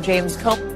James Comey.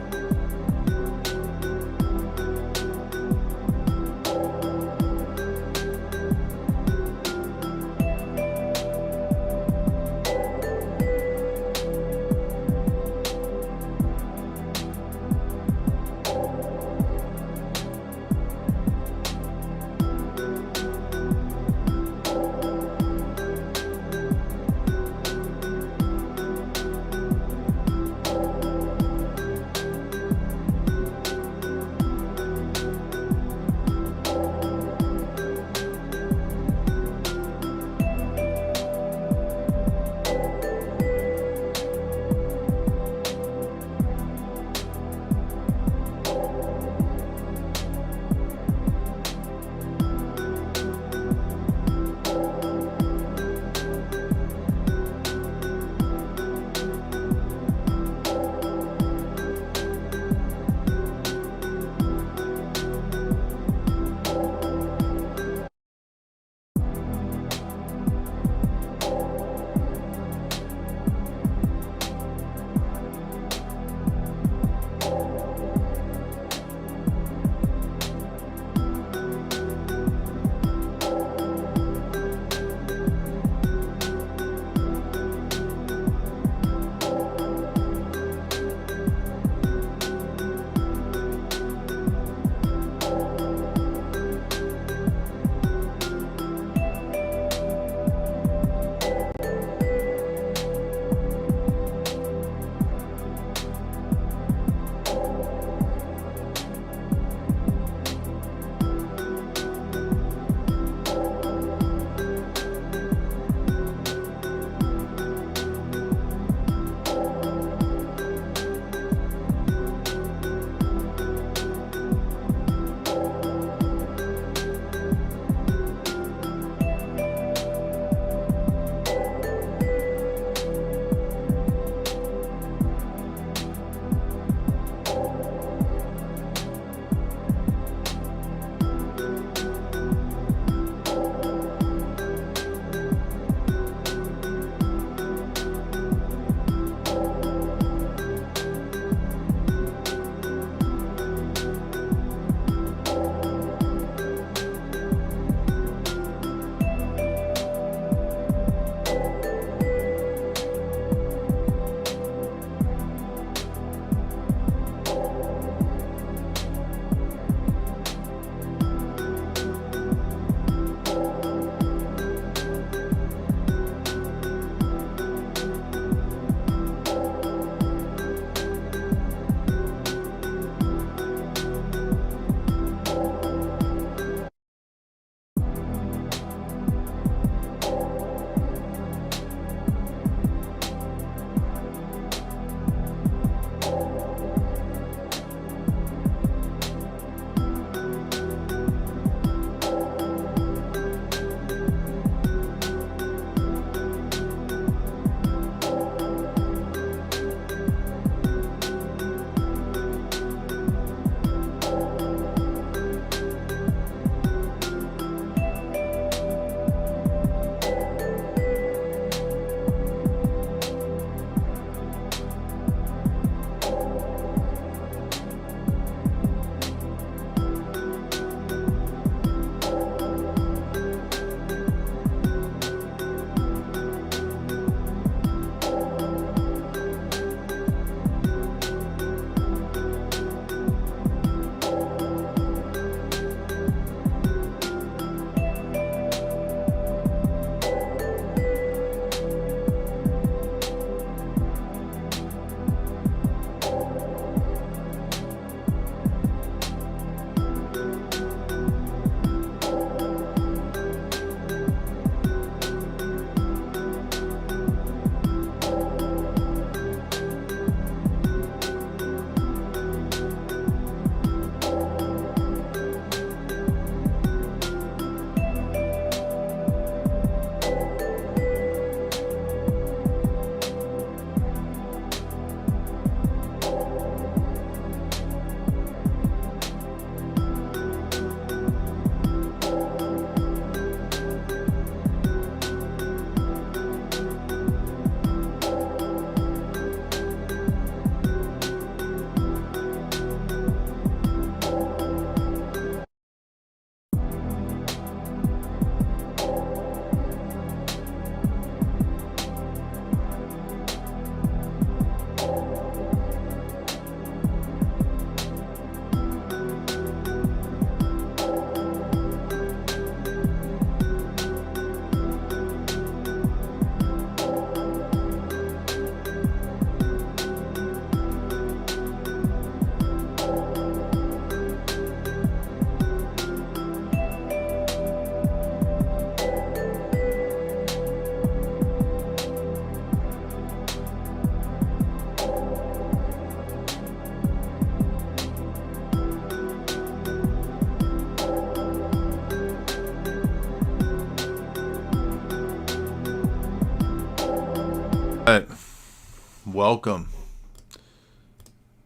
welcome.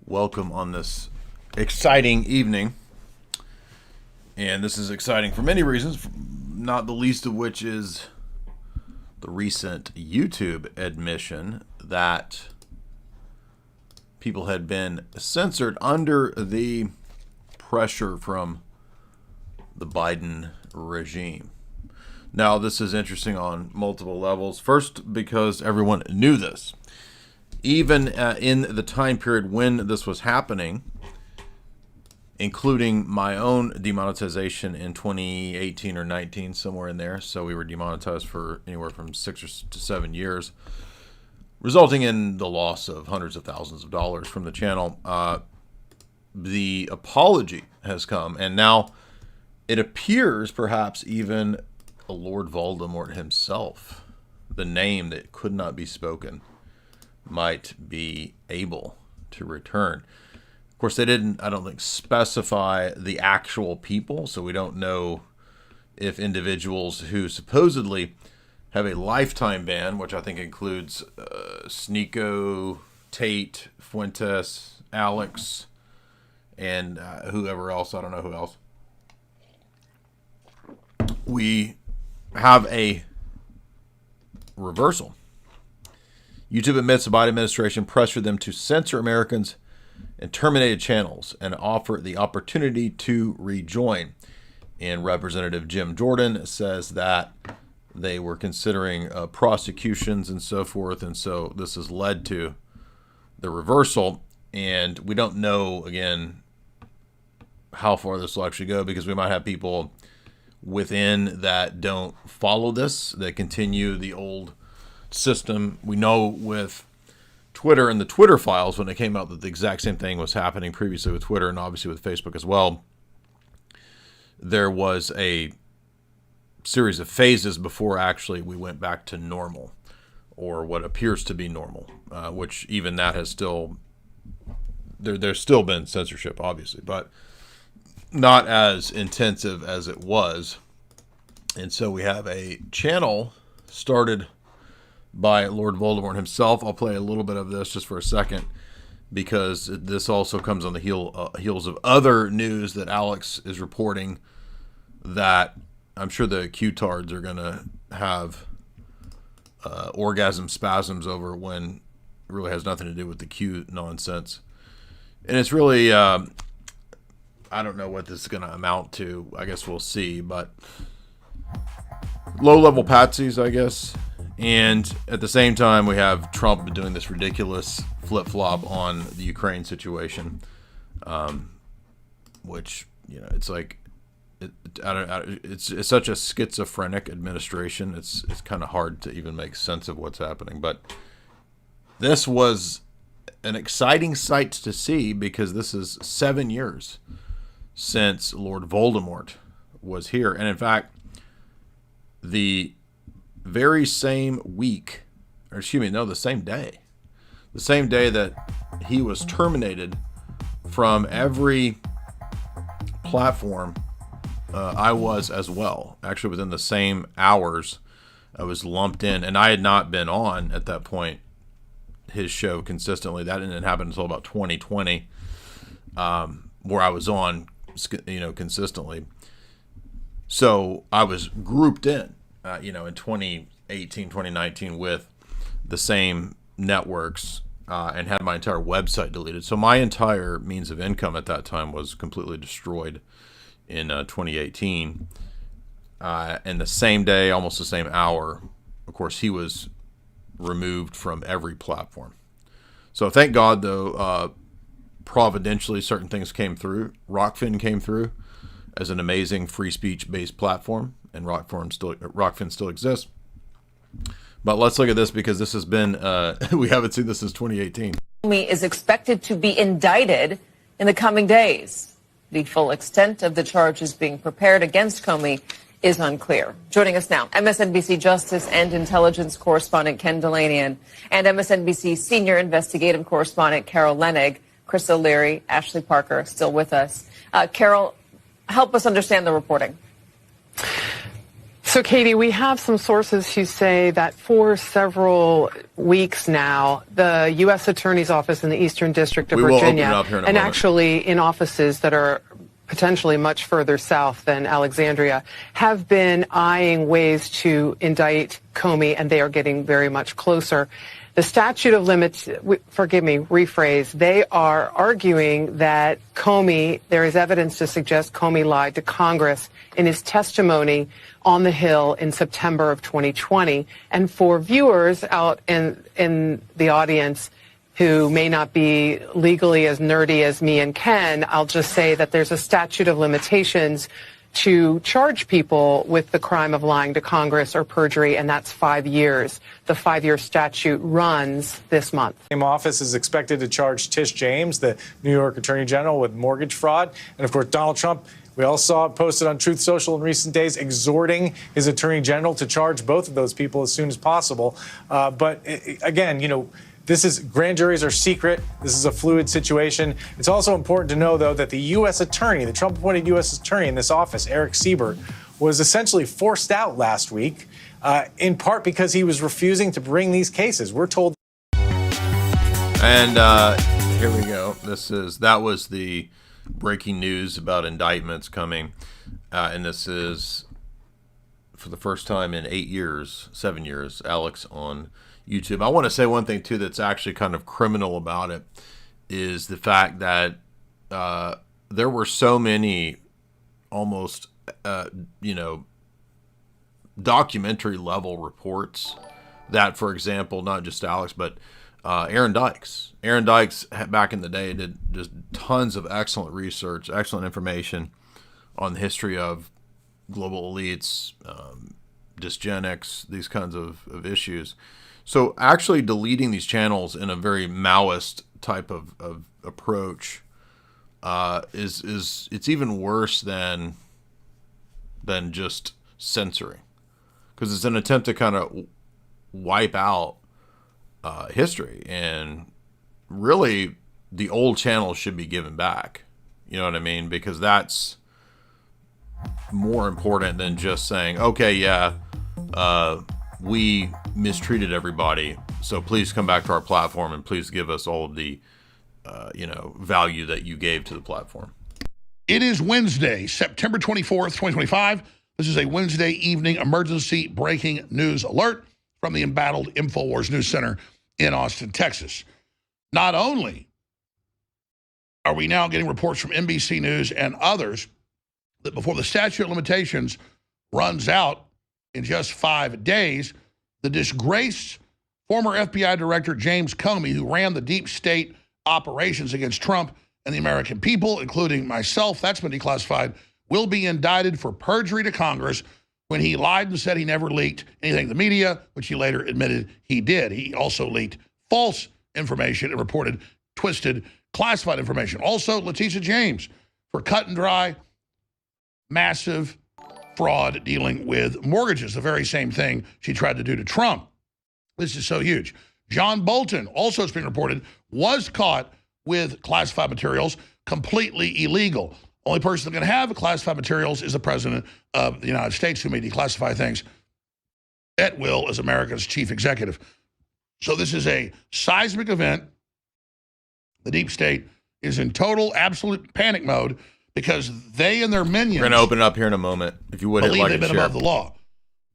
Welcome on this exciting evening. And this is exciting for many reasons, not the least of which is the recent YouTube admission that people had been censored under the pressure from the Biden regime. Now, this is interesting on multiple levels. First, because everyone knew this. Even in the time period when this was happening, including my own demonetization in 2018 or 19, somewhere in there. So we were demonetized for anywhere from 6 to 7 years, resulting in the loss of hundreds of thousands of dollars from the channel. The apology has come, and now it appears perhaps even Lord Voldemort himself, the name that could not be spoken, might be able to return. Of course, they didn't, I don't think, specify the actual people, so we don't know if individuals who supposedly have a lifetime ban, which I think includes Sneeko, Tate, Fuentes, Alex, and whoever else, I don't know who else. We have a reversal. YouTube admits the Biden administration pressured them to censor Americans and terminated channels and offer the opportunity to rejoin. And Representative Jim Jordan says that they were considering prosecutions and so forth. And so this has led to the reversal. And we don't know, again, how far this will actually go, because we might have people within that don't follow this, that continue the old system. We know with Twitter and the Twitter files, when it came out that the exact same thing was happening previously with Twitter and obviously with Facebook as well, there was a series of phases before actually we went back to normal, or what appears to be normal, which even that has still, there's still been censorship, obviously, but not as intensive as it was. And so we have a channel started by Lord Voldemort himself. I'll play a little bit of this just for a second, because this also comes on the heels of other news that Alex is reporting that I'm sure the Q-tards are going to have orgasm spasms over, when it really has nothing to do with the Q nonsense. And it's really, I don't know what this is going to amount to. I guess we'll see, but low-level patsies, I guess. And at the same time, we have Trump doing this ridiculous flip-flop on the Ukraine situation, which, you know, it's like, it's such a schizophrenic administration. It's kind of hard to even make sense of what's happening. But this was an exciting sight to see, because this is 7 years since Lord Voldemort was here. And in fact, the very same week, or excuse me, no, the same day that he was terminated from every platform, I was as well. Actually, within the same hours, I was lumped in, and I had not been on at that point his show consistently. That didn't happen until about 2020, where I was on, you know, consistently. So I was grouped in, you know, in 2018, 2019 with the same networks, and had my entire website deleted. So my entire means of income at that time was completely destroyed in 2018. And the same day, almost the same hour, of course, he was removed from every platform. So thank God, though, providentially, certain things came through. Rockfin came through as an amazing free speech-based platform, and Rockfin still exists. But let's look at this, because this has been, we haven't seen this since 2018. Comey is expected to be indicted in the coming days. The full extent of the charges being prepared against Comey is unclear. Joining us now, MSNBC Justice and Intelligence correspondent Ken Delanian and MSNBC Senior Investigative Correspondent Carol Lenig. Chris O'Leary, Ashley Parker, still with us. Carol, help us understand the reporting. So, Katie, we have some sources who say that for several weeks now, the U.S. Attorney's Office in the Eastern District of Virginia, and actually in offices that are potentially much further south than Alexandria, have been eyeing ways to indict Comey, and they are getting very much closer. The statute of limits, rephrase, they are arguing that Comey, there is evidence to suggest Comey lied to Congress in his testimony on the Hill in September of 2020. And for viewers out in the audience who may not be legally as nerdy as me and Ken, I'll just say that there's a statute of limitations to charge people with the crime of lying to Congress or perjury, and that's 5 years. The 5-year statute runs this month. The same office is expected to charge Tish James, the New York Attorney General, with mortgage fraud. And of course, Donald Trump, we all saw it posted on Truth Social in recent days, exhorting his Attorney General to charge both of those people as soon as possible. But again, this is, grand juries are secret. This is a fluid situation. It's also important to know, though, that the U.S. attorney, the Trump-appointed U.S. attorney in this office, Eric Siebert, was essentially forced out last week, in part because he was refusing to bring these cases. We're told. And here we go. That was the breaking news about indictments coming, and this is for the first time in 7 years, Alex, on YouTube. I want to say one thing too that's actually kind of criminal about it is the fact that there were so many almost documentary level reports that, for example, not just Alex but Aaron Dykes back in the day did just tons of excellent research, excellent information on the history of global elites, dysgenics, these kinds of issues. So actually deleting these channels in a very Maoist type of approach it's even worse than just censoring, because it's an attempt to kind of wipe out history, and really the old channels should be given back. You know what I mean? Because that's more important than just saying, okay, yeah, we mistreated everybody, so please come back to our platform and please give us all of the value that you gave to the platform. It is Wednesday, September 24th, 2025. This is a Wednesday evening emergency breaking news alert from the embattled InfoWars News Center in Austin, Texas. Not only are we now getting reports from NBC News and others that before the statute of limitations runs out in just 5 days, the disgraced former FBI Director James Comey, who ran the deep state operations against Trump and the American people, including myself, that's been declassified, will be indicted for perjury to Congress when he lied and said he never leaked anything to the media, which he later admitted he did. He also leaked false information and reported twisted, classified information. Also, Letitia James for cut and dry, massive fraud dealing with mortgages, the very same thing she tried to do to Trump. This is so huge. John Bolton, also it's been reported, was caught with classified materials, completely illegal. Only person that can have classified materials is the President of the United States, who may declassify things at will as America's chief executive. So this is a seismic event. The deep state is in total, absolute panic mode because they and their minions— We're going to open it up here in a moment. If you would, believe like they've been above the law.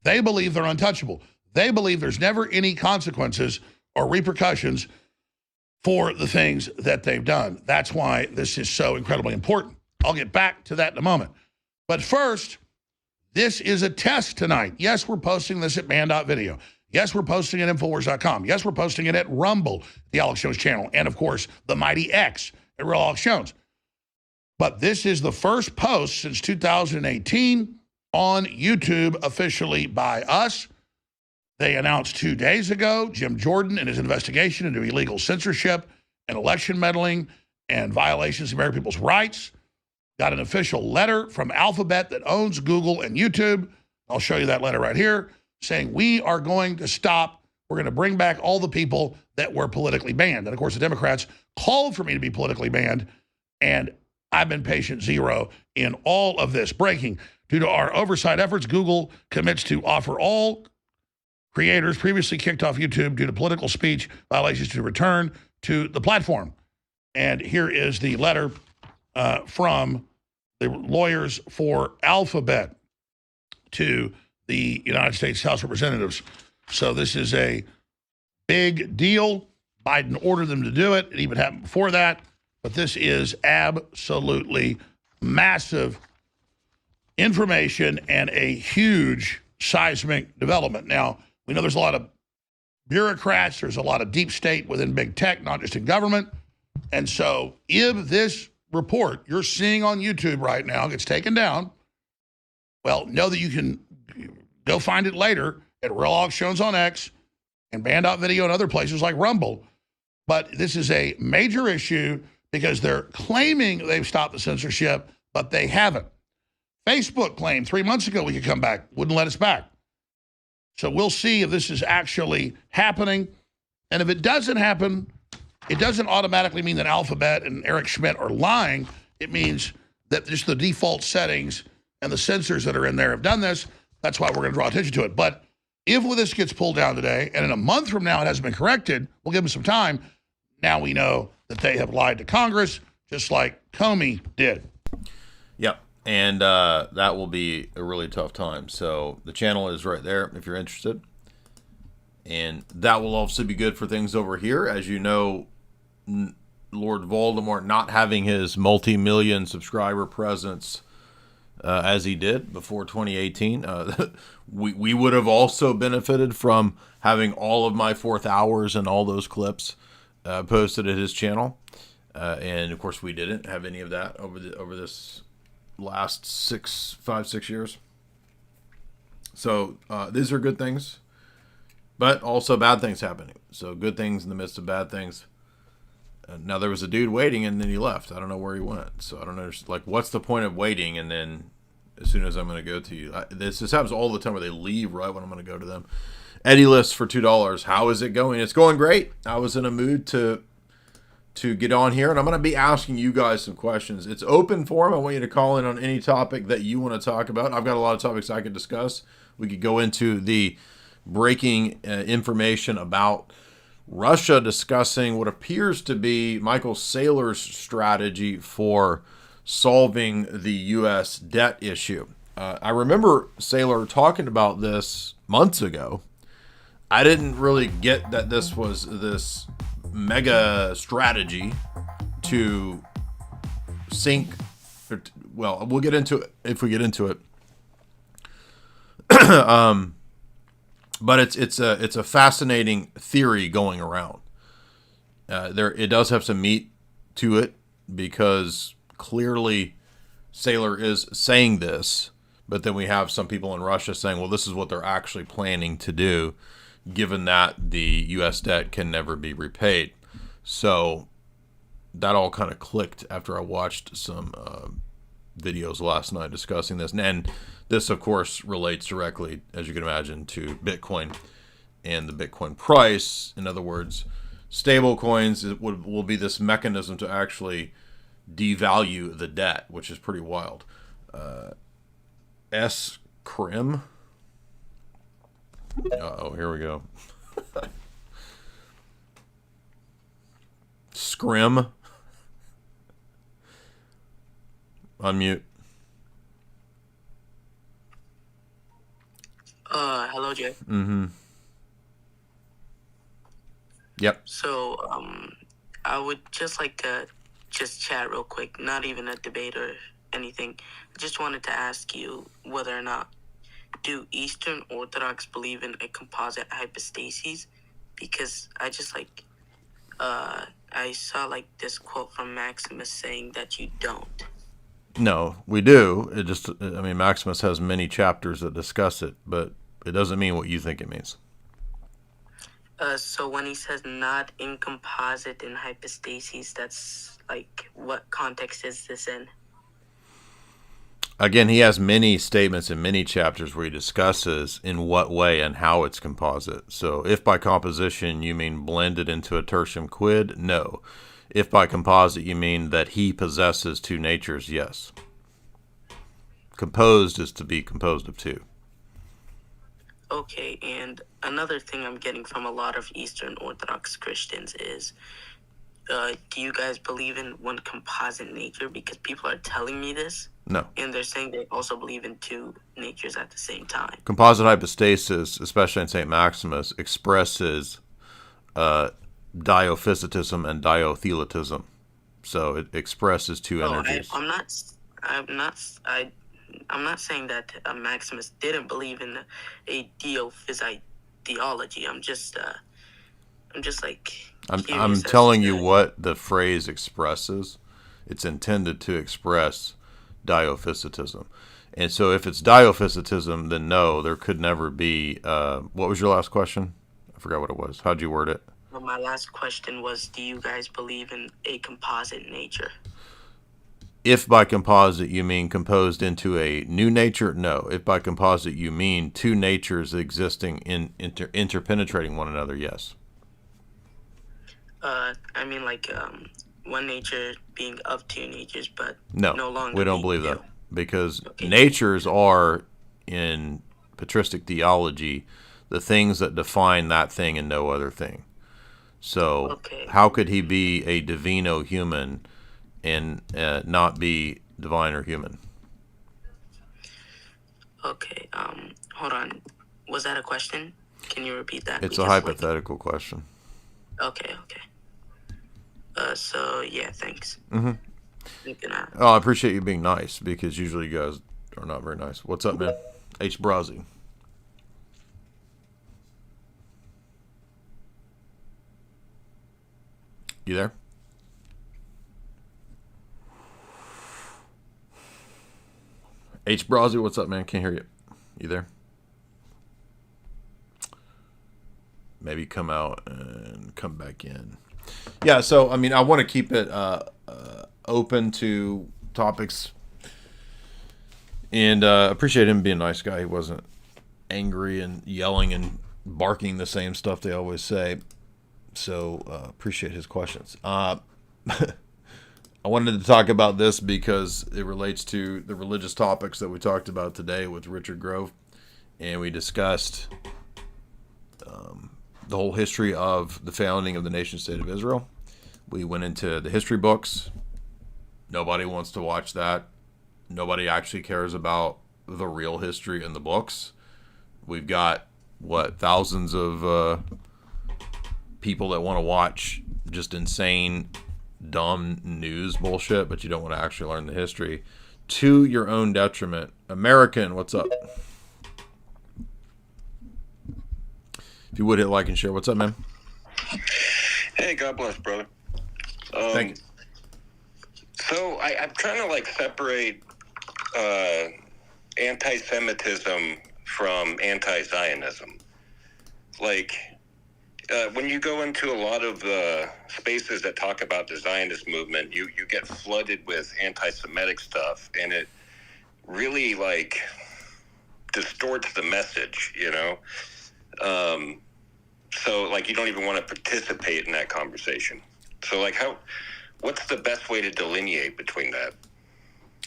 They believe they're untouchable. They believe there's never any consequences or repercussions for the things that they've done. That's why this is so incredibly important. I'll get back to that in a moment. But first, this is a test tonight. Yes, we're posting this at man.video. Yes, we're posting it at Infowars.com. Yes, we're posting it at Rumble, the Alex Jones channel, and of course, the Mighty X at Real Alex Jones. But this is the first post since 2018 on YouTube officially by us. They announced 2 days ago, Jim Jordan and his investigation into illegal censorship and election meddling and violations of American people's rights, got an official letter from Alphabet that owns Google and YouTube. I'll show you that letter right here, saying we are going to stop. We're going to bring back all the people that were politically banned. And of course, the Democrats called for me to be politically banned, and I've been patient zero in all of this. Breaking: Due to our oversight efforts, Google commits to offer all creators previously kicked off YouTube due to political speech violations to return to the platform. And here is the letter from the lawyers for Alphabet to the United States House of Representatives. So this is a big deal. Biden ordered them to do it. It even happened before that. But this is absolutely massive information and a huge seismic development. Now, we know there's a lot of bureaucrats. There's a lot of deep state within big tech, not just in government. And so if this report you're seeing on YouTube right now gets taken down, well, know that you can go find it later at Real Auctions on X and Band.video and other places like Rumble. But this is a major issue because they're claiming they've stopped the censorship, but they haven't. Facebook claimed 3 months ago we could come back, wouldn't let us back. So we'll see if this is actually happening. And if it doesn't happen, it doesn't automatically mean that Alphabet and Eric Schmidt are lying. It means that just the default settings and the censors that are in there have done this. That's why we're going to draw attention to it. But if this gets pulled down today, and in a month from now it hasn't been corrected, we'll give them some time. Now we know that they have lied to Congress, just like Comey did. Yep. And that will be a really tough time. So the channel is right there if you're interested. And that will also be good for things over here. As you know, Lord Voldemort not having his multi-million subscriber presence as he did before 2018, we would have also benefited from having all of my 4th hours and all those clips posted at his channel. And of course, we didn't have any of that over this last 5-6 years. So these are good things, but also bad things happening. So good things in the midst of bad things. Now there was a dude waiting and then he left. I don't know where he went. So I don't know. Like, what's the point of waiting? And then as soon as I'm going to go to you, this happens all the time where they leave right when I'm going to go to them. Eddie List for $2. How is it going? It's going great. I was in a mood to get on here, and I'm going to be asking you guys some questions. It's open forum. I want you to call in on any topic that you want to talk about. I've got a lot of topics I could discuss. We could go into the breaking information about Russia discussing what appears to be Michael Saylor's strategy for solving the U.S. debt issue. I remember Saylor talking about this months ago. I didn't really get that this was this mega strategy to sink. Well, we'll get into it if we get into it. But it's a fascinating theory going around. It does have some meat to it because clearly Saylor is saying this, but then we have some people in Russia saying, well, this is what they're actually planning to do, given that the U.S. debt can never be repaid. So that all kind of clicked after I watched some videos last night discussing this. And this, of course, relates directly, as you can imagine, to Bitcoin and the Bitcoin price. In other words, stable coins will be this mechanism to actually devalue the debt, which is pretty wild. Scrim. Uh-oh, here we go. Scrim. Unmute. Hello, Jay. Mm-hmm. Yep. So, I would just like to just chat real quick, not even a debate or anything. I just wanted to ask you whether or not do Eastern Orthodox believe in a composite hypostasis? Because I just I saw this quote from Maximus saying that you don't. No, we do. Maximus has many chapters that discuss it, but it doesn't mean what you think it means. So when he says not in composite in hypostasis, that's what context is this in? Again, he has many statements in many chapters where he discusses in what way and how it's composite. So if by composition you mean blended into a tertium quid, no. If by composite you mean that he possesses two natures, yes. Composed is to be composed of two. Okay, and another thing I'm getting from a lot of Eastern Orthodox Christians is, do you guys believe in one composite nature? Because people are telling me this. No. And they're saying they also believe in two natures at the same time. Composite hypostasis, especially in St. Maximus, expresses diophysitism and diotheletism. So it expresses two energies. I'm not saying that Maximus didn't believe in a diophysite theology. I'm just like. I'm telling you what the phrase expresses. It's intended to express diophysitism. And so if it's diophysitism, then no, there could never be. What was your last question? I forgot what it was. How'd you word it? Well, my last question was, do you guys believe in a composite nature? If by composite you mean composed into a new nature, no. If by composite you mean two natures existing in interpenetrating one another, yes. I mean, like one nature being of two natures, but no longer. We don't believe that, because okay. Natures are, in patristic theology, the things that define that thing and no other thing. So how could he be a divino human and not be divine or human? Okay. Hold on. Was that a question? Can you repeat that? It's a hypothetical question. Okay. So yeah, thanks. Mm-hmm. Oh, I appreciate you being nice, because usually you guys are not very nice. What's up, man? H. Brazi. You there? H. Brazi, what's up, man? Can't hear you. You there? Maybe come out and come back in. Yeah, so, I mean, I want to keep it open to topics. And appreciate him being a nice guy. He wasn't angry and yelling and barking the same stuff they always say. So appreciate his questions. I wanted to talk about this because it relates to the religious topics that we talked about today with Richard Grove. And we discussed the whole history of the founding of the nation state of Israel. We went into the history books. Nobody wants to watch that. Nobody actually cares about the real history in the books. We've got, thousands of people that want to watch just insane, dumb news bullshit, but you don't want to actually learn the history to your own detriment. American, what's up? If you would hit like and share. What's up, man? Hey, God bless, brother. Thank you. So I'm trying to separate anti-Semitism from anti-Zionism. When you go into a lot of spaces that talk about the Zionist movement, you get flooded with anti-Semitic stuff, and it really distorts the message, so you don't even want to participate in that conversation. So what's the best way to delineate between that?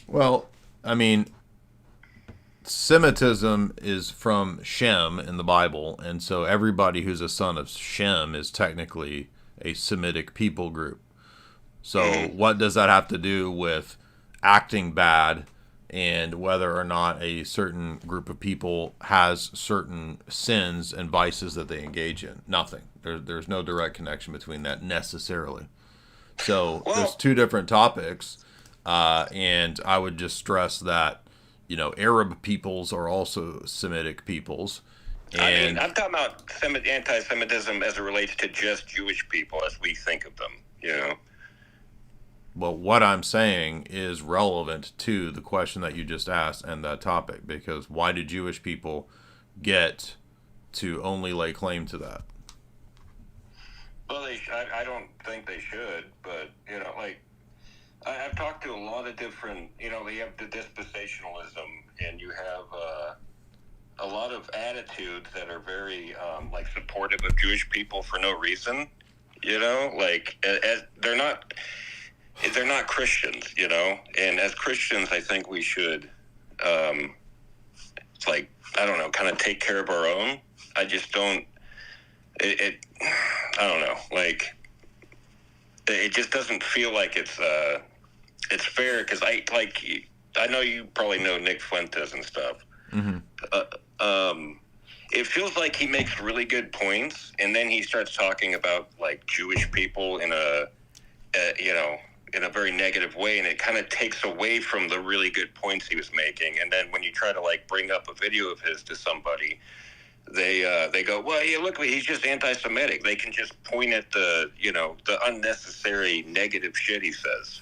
Well, I mean, Semitism is from Shem in the Bible, and so everybody who's a son of Shem is technically a Semitic people group. So what does that have to do with acting bad and whether or not a certain group of people has certain sins and vices that they engage in? Nothing. There's no direct connection between that necessarily. So there's two different topics, and I would just stress that Arab peoples are also Semitic peoples. And I'm talking about anti-Semitism as it relates to just Jewish people as we think of them, Well, what I'm saying is relevant to the question that you just asked and that topic, because why do Jewish people get to only lay claim to that? Well, I don't think they should, but, I've talked to a lot of different, you have the dispensationalism, and you have a lot of attitudes that are very, supportive of Jewish people for no reason, as they're not Christians, and as Christians, I think we should it's like, I don't know, kind of take care of our own. I just don't. I don't know. Like, it just doesn't feel like it's fair, because I know you probably know Nick Fuentes and stuff. Mm-hmm. It feels like he makes really good points, and then he starts talking about like Jewish people in a very negative way, and it kind of takes away from the really good points he was making. And then when you try to like bring up a video of his to somebody, they go, well, yeah, look, he's just anti-Semitic. They can just point at the unnecessary negative shit he says,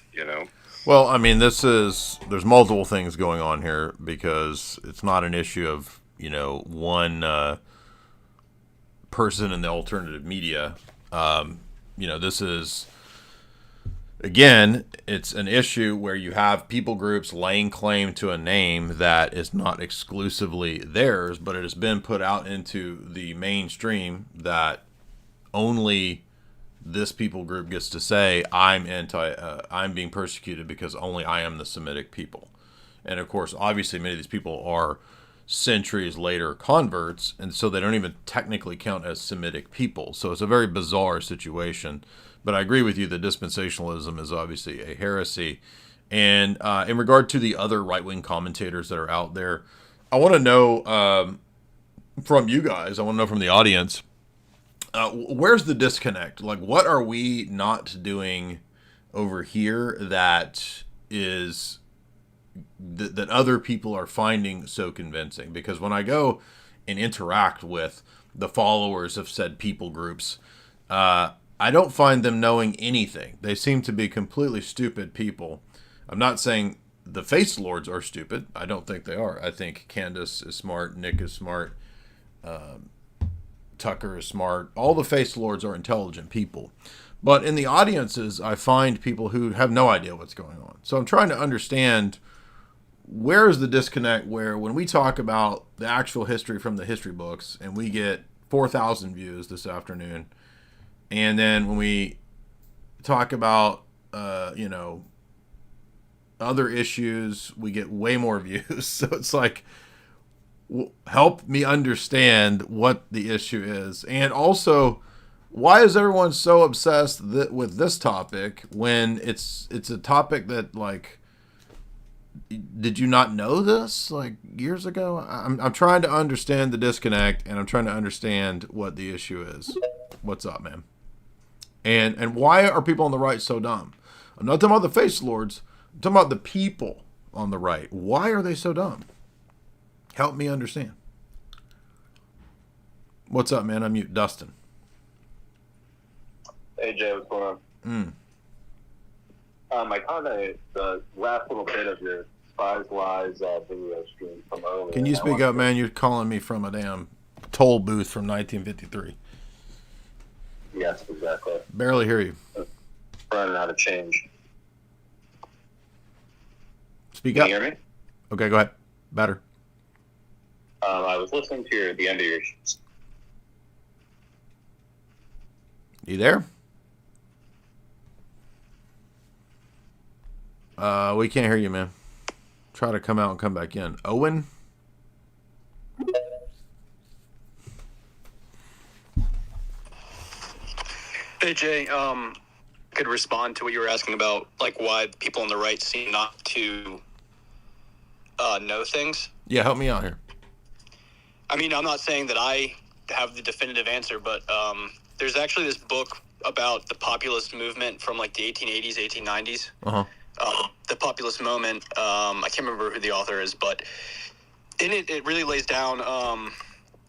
Well, I mean, there's multiple things going on here, because it's not an issue of, one person in the alternative media. This is, again, it's an issue where you have people groups laying claim to a name that is not exclusively theirs, but it has been put out into the mainstream that only this people group gets to say, I'm being persecuted because only I am the Semitic people. And of course, obviously, many of these people are centuries later converts, and so they don't even technically count as Semitic people. So it's a very bizarre situation. But I agree with you that dispensationalism is obviously a heresy. And in regard to the other right-wing commentators that are out there, I want to know from you guys, I want to know from the audience, where's the disconnect? Like, what are we not doing over here that is that other people are finding so convincing? Because when I go and interact with the followers of said people groups, I don't find them knowing anything. They seem to be completely stupid people. I'm not saying the face lords are stupid. I don't think they are. I think Candace is smart. Nick is smart. Tucker is smart. All the face lords are intelligent people. But in the audiences, I find people who have no idea what's going on. So I'm trying to understand, where is the disconnect where when we talk about the actual history from the history books and we get 4,000 views this afternoon, and then when we talk about, other issues, we get way more views. So it's like, help me understand what the issue is. And also, why is everyone so obsessed with this topic when it's a topic that, like, did you not know this like years ago? I'm trying to understand the disconnect, and I'm trying to understand what the issue is. What's up, man? And why are people on the right so dumb? I'm not talking about the face lords. I'm talking about the people on the right. Why are they so dumb? Help me understand. What's up, man? I'm mute. Dustin. Hey, Jay, what's going on? I caught the last little bit of your Spies Lies video stream from earlier. Can you speak up, man? You're calling me from a damn toll booth from 1953. Yes, exactly. Barely hear you. Running out of change. Speak Can up. you hear me? Okay, go ahead. Better. I was listening to the end of your... You there? We can't hear you, man. Try to come out and come back in. Owen? Hey, Jay. Could respond to what you were asking about, like, why people on the right seem not to know things. Yeah, help me out here. I mean, I'm not saying that I have the definitive answer, but there's actually this book about the populist movement from, like, the 1880s, 1890s. Uh-huh. The populist moment. I can't remember who the author is, but in it really lays down,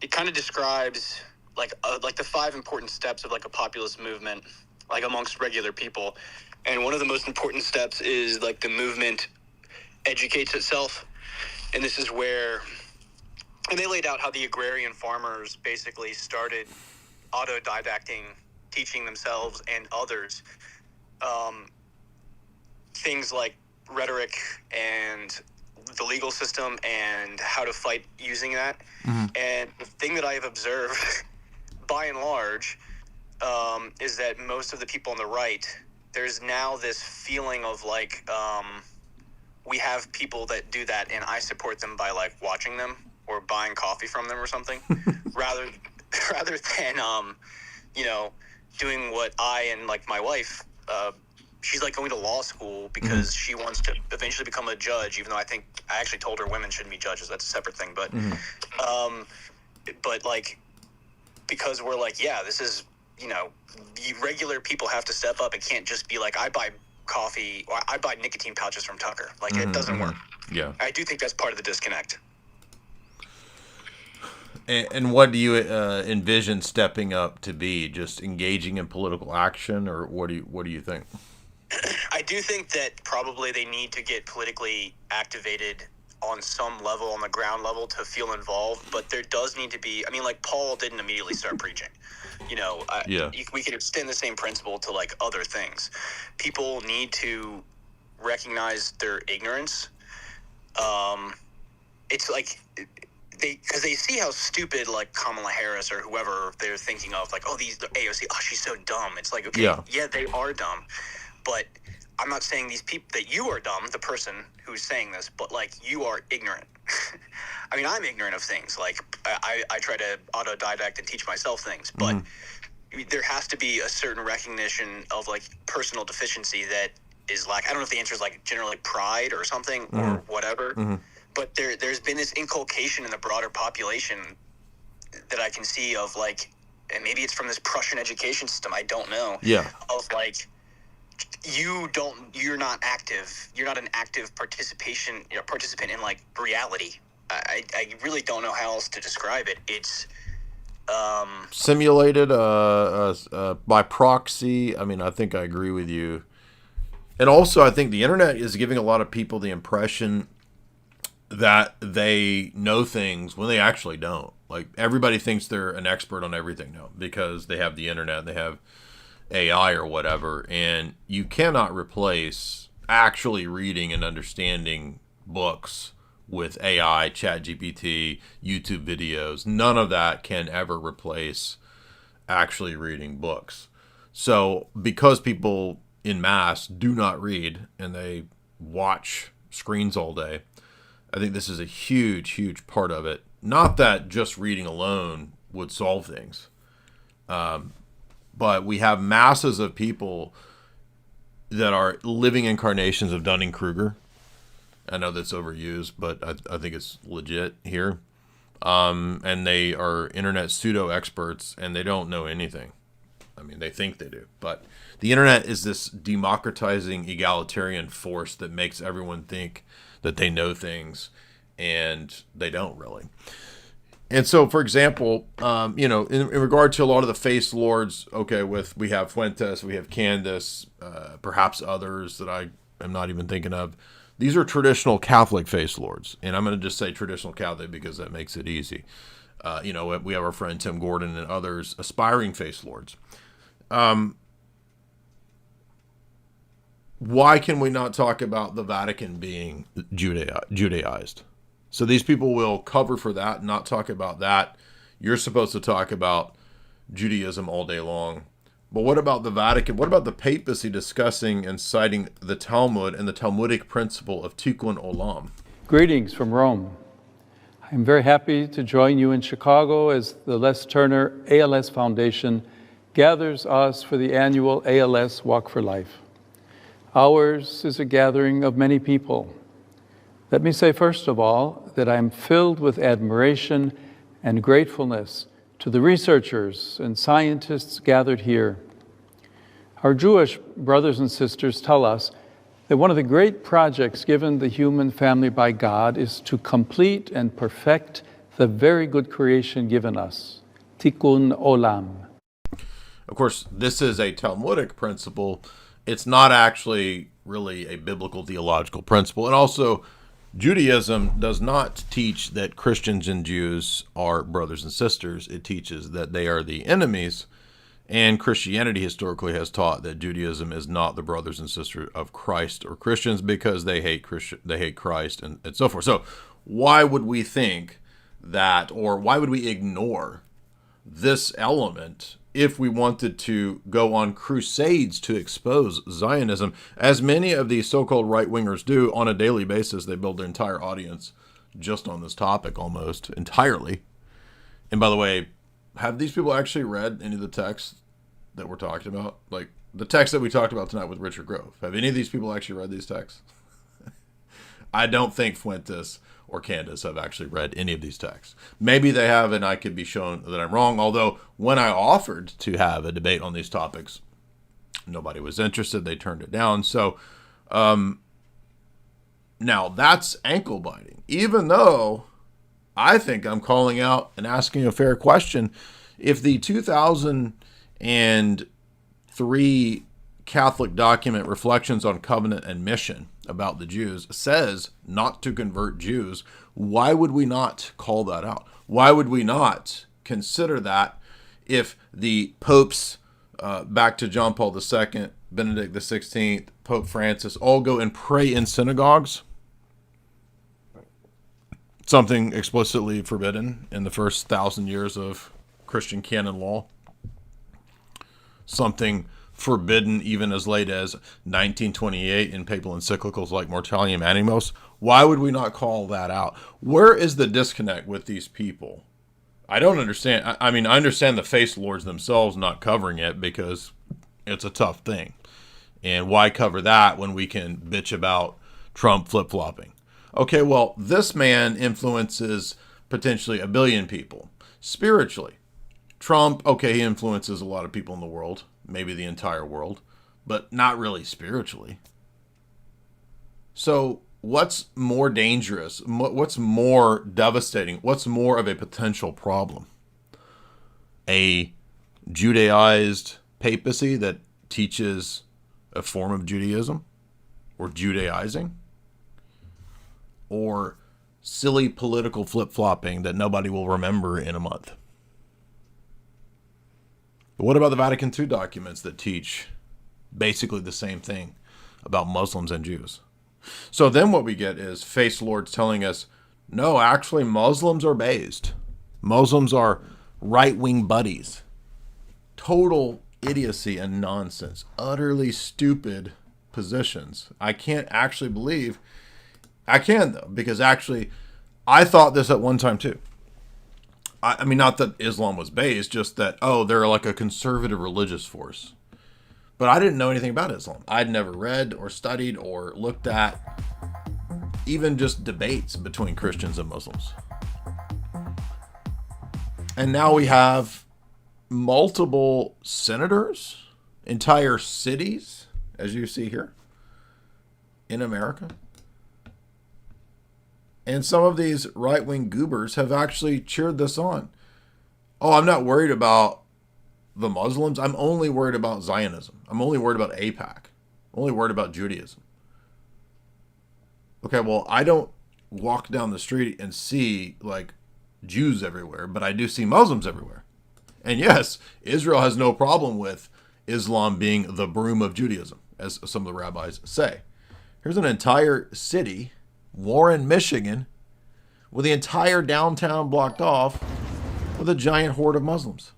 it kind of describes, like the 5 important steps of, like, a populist movement, like, amongst regular people. And one of the most important steps is, like, the movement educates itself. And this is where, and they laid out how the agrarian farmers basically started autodidacting, teaching themselves and others things like rhetoric and the legal system and how to fight using that. Mm-hmm. And the thing that I have observed, by and large, is that most of the people on the right, there's now this feeling of, like, we have people that do that, and I support them by like watching them or buying coffee from them or something, rather than you know, doing what I and like my wife. She's like going to law school because she wants to eventually become a judge, even though I actually told her women shouldn't be judges. That's a separate thing. But, but like, because we're like, yeah, this is, you know, regular people have to step up. It can't just be like, I buy coffee or I buy nicotine pouches from Tucker. Like, it doesn't work. Yeah. I do think that's part of the disconnect. And what do you envision stepping up to be? Just engaging in political action, or what do you think? I do think that probably they need to get politically activated on some level, on the ground level, to feel involved. But there does need to be, I mean, like Paul didn't immediately start preaching. You know, we could extend the same principle to like other things. People need to recognize their ignorance. It's like because they see how stupid like Kamala Harris or whoever they're thinking of, like, oh, the AOC, oh, she's so dumb. It's like, okay, yeah, they are dumb. But I'm not saying these people that you are dumb, the person who's saying this, but like you are ignorant. I mean, I'm ignorant of things. Like I try to autodidact and teach myself things, but there has to be a certain recognition of like personal deficiency that is like, I don't know if the answer is like generally pride or something or whatever, but there's been this inculcation in the broader population that I can see of like, and maybe it's from this Prussian education system, I don't know. Yeah. Of like, you're not active. You're not an active participant in like reality. I really don't know how else to describe it. It's simulated by proxy. I mean, I think I agree with you. And also, I think the internet is giving a lot of people the impression that they know things when they actually don't. Like, everybody thinks they're an expert on everything now because they have the internet, they have AI or whatever, and you cannot replace actually reading and understanding books with AI, ChatGPT, YouTube videos. None of that can ever replace actually reading books. So because people in mass do not read and they watch screens all day, I think this is a huge, huge part of it. Not that just reading alone would solve things. But we have masses of people that are living incarnations of Dunning-Kruger. I know that's overused, but I think it's legit here. And they are internet pseudo-experts, and they don't know anything. I mean, they think they do. But the internet is this democratizing, egalitarian force that makes everyone think that they know things, and they don't really. And so, for example, in regard to a lot of the face lords, okay, we have Fuentes, we have Candace, perhaps others that I am not even thinking of. These are traditional Catholic face lords. And I'm going to just say traditional Catholic because that makes it easy. We have our friend Tim Gordon and others, aspiring face lords. Why can we not talk about the Vatican being Judaized? So these people will cover for that, not talk about that. You're supposed to talk about Judaism all day long. But what about the Vatican? What about the papacy discussing and citing the Talmud and the Talmudic principle of tikkun olam? Greetings from Rome. I'm very happy to join you in Chicago as the Les Turner ALS Foundation gathers us for the annual ALS Walk for Life. Ours is a gathering of many people. Let me say, first of all, that I'm filled with admiration and gratefulness to the researchers and scientists gathered here. Our Jewish brothers and sisters tell us that one of the great projects given the human family by God is to complete and perfect the very good creation given us, tikkun olam. Of course, this is a Talmudic principle. It's not actually really a biblical theological principle. And also, Judaism does not teach that Christians and Jews are brothers and sisters. It teaches that they are the enemies. And Christianity historically has taught that Judaism is not the brothers and sisters of Christ or Christians because they hate Christ and so forth. So why would we think that, or why would we ignore this element if we wanted to go on crusades to expose Zionism, as many of these so-called right-wingers do on a daily basis. They build their entire audience just on this topic almost entirely. And by the way, have these people actually read any of the texts that we're talking about? Like the text that we talked about tonight with Richard Grove. Have any of these people actually read these texts? I don't think Fuentes or Candace have actually read any of these texts. Maybe they have, and I could be shown that I'm wrong. Although when I offered to have a debate on these topics, nobody was interested. They turned it down. So now that's ankle biting. Even though I think I'm calling out and asking a fair question. If the 2003 Catholic document, Reflections on Covenant and Mission, about the Jews, says not to convert Jews, why would we not call that out? Why would we not consider that if the popes, back to John Paul II, Benedict XVI, Pope Francis, all go and pray in synagogues? Something explicitly forbidden in the first 1,000 years of Christian canon law. Something forbidden even as late as 1928 in papal encyclicals like Mortalium Animos. Why would we not call that out? Where is the disconnect with these people? I don't understand. I mean, I understand the face lords themselves not covering it because it's a tough thing. And why cover that when we can bitch about Trump flip-flopping? Okay, well, this man influences potentially 1 billion people spiritually. Trump, okay, he influences a lot of people in the world, maybe the entire world, but not really spiritually. So what's more dangerous? What's more devastating? What's more of a potential problem? A Judaized papacy that teaches a form of Judaism or Judaizing? Or silly political flip-flopping that nobody will remember in a month? But what about the Vatican II documents that teach basically the same thing about Muslims and Jews? So then what we get is face lords telling us, no, actually Muslims are based. Muslims are right-wing buddies. Total idiocy and nonsense. Utterly stupid positions. I can't actually believe... I can, though, because actually I thought this at one time, too. I mean, not that Islam was based, just that, oh, they're like a conservative religious force. But I didn't know anything about Islam. I'd never read or studied or looked at even just debates between Christians and Muslims. And now we have multiple senators, entire cities, as you see here, in America. And some of these right-wing goobers have actually cheered this on. Oh, I'm not worried about the Muslims. I'm only worried about Zionism. I'm only worried about AIPAC. I'm only worried about Judaism. Okay, well, I don't walk down the street and see, like, Jews everywhere, but I do see Muslims everywhere. And yes, Israel has no problem with Islam being the broom of Judaism, as some of the rabbis say. Here's an entire city, Warren, Michigan, with the entire downtown blocked off with a giant horde of Muslims.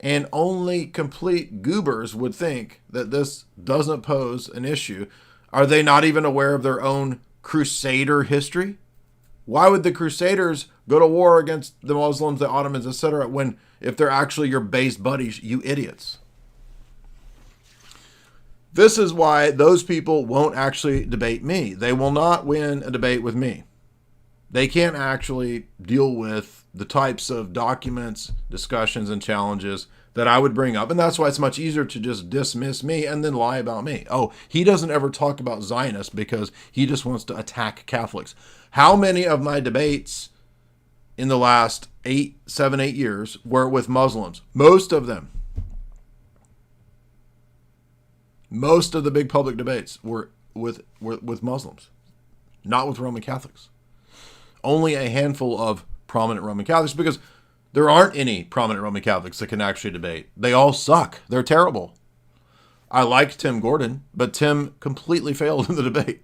And only complete goobers would think that this doesn't pose an issue. Are they not even aware of their own Crusader history? Why would the Crusaders go to war against the Muslims, the Ottomans, etc., when if they're actually your base buddies, you idiots? This is why those people won't actually debate me. They will not win a debate with me. They can't actually deal with the types of documents, discussions, and challenges that I would bring up. And that's why it's much easier to just dismiss me and then lie about me. Oh, he doesn't ever talk about Zionists because he just wants to attack Catholics. How many of my debates in the last 7, 8 years were with Muslims? Most of them. Most of the big public debates were with Muslims, not with Roman Catholics. Only a handful of prominent Roman Catholics, because there aren't any prominent Roman Catholics that can actually debate. They all suck. They're terrible. I liked Tim Gordon, but Tim completely failed in the debate.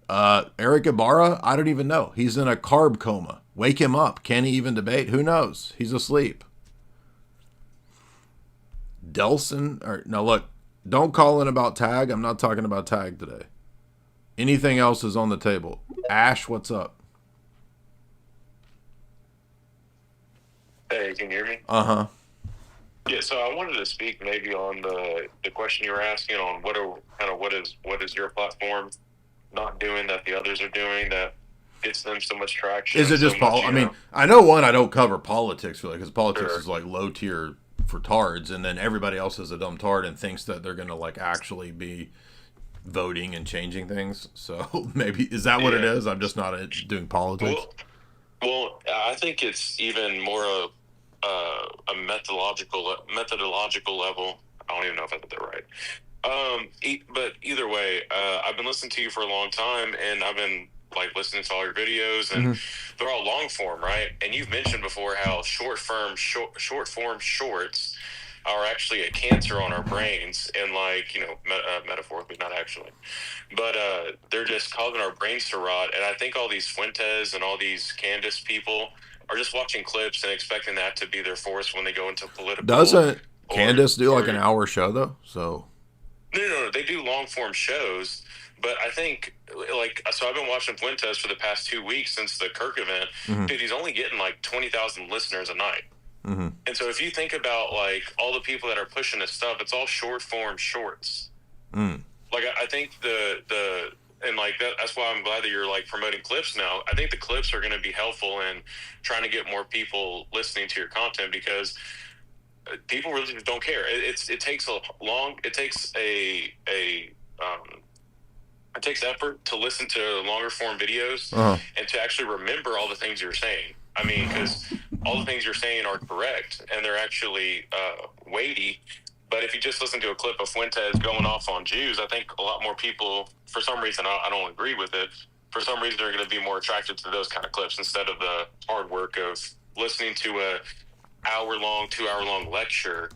Eric Ibarra, I don't even know. He's in a carb coma. Wake him up. Can he even debate? Who knows? He's asleep. Delson, or no, look, don't call in about tag. I'm not talking about tag today. Anything else is on the table. Ash, what's up? Hey, can you hear me? Uh-huh. Yeah, so I wanted to speak maybe on the question you were asking on what is your platform not doing that the others are doing that gets them so much traction. Is it just I mean, I know I don't cover politics really, because politics is like low tier for tards, and then everybody else is a dumb tard and thinks that they're gonna like actually be voting and changing things. So maybe is that what it is? I'm just not doing politics. Well, I think it's even more a methodological level. I don't even know if I did that right. But either way, I've been listening to you for a long time, and I've been like listening to all your videos, and they're all long form, right? And you've mentioned before how short form shorts are actually a cancer on our brains, and like, you know, metaphorically, not actually, but they're just causing our brains to rot. And I think all these Fuentes and all these Candace people are just watching clips and expecting that to be their force when they go into political. Doesn't Candace do like an hour show though? So no, they do long form shows. But I think, like, so I've been watching Fuentes for the past 2 weeks since the Kirk event. Dude, he's only getting like 20,000 listeners a night. And so if you think about like all the people that are pushing this stuff, it's all short form shorts. Like I think and like that's why I'm glad that you're like promoting clips now. I think the clips are going to be helpful in trying to get more people listening to your content, because people really just don't care. It takes it takes effort to listen to longer form videos and to actually remember all the things you're saying. I mean, because all the things you're saying are correct and they're actually weighty. But if you just listen to a clip of Fuentes going off on Jews, I think a lot more people, for some reason, I don't agree with it, for some reason they're going to be more attracted to those kind of clips instead of the hard work of listening to a 2-hour-long lecture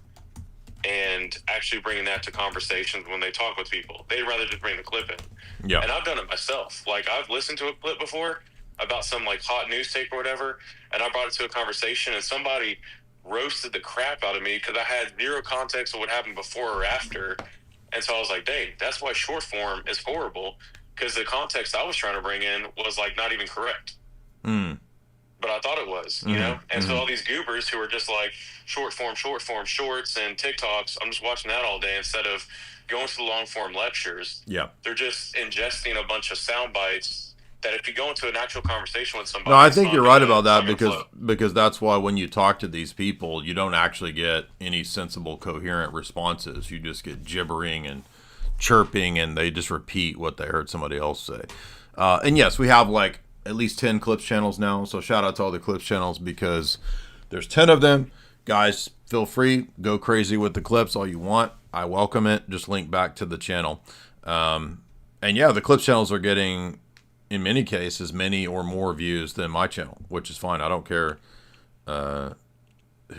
and actually bringing that to conversations when they talk with people. They'd rather just bring the clip in. Yeah. And I've done it myself. Like, I've listened to a clip before about some like hot news tape or whatever, and I brought it to a conversation, and somebody roasted the crap out of me because I had zero context of what happened before or after. And so I was like, dang, that's why short form is horrible, because the context I was trying to bring in was like not even correct. But I thought it was, you know? And so all these goobers who are just like short form shorts and TikToks, I'm just watching that all day instead of going to the long form lectures. Yeah. They're just ingesting a bunch of sound bites that if you go into an actual conversation with somebody. No, I think you're right about that, because that's why when you talk to these people, you don't actually get any sensible, coherent responses. You just get gibbering and chirping, and they just repeat what they heard somebody else say. And yes, we have like at least 10 clips channels now, so shout out to all the clips channels, because there's 10 of them. Guys, feel free, go crazy with the clips all you want. I welcome it. Just link back to the channel. And yeah, the clips channels are getting, in many cases, many or more views than my channel, which is fine. I don't care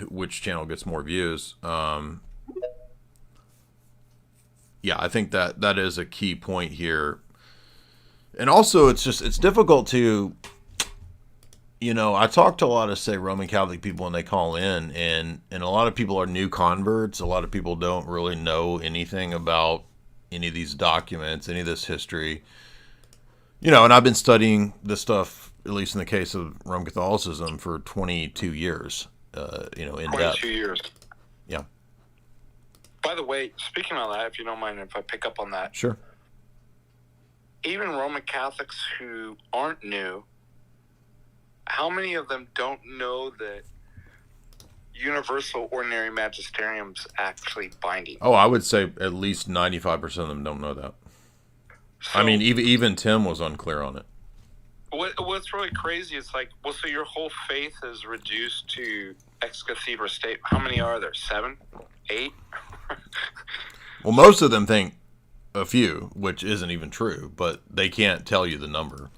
which channel gets more views. Yeah, I think that is a key point here. And also, it's difficult to, you know, I talk to a lot of, say, Roman Catholic people when they call in, and a lot of people are new converts. A lot of people don't really know anything about any of these documents, any of this history. You know, and I've been studying this stuff, at least in the case of Roman Catholicism, for 22 years, you know, in depth. 22 years. Yeah. By the way, speaking on that, if you don't mind if I pick up on that. Sure. Even Roman Catholics who aren't new, how many of them don't know that universal ordinary magisterium's actually binding? Oh, I would say at least 95% of them don't know that. So, I mean, even Tim was unclear on it. What's really crazy is like, well, so your whole faith is reduced to ex cathedra state. How many are there? 7? 8? Well, most of them think a few, which isn't even true, but they can't tell you the number.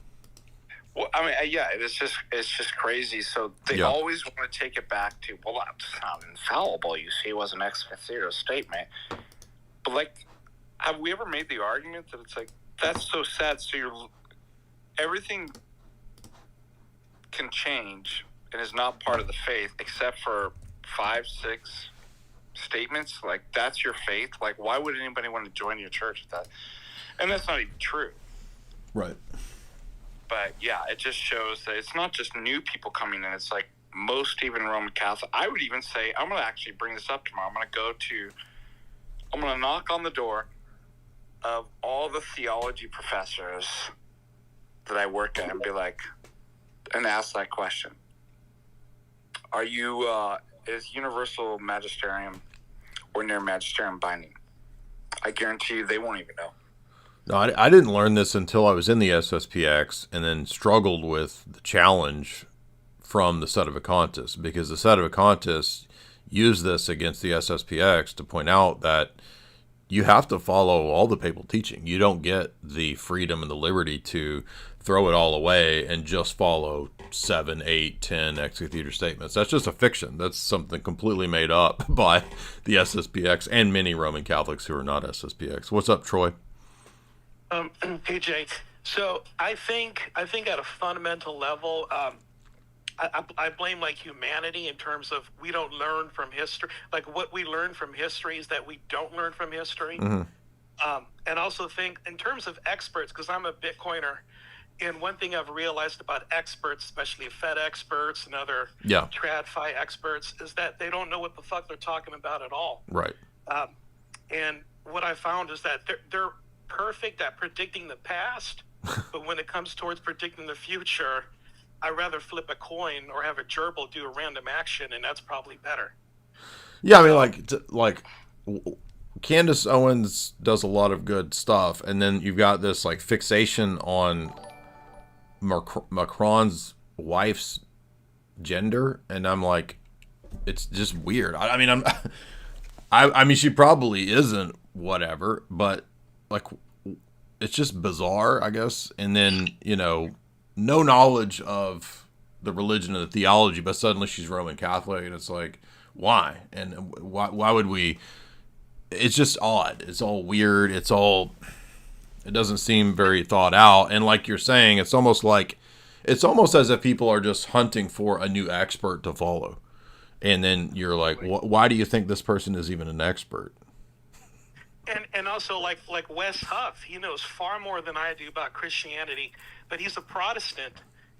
Well, I mean, yeah, it's just crazy. So they always want to take it back to, well, that's not infallible. You see, it was an ex cathedra statement. But like, have we ever made the argument that it's like, that's so sad? So everything can change and is not part of the faith, except for 5, 6 statements, like that's your faith. Like, why would anybody want to join your church with that? And that's not even true. Right. But yeah, it just shows that it's not just new people coming in. It's like most even Roman Catholic. I would even say, I'm going to actually bring this up tomorrow. I'm going to knock on the door of all the theology professors that I work at and be like, and ask that question. Are you, is universal magisterium, ordinary magisterium binding? I guarantee you they won't even know. No, I didn't learn this until I was in the SSPX and then struggled with the challenge from the Sedevacantists, because the Sedevacantists used this against the SSPX to point out that you have to follow all the papal teaching. You don't get the freedom and the liberty to throw it all away and just follow 7, 8, 10 ex cathedra statements. That's just a fiction. That's something completely made up by the SSPX and many Roman Catholics who are not SSPX. What's up, Troy? Hey, Jay. So I think at a fundamental level, I blame like humanity in terms of we don't learn from history. Like what we learn from history is that we don't learn from history. Mm-hmm. And also think in terms of experts, because I'm a Bitcoiner, and one thing I've realized about experts, especially Fed experts and other TradFi experts, is that they don't know what the fuck they're talking about at all. Right. And what I found is that they're perfect at predicting the past, but when it comes towards predicting the future, I'd rather flip a coin or have a gerbil do a random action, and that's probably better. Yeah, I mean, like Candace Owens does a lot of good stuff, and then you've got this like fixation on Macron's wife's gender, and I'm like, it's just weird. I mean, she probably isn't whatever, but like, it's just bizarre, I guess. And then, no knowledge of the religion and the theology, but suddenly she's Roman Catholic, and it's like, why? And why would we? It's just odd. It's all weird. It doesn't seem very thought out. And like you're saying, it's almost as if people are just hunting for a new expert to follow. And then you're like, why do you think this person is even an expert? And also like Wes Huff, he knows far more than I do about Christianity, but he's a Protestant,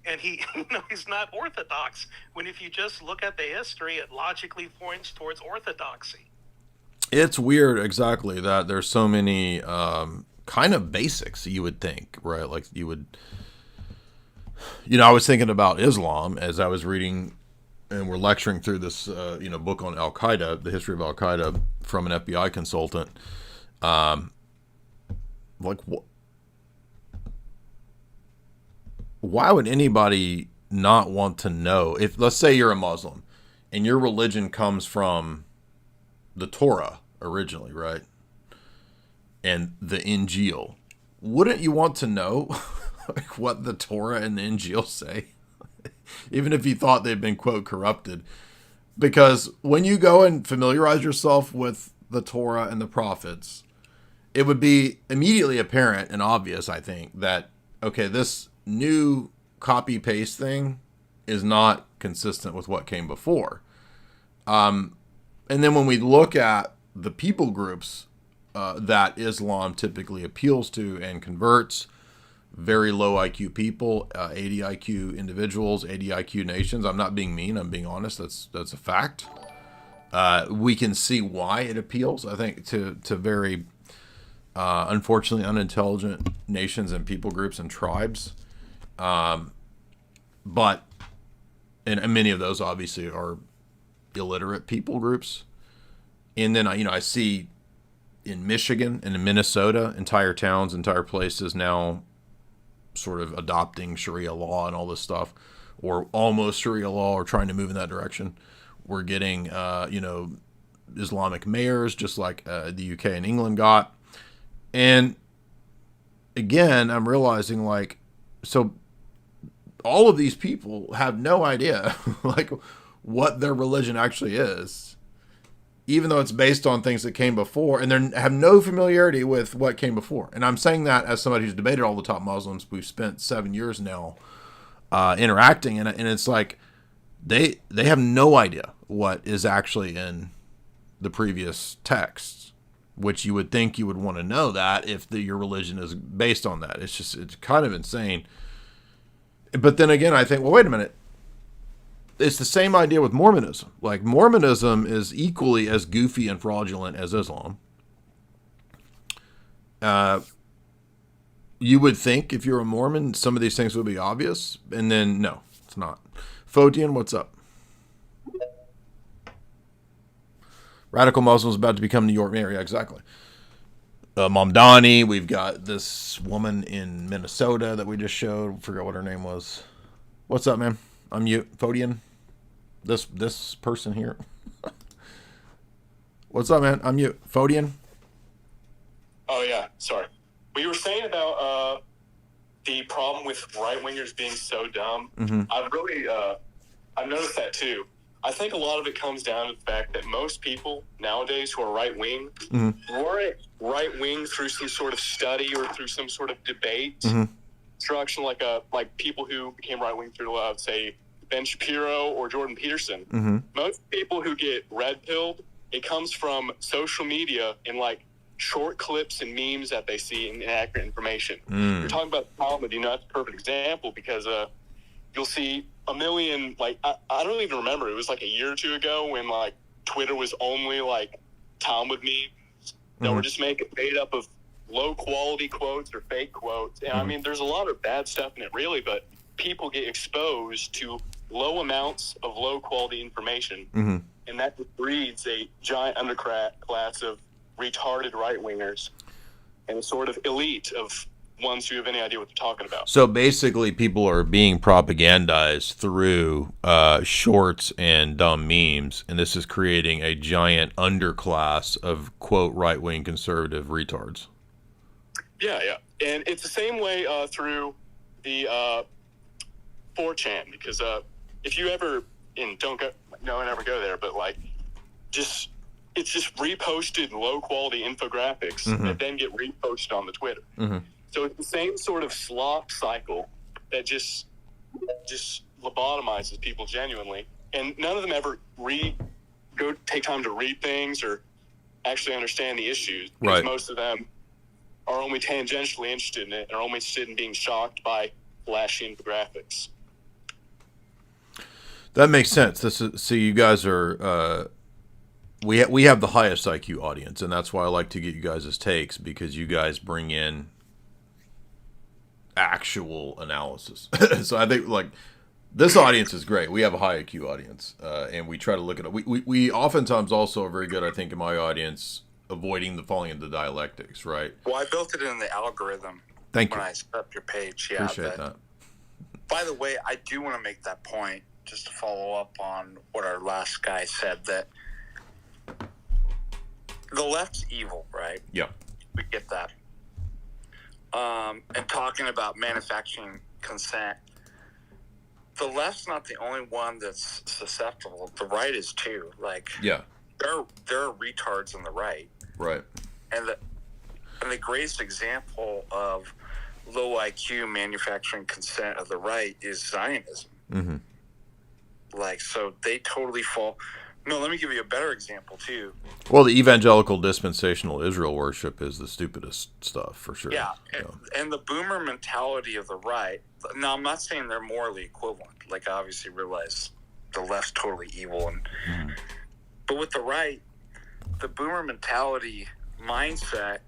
and he's not Orthodox. When if you just look at the history, it logically points towards Orthodoxy. It's weird, exactly, that there's so many kind of basics you would think, right? Like you would, I was thinking about Islam as I was reading, and we're lecturing through this, book on Al Qaeda, the history of Al Qaeda from an FBI consultant. Why would anybody not want to know if, let's say you're a Muslim and your religion comes from the Torah originally, right? And the Injil, wouldn't you want to know like what the Torah and the Injil say? Even if you thought they'd been, quote, corrupted. Because when you go and familiarize yourself with the Torah and the prophets, it would be immediately apparent and obvious, I think, that, okay, this new copy-paste thing is not consistent with what came before. And then when we look at the people groups that Islam typically appeals to and converts, very low IQ people, 80 IQ individuals, 80 IQ nations. I'm not being mean. I'm being honest. That's a fact. We can see why it appeals, I think, to very unfortunately unintelligent nations and people groups and tribes. But and many of those obviously are illiterate people groups. And then I see in Michigan and in Minnesota, entire towns, entire places now sort of adopting Sharia law and all this stuff, or almost Sharia law, or trying to move in that direction. We're getting, Islamic mayors, just like the UK and England got. And again, I'm realizing so all of these people have no idea what their religion actually is, even though it's based on things that came before, and they have no familiarity with what came before. And I'm saying that as somebody who's debated all the top Muslims. We've spent 7 years now interacting, and it's like they have no idea what is actually in the previous texts, which you would think you would want to know that if your religion is based on that. It's kind of insane. But then again, I think, well, wait a minute. It's the same idea with Mormonism. Like, Mormonism is equally as goofy and fraudulent as Islam. You would think if you're a Mormon, some of these things would be obvious. And then, no, it's not. Phodian, what's up? Radical Muslims about to become New York mayor. Yeah, exactly. Mamdani, we've got this woman in Minnesota that we just showed. Forgot what her name was. What's up, man? I'm you, Phodian. This person here. What's up, man? I'm you, Phodian. Oh yeah, sorry. We were saying about the problem with right-wingers being so dumb. Mm-hmm. I've noticed that too. I think a lot of it comes down to the fact that most people nowadays who are right-wing weren't right-wing through some sort of study or through some sort of debate instruction, like people who became right-wing through, say, Ben Shapiro or Jordan Peterson. Most people who get red-pilled, it comes from social media and like short clips and memes that they see in inaccurate information. You're talking about Talmud, that's a perfect example because you'll see a million, like, I don't even remember. It was like a year or two ago when, like, Twitter was only, like, Talmud memes that were just made up of low-quality quotes or fake quotes. And, I mean, there's a lot of bad stuff in it, really, but people get exposed to low amounts of low-quality information, and that breeds a giant underclass of retarded right-wingers and a sort of elite of ones who have any idea what they're talking about. So basically people are being propagandized through shorts and dumb memes, and this is creating a giant underclass of, quote, right-wing conservative retards. Yeah. And it's the same way through the 4chan, because if you ever, and never go there, but like, it's just reposted low-quality infographics that then get reposted on the Twitter. So it's the same sort of slop cycle that just lobotomizes people genuinely. And none of them ever go take time to read things or actually understand the issues. Because right. Most of them are only tangentially interested in it and are only interested in being shocked by flashy infographics. That makes sense. So you guys are... We have the highest IQ audience, and that's why I like to get you guys' takes, because you guys bring in actual analysis. So I think, like, this audience is great. We have a high IQ audience, and we try to look at it. We oftentimes also are very good, I think, in my audience, avoiding the falling into dialectics, right? Well, I built it in the algorithm. Thank you. When I set up your page. Yeah, appreciate that. By the way, I do want to make that point, just to follow up on what our last guy said, that the left's evil, right? Yeah. We get that. And talking about manufacturing consent, the left's not the only one that's susceptible. The right is too. Like, yeah, there are retards on the right. Right. And the greatest example of low IQ manufacturing consent of the right is Zionism. Like, so they totally fall. No, let me give you a better example, too. Well, the evangelical dispensational Israel worship is the stupidest stuff, for sure. Yeah, and the boomer mentality of the right. Now, I'm not saying they're morally equivalent. Like, I obviously realize the left's totally evil. But with the right, the boomer mentality mindset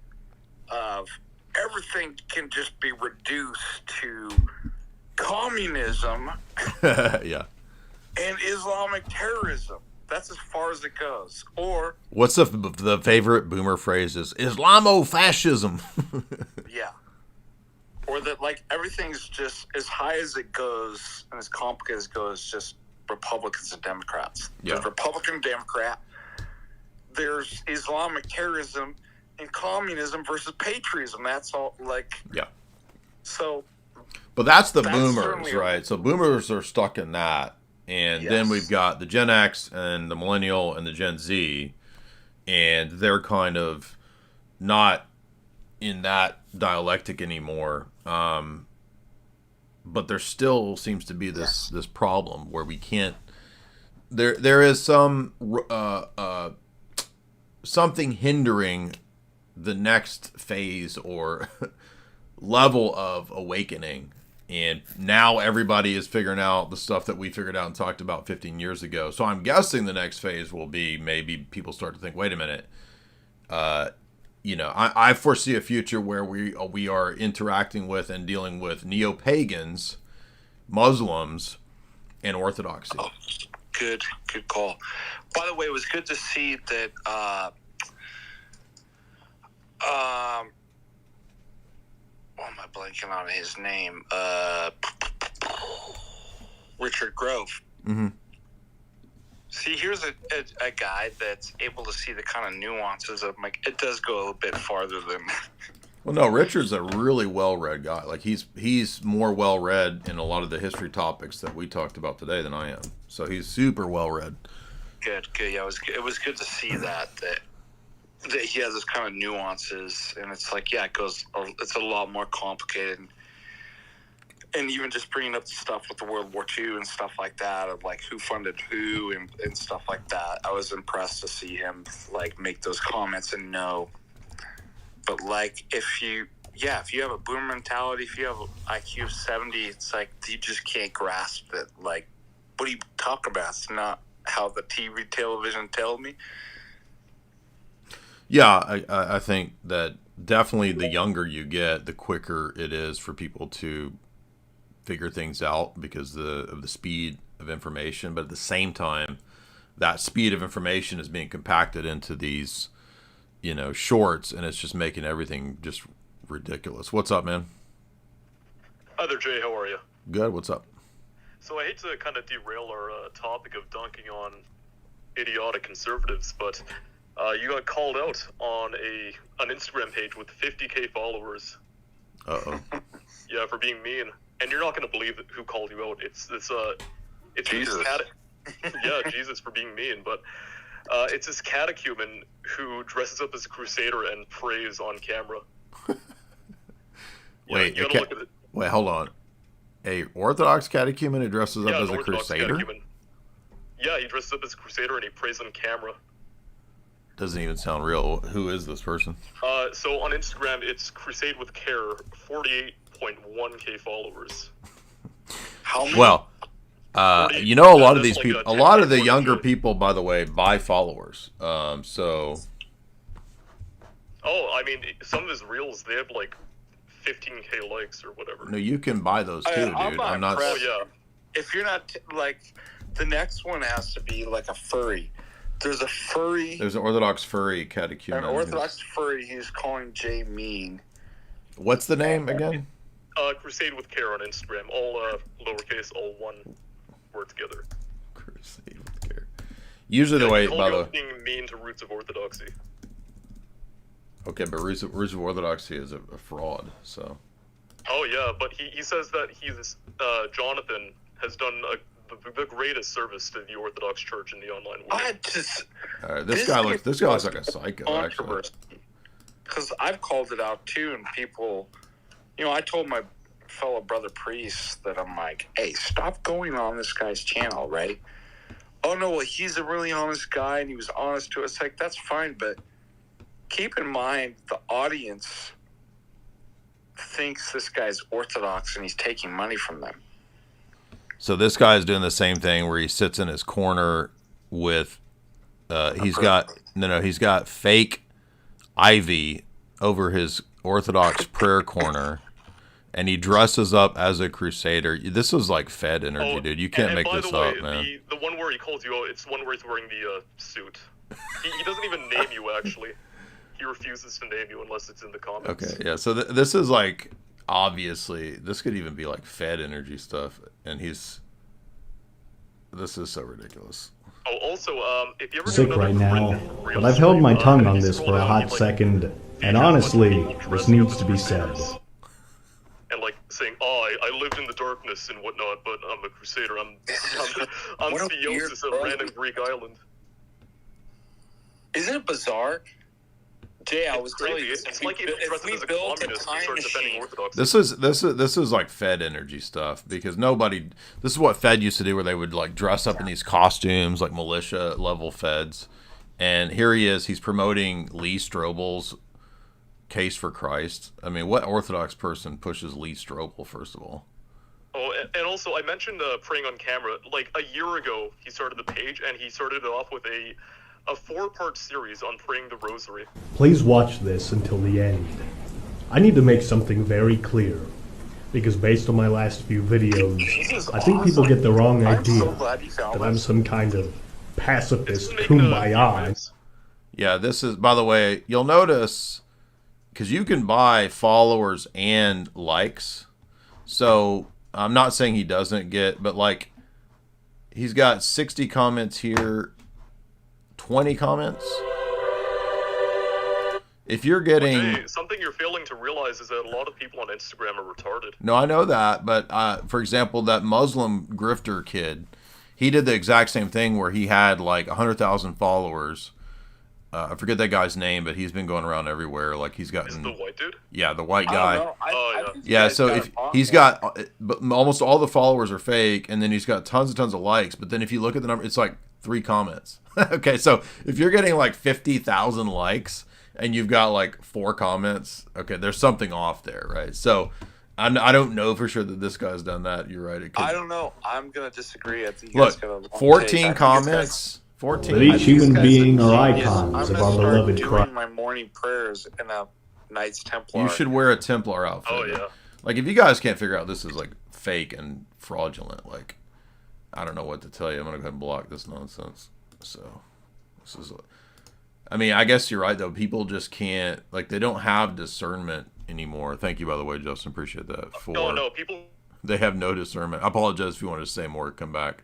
of everything can just be reduced to communism yeah, and Islamic terrorism. That's as far as it goes. Or what's the favorite boomer phrase is Islamofascism. Yeah. Or that, like, everything's just as high as it goes and as complicated as it goes, just Republicans and Democrats. Yeah. There's Republican, Democrat. There's Islamic terrorism and communism versus patriotism. That's all, like... Yeah. So... But that's the boomers, right? So boomers are stuck in that. And then we've got the Gen X and the Millennial and the Gen Z, and they're kind of not in that dialectic anymore. But there still seems to be this problem where we can't. There is some something hindering the next phase or level of awakening. And now everybody is figuring out the stuff that we figured out and talked about 15 years ago. So I'm guessing the next phase will be maybe people start to think, wait a minute. I foresee a future where we are interacting with and dealing with neo-pagans, Muslims, and Orthodoxy. Oh, good call. By the way, it was good to see that why am I blanking on his name? Richard Grove. Mm-hmm. See, here's a guy that's able to see the kind of nuances of, like, it does go a little bit farther than... Well, no, Richard's a really well-read guy. Like, he's more well-read in a lot of the history topics that we talked about today than I am. So he's super well-read. Good. Yeah, it was good to see that he has those kind of nuances, and it's like, yeah, it's a lot more complicated. And even just bringing up the stuff with the World War II and stuff like that, of like who funded who and stuff like that. I was impressed to see him like make those comments and know. But like, if you have a boomer mentality, if you have an IQ of 70, it's like you just can't grasp it. Like, what are you talking about? It's not how the television told me. Yeah, I think that definitely the younger you get, the quicker it is for people to figure things out because of the speed of information. But at the same time, that speed of information is being compacted into these, shorts, and it's just making everything just ridiculous. What's up, man? Hi there, Jay. How are you? Good. What's up? So I hate to kind of derail our topic of dunking on idiotic conservatives, but you got called out on an Instagram page with 50K followers. Uh-oh. Yeah, for being mean. And you're not going to believe who called you out. It's Jesus. Yeah, Jesus for being mean. But it's this catechumen who dresses up as a crusader and prays on camera. Wait, wait, hold on. A Orthodox catechumen who dresses up as a crusader? Catechumen. Yeah, he dresses up as a crusader and he prays on camera. Doesn't even sound real. Who is this person? So on Instagram, it's Crusade with Care, 48.1K followers. How many? Well, a lot of these people, a lot of the younger people, by the way, buy followers. So. Oh, I mean, some of his reels, they have like 15K likes or whatever. No, you can buy those too, dude. I'm not. Oh yeah. If you're not like, the next one has to be like a furry. There's an Orthodox furry catechumen. An Orthodox furry he's calling Jay mean. What's the name again? Crusade with Care on Instagram. All lowercase, all one word together. Crusade with Care. Usually the way, by the way, being mean to Roots of Orthodoxy. Okay, but Roots of Orthodoxy is a fraud, so. Oh yeah, but he says that Jonathan has done the greatest service to the Orthodox Church in the online world. This guy looks like a psycho, actually. Because I've called it out too, and people, I told my fellow brother priests that I'm like, hey, stop going on this guy's channel, right? Oh no, well, he's a really honest guy, and he was honest to us. Like, that's fine, but keep in mind the audience thinks this guy's Orthodox and he's taking money from them. So this guy is doing the same thing where he sits in his corner with, he's got fake ivy over his Orthodox prayer corner, and he dresses up as a crusader. This is like Fed energy, dude. You can't make this up, man. The one where he calls you out, it's the one where he's wearing the suit. He doesn't even name you, actually. He refuses to name you unless it's in the comments. Okay, yeah. So this is like, obviously, this could even be like Fed energy stuff, and this is so ridiculous. Oh, also, if you ever sick right now, but I've held my tongue on this for a hot second, and honestly, this needs to be said. And like saying, "Oh, I lived in the darkness and whatnot, but I'm a crusader. I'm Theosis of random Greek island." Isn't it bizarre? Jay, I was telling you, it's like if we built a time machine. This is like Fed energy stuff, because this is what Fed used to do, where they would like dress up in these costumes like militia level Feds, And here he is. He's promoting Lee Strobel's Case for Christ. I mean, what Orthodox person pushes Lee Strobel, first of all? Oh, and also, I mentioned praying on camera. Like, a year ago, he started the page, and he started it off with a 4-part series on praying the rosary. Please watch this until the end. I need to make something very clear, because based on my last few videos, I think people get the wrong idea that I'm some kind of pacifist kumbaya. Yeah, this is, by the way, you'll notice, because you can buy followers and likes, so I'm not saying he doesn't get, but like, he's got 60 comments here, 20 comments. If you're getting... something you're failing to realize is that a lot of people on Instagram are retarded. No, I know that, but for example, that Muslim grifter kid, he did the exact same thing where he had like 100,000 followers. I forget that guy's name, but he's been going around everywhere. Like he's gotten... Is it the white dude? Yeah, the white guy. Yeah, so if he's got... But almost all the followers are fake, and then he's got tons and tons of likes, but then if you look at the number, it's like 3 comments. Okay, so if you're getting like 50,000 likes... and you've got like 4 comments, okay, there's something off there, right? So I don't know for sure that this guy's done that. You're right. I don't know. I'm going to disagree. I think you look, guys got a long 14 comments. 14. But each human being are icons of our beloved Christ. Christ. My morning prayers in a Knights Templar. You should wear a Templar outfit. Oh, yeah. Like, if you guys can't figure out this is like fake and fraudulent, like, I don't know what to tell you. I'm going to go ahead and block this nonsense. So, this is... I mean, I guess you're right, though. People just can't, like, they don't have discernment anymore. Thank you, by the way, Justin. Appreciate that. No, people... They have no discernment. I apologize if you wanted to say more. Come back.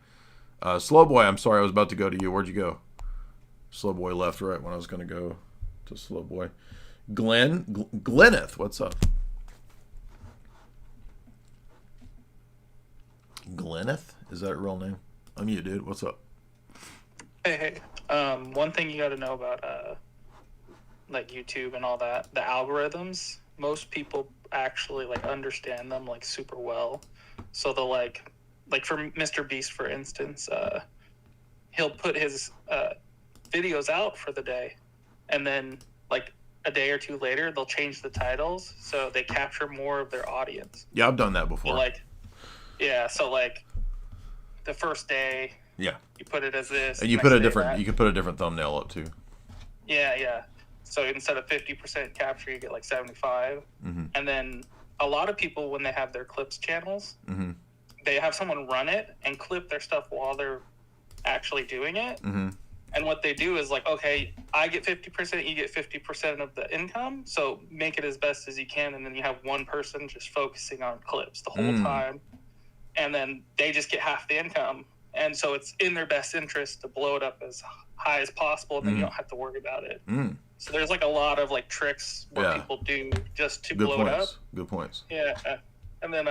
Slow Boy, I'm sorry. I was about to go to you. Where'd you go? Slow Boy left right when I was going to go to Slow Boy. Glenneth, what's up? Glenneth? Is that a real name? I'm you, dude. What's up? Hey. One thing you got to know about like YouTube and all that, the algorithms, most people actually like understand them like super well. So they'll like for Mr. Beast, for instance, he'll put his videos out for the day, and then like a day or two later they'll change the titles so they capture more of their audience. Yeah, I've done that before. So like the first day, yeah, you put it as this, and you put a different. You can put a different thumbnail up too. Yeah. So instead of 50% capture, you get like 75. Mm-hmm. And then a lot of people, when they have their clips channels, mm-hmm. they have someone run it and clip their stuff while they're actually doing it. Mm-hmm. And what they do is like, okay, I get 50%, you get 50% of the income. So make it as best as you can. And then you have one person just focusing on clips the whole time. And then they just get half the income. And so it's in their best interest to blow it up as high as possible, and then you don't have to worry about it. So there's like a lot of like tricks what people do just to blow it up. Good points. Yeah. And then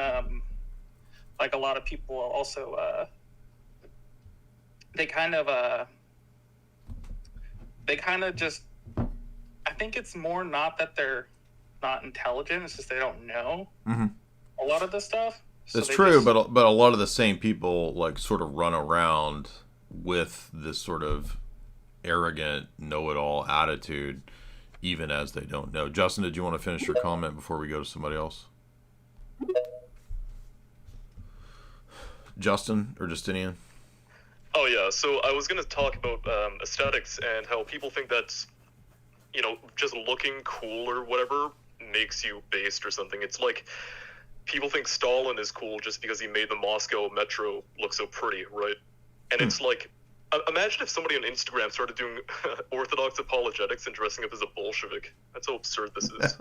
like a lot of people also they kind of just, I think it's more not that they're not intelligent, it's just they don't know a lot of the stuff. It's true, but a lot of the same people like sort of run around with this sort of arrogant, know-it-all attitude, even as they don't know. Justin, did you want to finish your comment before we go to somebody else? Justin or Justinian? Oh yeah, so I was going to talk about aesthetics and how people think that's, just looking cool or whatever makes you based or something. It's like people think Stalin is cool just because he made the Moscow metro look so pretty, right? And it's like, imagine if somebody on Instagram started doing Orthodox apologetics and dressing up as a Bolshevik. That's how absurd this is.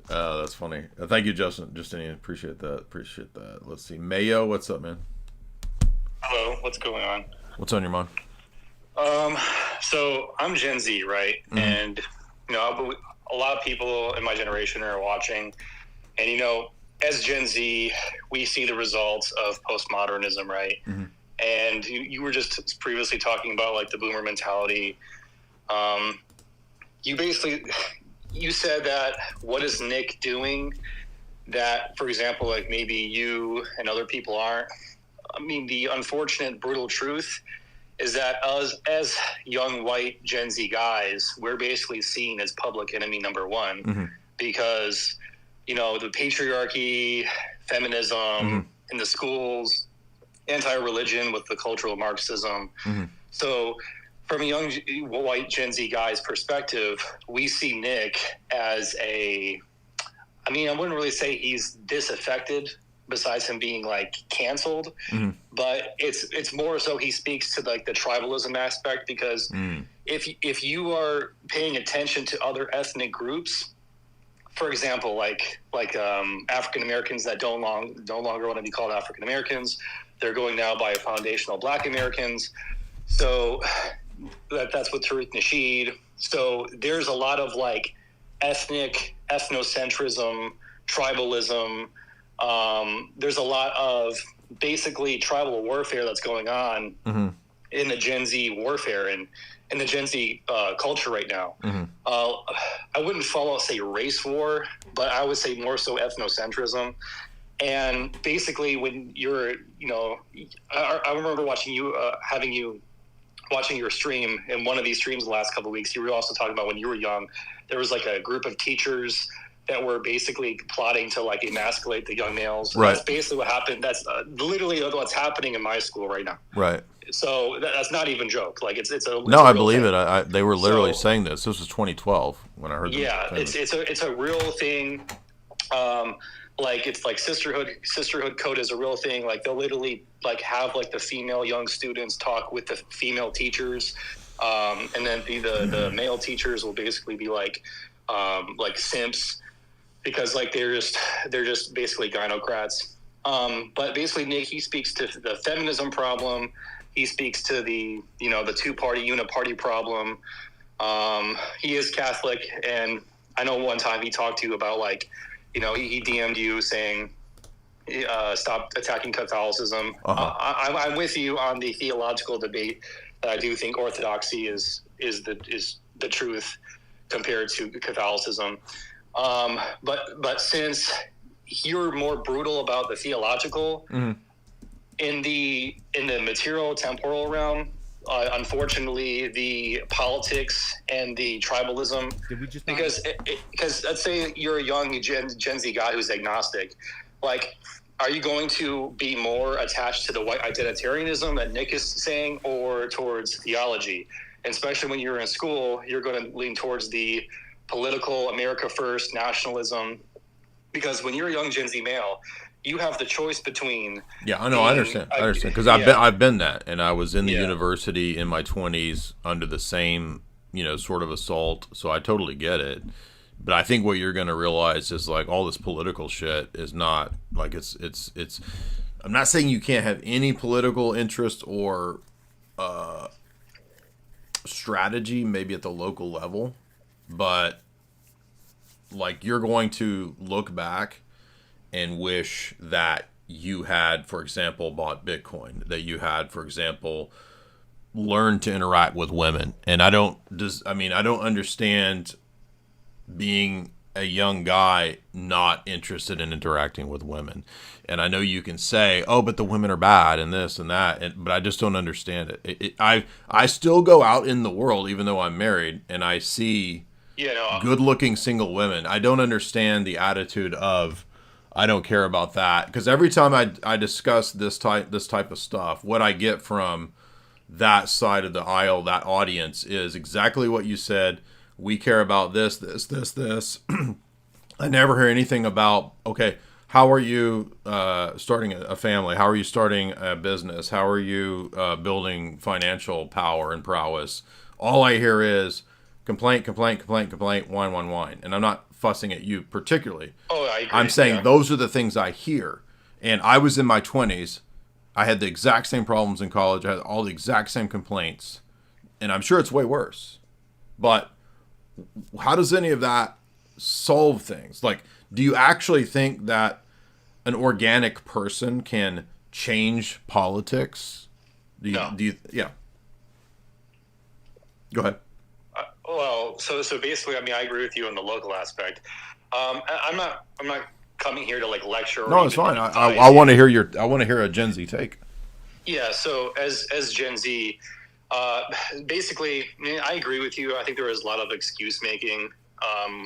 That's funny. Thank you, Justinian. Appreciate that. Let's see. Mayo, what's up, man? Hello, what's going on? What's on your mind? So I'm Gen Z, right? And, a lot of people in my generation are watching. And, as Gen Z, we see the results of postmodernism, right? And you were just previously talking about, like, the boomer mentality. You said that what is Nick doing that, for example, like, maybe you and other people aren't? I mean, the unfortunate, brutal truth is that as young white Gen Z guys, we're basically seen as public enemy number one because, the patriarchy, feminism in the schools, anti-religion with the cultural Marxism. So from a young white Gen Z guy's perspective, we see Nick as I wouldn't really say he's disaffected besides him being like canceled, but it's more so he speaks to like the tribalism aspect because if you are paying attention to other ethnic groups, for example, like African Americans that no longer want to be called African Americans, they're going now by foundational Black Americans. So that's with Tariq Nasheed. So there's a lot of like ethnic ethnocentrism, tribalism. There's a lot of basically tribal warfare that's going on in the Gen Z warfare and in the Gen Z culture right now. I wouldn't say race war, but I would say more so ethnocentrism. And basically when you're, I remember watching you, watching your stream in one of these streams the last couple of weeks, you were also talking about when you were young, there was like a group of teachers that were basically plotting to like emasculate the young males. Right. That's basically what happened. That's literally what's happening in my school right now. Right. So that's not even a joke. Like it's no, I believe thing. It. They were literally saying this. This was 2012 when I heard. Yeah, it's a real thing. Like it's like sisterhood code is a real thing. Like they'll literally like have like the female young students talk with the female teachers, and then the male teachers will basically be like simps because like they're just basically gynocrats. But basically Nick, he speaks to the feminism problem. He speaks to the two-party uniparty problem. He is Catholic, and I know one time he talked to you about like, he DM'd you saying, stop attacking Catholicism. I'm with you on the theological debate. I do think Orthodoxy is the truth compared to Catholicism. But since you're more brutal about the theological, in the material temporal realm, unfortunately, the politics and the tribalism, because let's say you're a young Gen Z guy who's agnostic, like, are you going to be more attached to the white identitarianism that Nick is saying or towards theology? And especially when you're in school, you're going to lean towards the political America first nationalism, because when you're a young Gen Z male, you have the choice between. Yeah, I know. I understand because I've been that, and I was in the university in my 20s under the same sort of assault. So I totally get it. But I think what you're going to realize is like all this political shit is not like it's. I'm not saying you can't have any political interest or strategy, maybe at the local level, but like you're going to look back and wish that you had, for example, bought Bitcoin, that you had, for example, learned to interact with women. And I don't understand being a young guy not interested in interacting with women. And I know you can say, oh, but the women are bad and this and that, but I just don't understand it. I still go out in the world, even though I'm married, and I see good-looking single women. I don't understand the attitude of, I don't care about that, because every time I discuss this type of stuff, what I get from that side of the aisle, that audience, is exactly what you said. We care about this. I never hear anything about, okay, how are you starting a family? How are you starting a business? How are you building financial power and prowess? All I hear is complaint, whine. And I'm not fussing at you particularly. Oh, I agree. I'm saying those are the things I hear. And I was in my 20s. I had the exact same problems in college. I had all the exact same complaints. And I'm sure it's way worse. But how does any of that solve things? Like, do you actually think that an organic person can change politics? No. Yeah. Go ahead. Well, so basically, I agree with you on the local aspect. I'm not coming here to like lecture. No, it's fine. I want to hear a Gen Z take. Yeah. So as Gen Z, Basically, I agree with you. I think there is a lot of excuse making,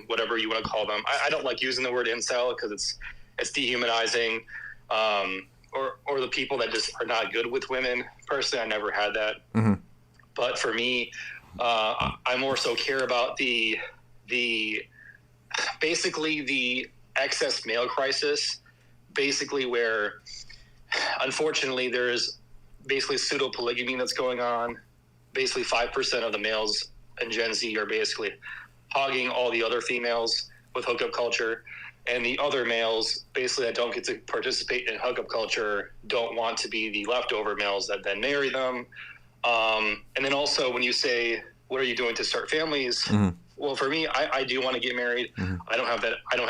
whatever you want to call them. I don't like using the word incel because it's dehumanizing, or the people that just are not good with women. Personally, I never had that. Mm-hmm. But for me, I more so care about the basically the excess male crisis, basically where unfortunately there's basically pseudo polygamy that's going on. Basically 5% of the males in Gen Z are basically hogging all the other females with hookup culture, and the other males basically that don't get to participate in hookup culture don't want to be the leftover males that then marry them. And then also when you say, what are you doing to start families? Mm-hmm. Well, for me, I do want to get married. Mm-hmm. I don't have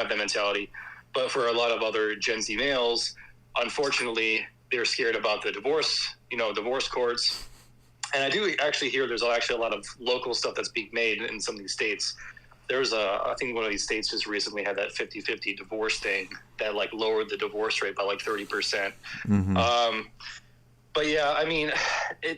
that mentality. But for a lot of other Gen Z males, unfortunately, they're scared about the divorce courts. And I do actually hear there's actually a lot of local stuff that's being made in some of these states. I think one of these states just recently had that 50-50 divorce thing that like lowered the divorce rate by like 30%. Mm-hmm. But yeah, I mean,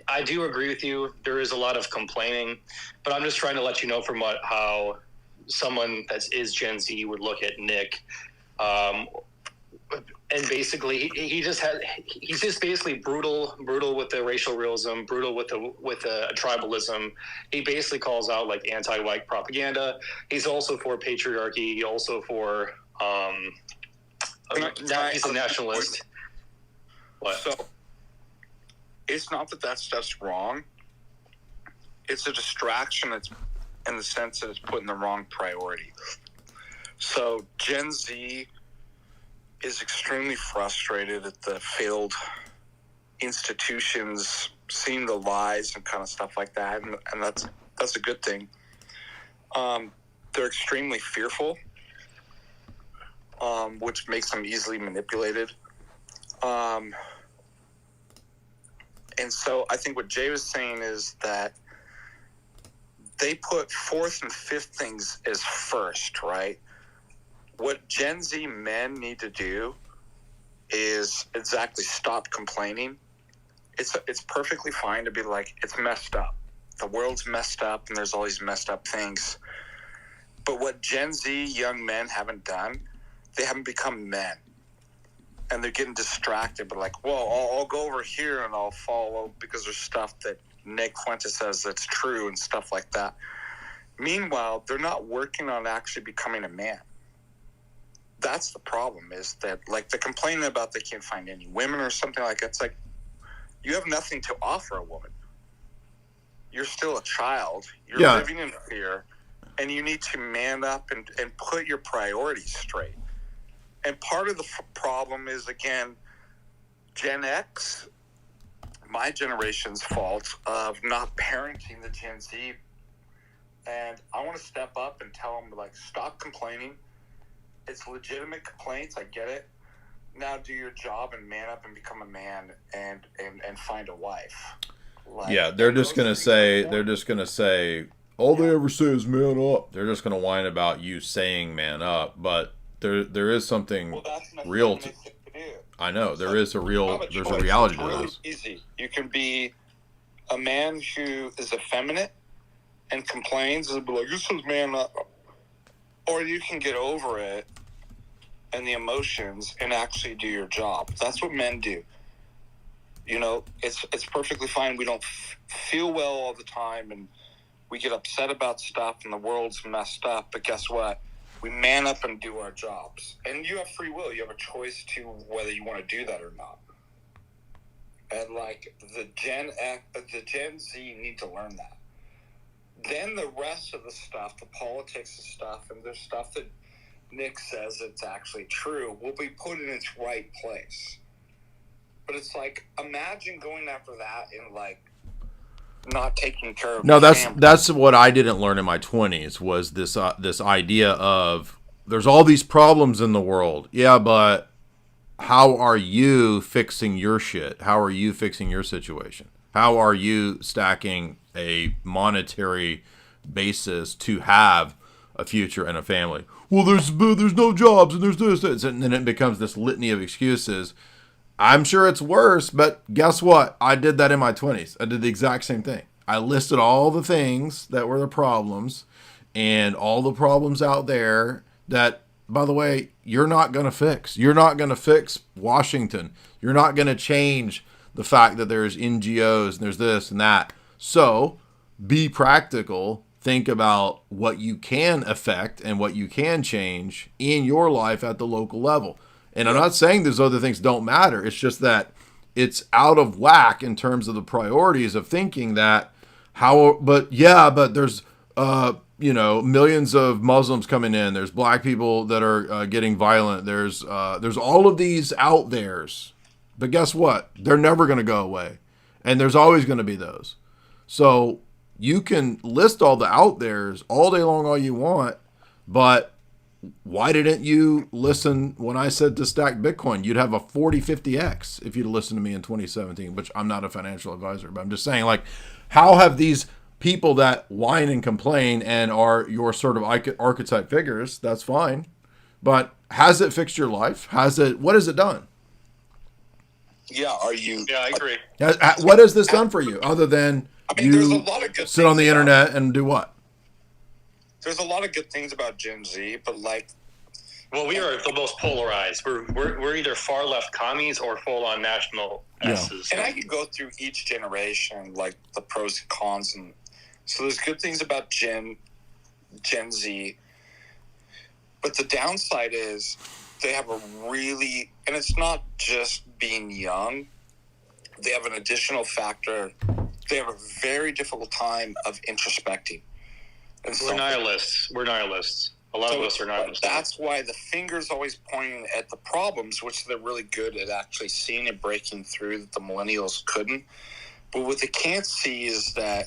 I do agree with you. There is a lot of complaining, but I'm just trying to let you know from how someone that is Gen Z would look at Nick. And basically, he's just basically brutal with the racial realism, brutal with the tribalism. He basically calls out like anti-white propaganda. He's also for patriarchy. He also for he's a nationalist. What? So it's not that stuff's wrong. It's a distraction. It's in the sense that it's put in the wrong priority. So Gen Z is extremely frustrated at the failed institutions, seeing the lies and kind of stuff like that, and that's a good thing. They're extremely fearful, which makes them easily manipulated. And so I think what Jay was saying is that they put fourth and fifth things as first, right? What Gen Z men need to do is exactly stop complaining. It's perfectly fine to be like, it's messed up. The world's messed up and there's all these messed up things. But what Gen Z young men haven't done, they haven't become men. And they're getting distracted, but like, well, I'll go over here and I'll follow because there's stuff that Nick Fuentes says that's true and stuff like that. Meanwhile, they're not working on actually becoming a man. That's the problem, is that like the complaining about they can't find any women or something like that. It's like, you have nothing to offer a woman. You're still a child. You're living in fear, and you need to man up and put your priorities straight. And part of the problem is, again, Gen X, my generation's fault of not parenting the Gen Z. And I want to step up and tell them, like, stop complaining. It's legitimate complaints. I get it. Now do your job and man up and become a man and find a wife. Like, yeah, they're just gonna say all they ever say is man up. They're just gonna whine about you saying man up, but there is something real to I know there's a reality to this. Easy. You can be a man who is effeminate and complains and be like, this is man up. Or you can get over it and the emotions and actually do your job. That's what men do. You know, it's perfectly fine. We don't feel well all the time and we get upset about stuff and the world's messed up. But guess what? We man up and do our jobs. And you have free will. You have a choice to whether you want to do that or not. And like the Gen Z need to learn that. Then the rest of the stuff, the politics of stuff, and the stuff that Nick says it's actually true, will be put in its right place. But it's like, imagine going after that and like not taking care of. No, that's what I didn't learn in my 20s was this idea of there's all these problems in the world. Yeah, but how are you fixing your shit? How are you fixing your situation? How are you stacking a monetary basis to have a future and a family? Well, there's no jobs and there's this, and then it becomes this litany of excuses. I'm sure it's worse, but guess what? I did that in my 20s. I did the exact same thing. I listed all the things that were the problems and all the problems out there that, by the way, you're not going to fix. You're not going to fix Washington. You're not going to change the fact that there's NGOs and there's this and that. So be practical. Think about what you can affect and what you can change in your life at the local level. And I'm not saying those other things don't matter. It's just that it's out of whack in terms of the priorities of thinking that but there's, millions of Muslims coming in. There's black people that are getting violent. There's all of these out there's, but guess what? They're never going to go away. And there's always going to be those. So you can list all the out there's all day long, all you want, but why didn't you listen when I said to stack Bitcoin? You'd have a 40-50x if you'd listened to me in 2017, which I'm not a financial advisor, but I'm just saying, like, how have these people that whine and complain and are your sort of archetype figures, that's fine, but has it fixed your life? What has it done? Yeah, I agree. What has this done for you other than there's a lot of good sit on the internet and do what? There's a lot of good things about Gen Z, but well, we are the most polarized. We're either far left commies or full on national S's. And I could go through each generation, like the pros and cons, and so there's good things about Gen Z, but the downside is they have and it's not just being young. They have an additional factor. They have a very difficult time of introspecting. And we're nihilists. A lot of us are nihilists. That's why the finger's always pointing at the problems, which they're really good at actually seeing and breaking through that the millennials couldn't. But what they can't see is that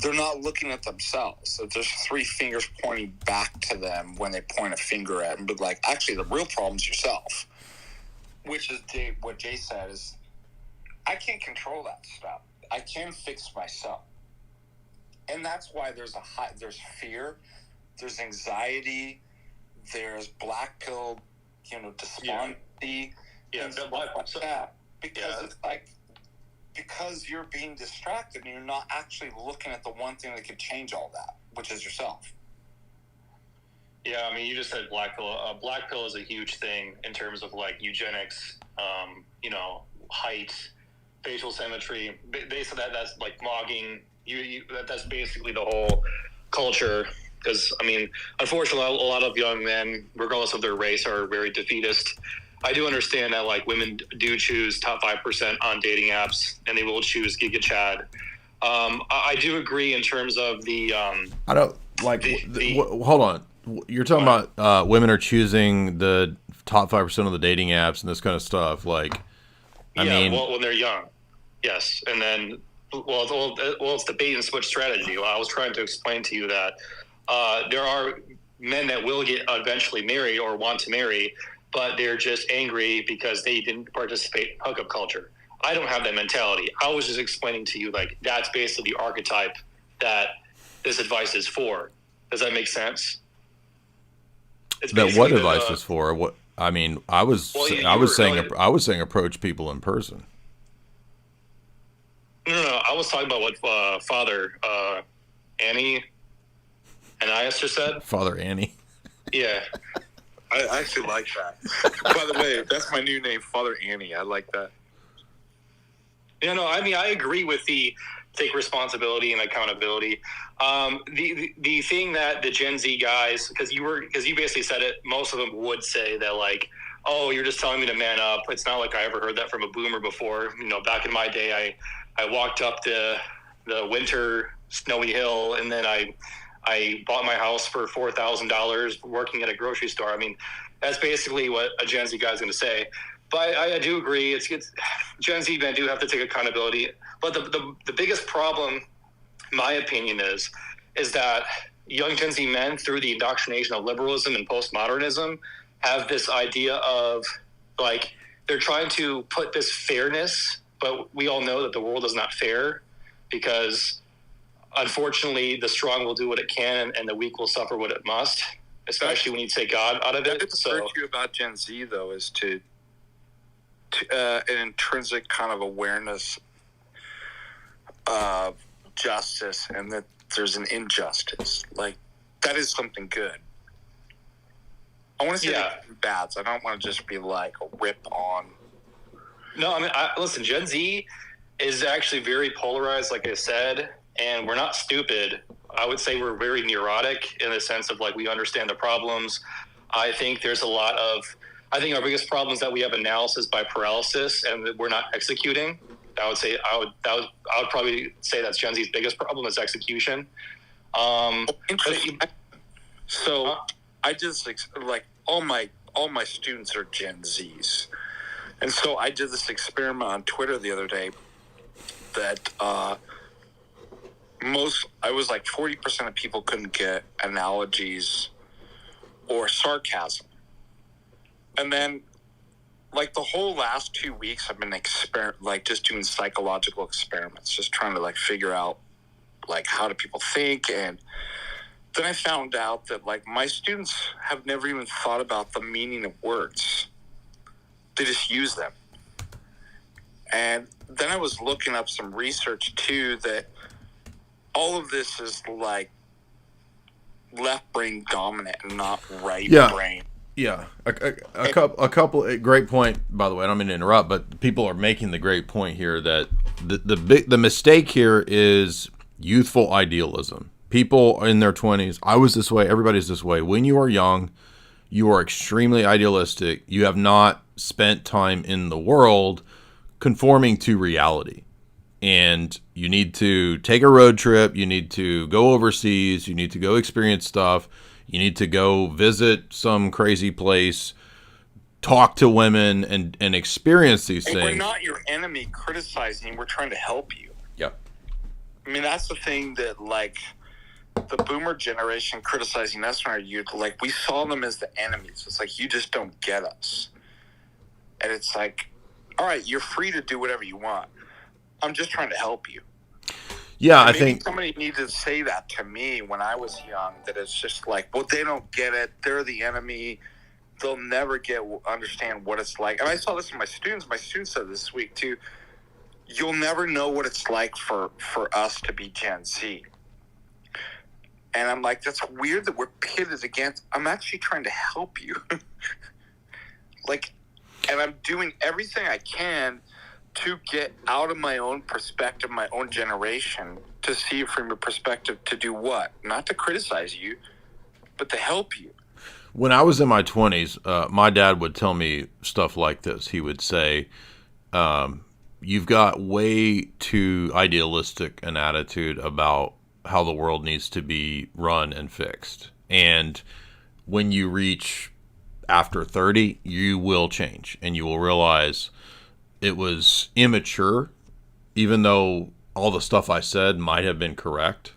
they're not looking at themselves. That there's three fingers pointing back to them when they point a finger at them. But actually, the real problem's yourself. Which is what Jay said is, I can't control that stuff. I can fix myself. And that's why there's fear, there's anxiety, there's black pill, despondency, and stuff like that. Because it's because you're being distracted and you're not actually looking at the one thing that could change all that, which is yourself. Yeah, I mean, you just said black pill. Black pill is a huge thing in terms of eugenics, height, facial symmetry. Basically, that's like mogging. That's basically the whole culture. Because, I mean, unfortunately, a lot of young men, regardless of their race, are very defeatist. I do understand that, women do choose top 5% on dating apps, and they will choose Giga Chad. I do agree in terms of the... I don't, hold on. You're talking about women are choosing the top 5% of the dating apps and this kind of stuff. When they're young. Yes. And then... it's the bait and switch strategy. I was trying to explain to you that there are men that will get eventually married or want to marry, but they're just angry because they didn't participate in hookup culture. I don't have that mentality. I was just explaining to you, that's basically the archetype that this advice is for. Does that make sense? That what advice is for? What I mean, I was saying approach people in person. No. I was talking about what Father Annie and Anias said. Father Annie. Yeah. I actually like that. By the way, that's my new name, Father Annie. I like that. I mean, I agree with the take responsibility and accountability. The thing that the Gen Z guys, because you basically said it, most of them would say that oh, you're just telling me to man up. It's not like I ever heard that from a boomer before. Back in my day, I walked up the winter snowy hill, and then I bought my house for $4,000 working at a grocery store. I mean, that's basically what a Gen Z guy is going to say. But I do agree. It's Gen Z men do have to take accountability. But the biggest problem, my opinion, is that young Gen Z men, through the indoctrination of liberalism and postmodernism, have this idea of they're trying to put this fairness, but we all know that the world is not fair because unfortunately the strong will do what it can and the weak will suffer what it must, especially when you take God out of it. The virtue about Gen Z, though, is to an intrinsic kind of awareness justice and that there's an injustice. Like, that is something good. I want to say bad. So I don't want to just be like a rip on. No, I mean, listen, Gen Z is actually very polarized, like I said, and we're not stupid. I would say we're very neurotic in the sense of like we understand the problems. I think there's I think our biggest problem is that we have analysis by paralysis and that we're not executing. I would probably say that's Gen Z's biggest problem is execution. Interesting. So I just like all my students are Gen Zs, and so I did this experiment on Twitter the other day that I was like 40% of people couldn't get analogies or sarcasm, and then like the whole last 2 weeks I've been just doing psychological experiments, just trying to like figure out like how do people think. And then I found out that like my students have never even thought about the meaning of words. They just use them. And then I was looking up some research too that all of this is like left brain dominant and not right brain. Yeah, a couple. Great point, by the way. I don't mean to interrupt, but people are making the great point here that the mistake here is youthful idealism. People in their 20s, I was this way, everybody's this way. When you are young, you are extremely idealistic. You have not spent time in the world conforming to reality. And you need to take a road trip. You need to go overseas. You need to go experience stuff. You need to go visit some crazy place, talk to women, and experience these things. We're not your enemy criticizing. We're trying to help you. Yep. I mean, that's the thing that, like, the boomer generation criticizing us in our youth, like, we saw them as the enemies. It's like, you just don't get us. And it's like, all right, you're free to do whatever you want. I'm just trying to help you. Yeah, I think somebody needed to say that to me when I was young, that it's just like, well, they don't get it. They're the enemy. They'll never understand what it's like. And I saw this in my students. My students said this week, too. You'll never know what it's like for us to be Gen Z. And I'm like, that's weird that we're pitted against. I'm actually trying to help you. And I'm doing everything I can to get out of my own perspective, my own generation, to see it from your perspective, to do what? Not to criticize you, but to help you. When I was in my 20s, my dad would tell me stuff like this. He would say, you've got way too idealistic an attitude about how the world needs to be run and fixed. And when you reach after 30, you will change and you will realize it was immature, even though all the stuff I said might have been correct.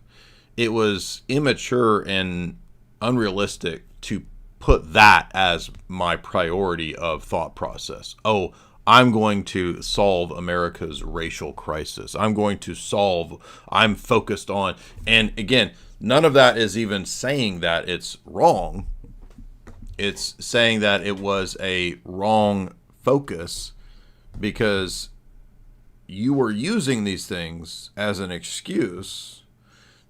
It was immature and unrealistic to put that as my priority of thought process. Oh, I'm going to solve America's racial crisis. I'm focused on, and again, none of that is even saying that it's wrong. It's saying that it was a wrong focus because you were using these things as an excuse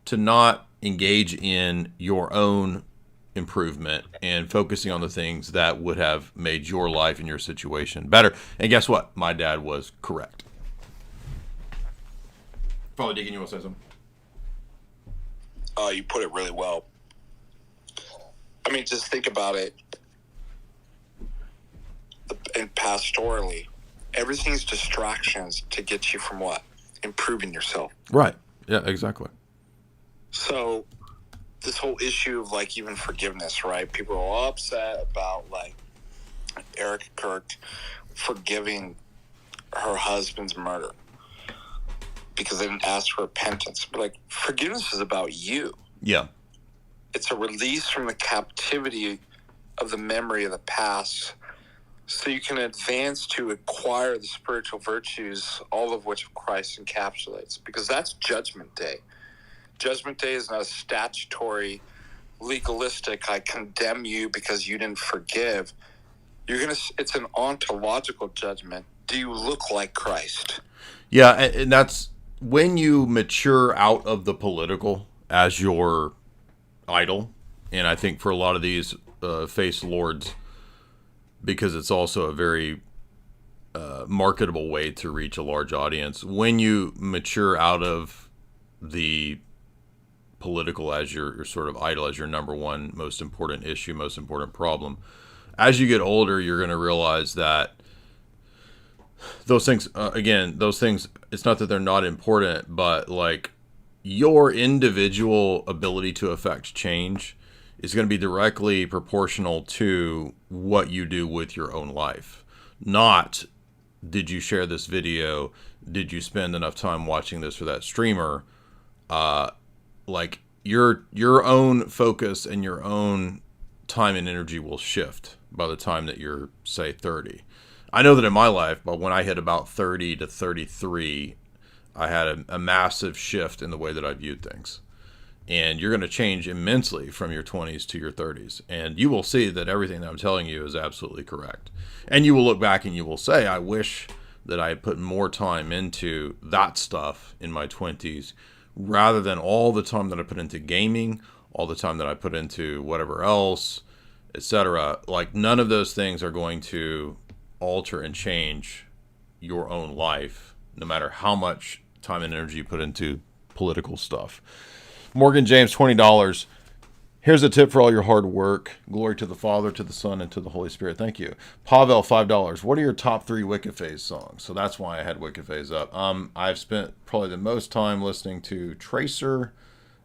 to not engage in your own improvement and focusing on the things that would have made your life and your situation better. And guess what? My dad was correct. Father Deacon, you want to say something? You put it really well. I mean, just think about it. And pastorally, everything's distractions to get you from what? Improving yourself. Right. Yeah, exactly. So this whole issue of like even forgiveness, right? People are all upset about like Erica Kirk forgiving her husband's murder because they didn't ask for repentance. But like forgiveness is about you. Yeah. It's a release from the captivity of the memory of the past, so you can advance to acquire the spiritual virtues, all of which Christ encapsulates, because that's Judgment Day. Judgment Day is not a statutory, legalistic, I condemn you because you didn't forgive. It's an ontological judgment. Do you look like Christ? Yeah, and that's when you mature out of the political as your idol, and I think for a lot of these face lords, because it's also a very marketable way to reach a large audience, when you mature out of the political as your sort of idol, as your number one most important issue, most important problem, as you get older, you're going to realize that those things, it's not that they're not important, but like your individual ability to affect change is going to be directly proportional to what you do with your own life. Not, did you share this video? Did you spend enough time watching this or that streamer? Like your own focus and your own time and energy will shift by the time that you're, say, 30. I know that in my life, but when I hit about 30 to 33, I had a massive shift in the way that I viewed things. And you're going to change immensely from your 20s to your 30s. And you will see that everything that I'm telling you is absolutely correct. And you will look back and you will say, I wish that I had put more time into that stuff in my 20s rather than all the time that I put into gaming, all the time that I put into whatever else, etc. Like, none of those things are going to alter and change your own life, no matter how much time and energy you put into political stuff. Morgan James, $20. Here's a tip for all your hard work. Glory to the Father, to the Son, and to the Holy Spirit. Thank you. Pavel, $5. What are your top 3 Wikiphase songs? So that's why I had Wikiphase up. I've spent probably the most time listening to Tracer.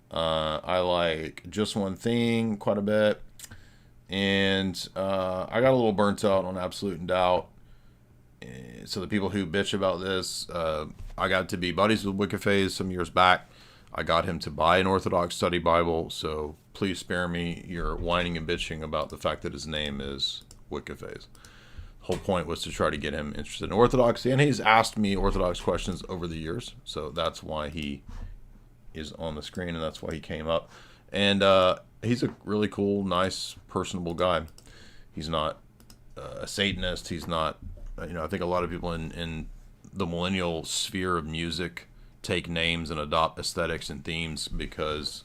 I like Just One Thing quite a bit. And I got a little burnt out on Absolute and Doubt. So the people who bitch about this, I got to be buddies with Wikiphase some years back. I got him to buy an Orthodox study Bible, so please spare me your whining and bitching about the fact that his name is Wikiphase. The whole point was to try to get him interested in Orthodoxy, and he's asked me Orthodox questions over the years, so that's why he is on the screen, and that's why he came up. And he's a really cool, nice, personable guy. He's not a Satanist. He's not, I think a lot of people in the millennial sphere of music take names and adopt aesthetics and themes because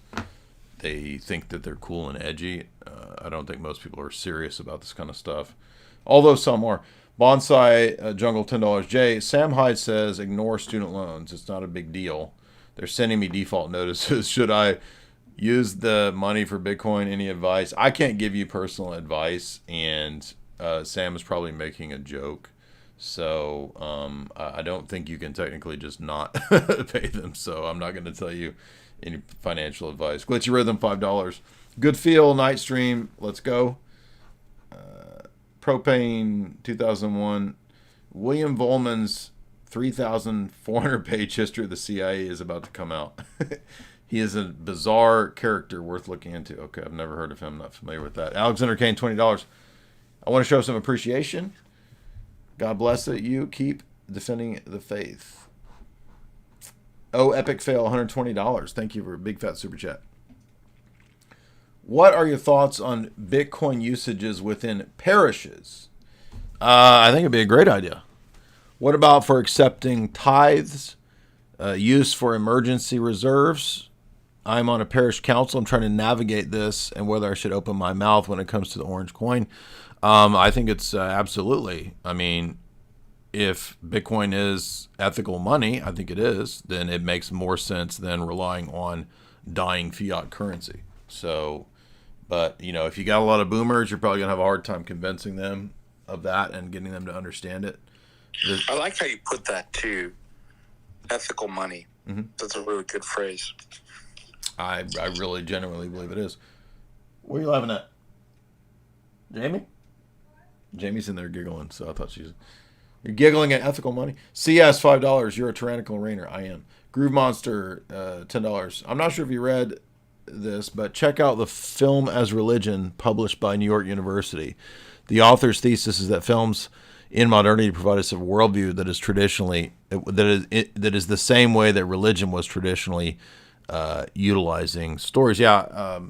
they think that they're cool and edgy. I don't think most people are serious about this kind of stuff, although some are. Bonsai Jungle, $10. Jay, Sam Hyde says ignore student loans. It's not a big deal. They're sending me default notices. Should I use the money for Bitcoin? Any advice? I can't give you personal advice, and Sam is probably making a joke. So I don't think you can technically just not pay them. So I'm not going to tell you any financial advice. Glitchy Rhythm, $5. Good Feel, Night Stream, let's go. Propane, 2001. William Volman's 3,400-page history of the CIA is about to come out. He is a bizarre character worth looking into. Okay, I've never heard of him. Not familiar with that. Alexander Kane, $20. I want to show some appreciation. God bless it. You keep defending the faith. Oh, Epic Fail, $120. Thank you for a big fat super chat. What are your thoughts on Bitcoin usages within parishes? I think it'd be a great idea. What about for accepting tithes, use for emergency reserves? I'm on a parish council. I'm trying to navigate this and whether I should open my mouth when it comes to the orange coin. I think it's absolutely. I mean, if Bitcoin is ethical money, I think it is, then it makes more sense than relying on dying fiat currency. So, but, if you got a lot of boomers, you're probably going to have a hard time convincing them of that and getting them to understand it. I like how you put that, too. Ethical money. Mm-hmm. That's a really good phrase. I really genuinely believe it is. Where are you laughing at? Jamie? Jamie's in there giggling, so I thought you're giggling at ethical money. CS, $5. You're a tyrannical reigner. I am. Groove Monster, $10. I'm not sure if you read this, but check out The Film as Religion, published by New York University. The author's thesis is that films in modernity provide us a worldview that is traditionally that is the same way that religion was traditionally utilizing stories. Yeah,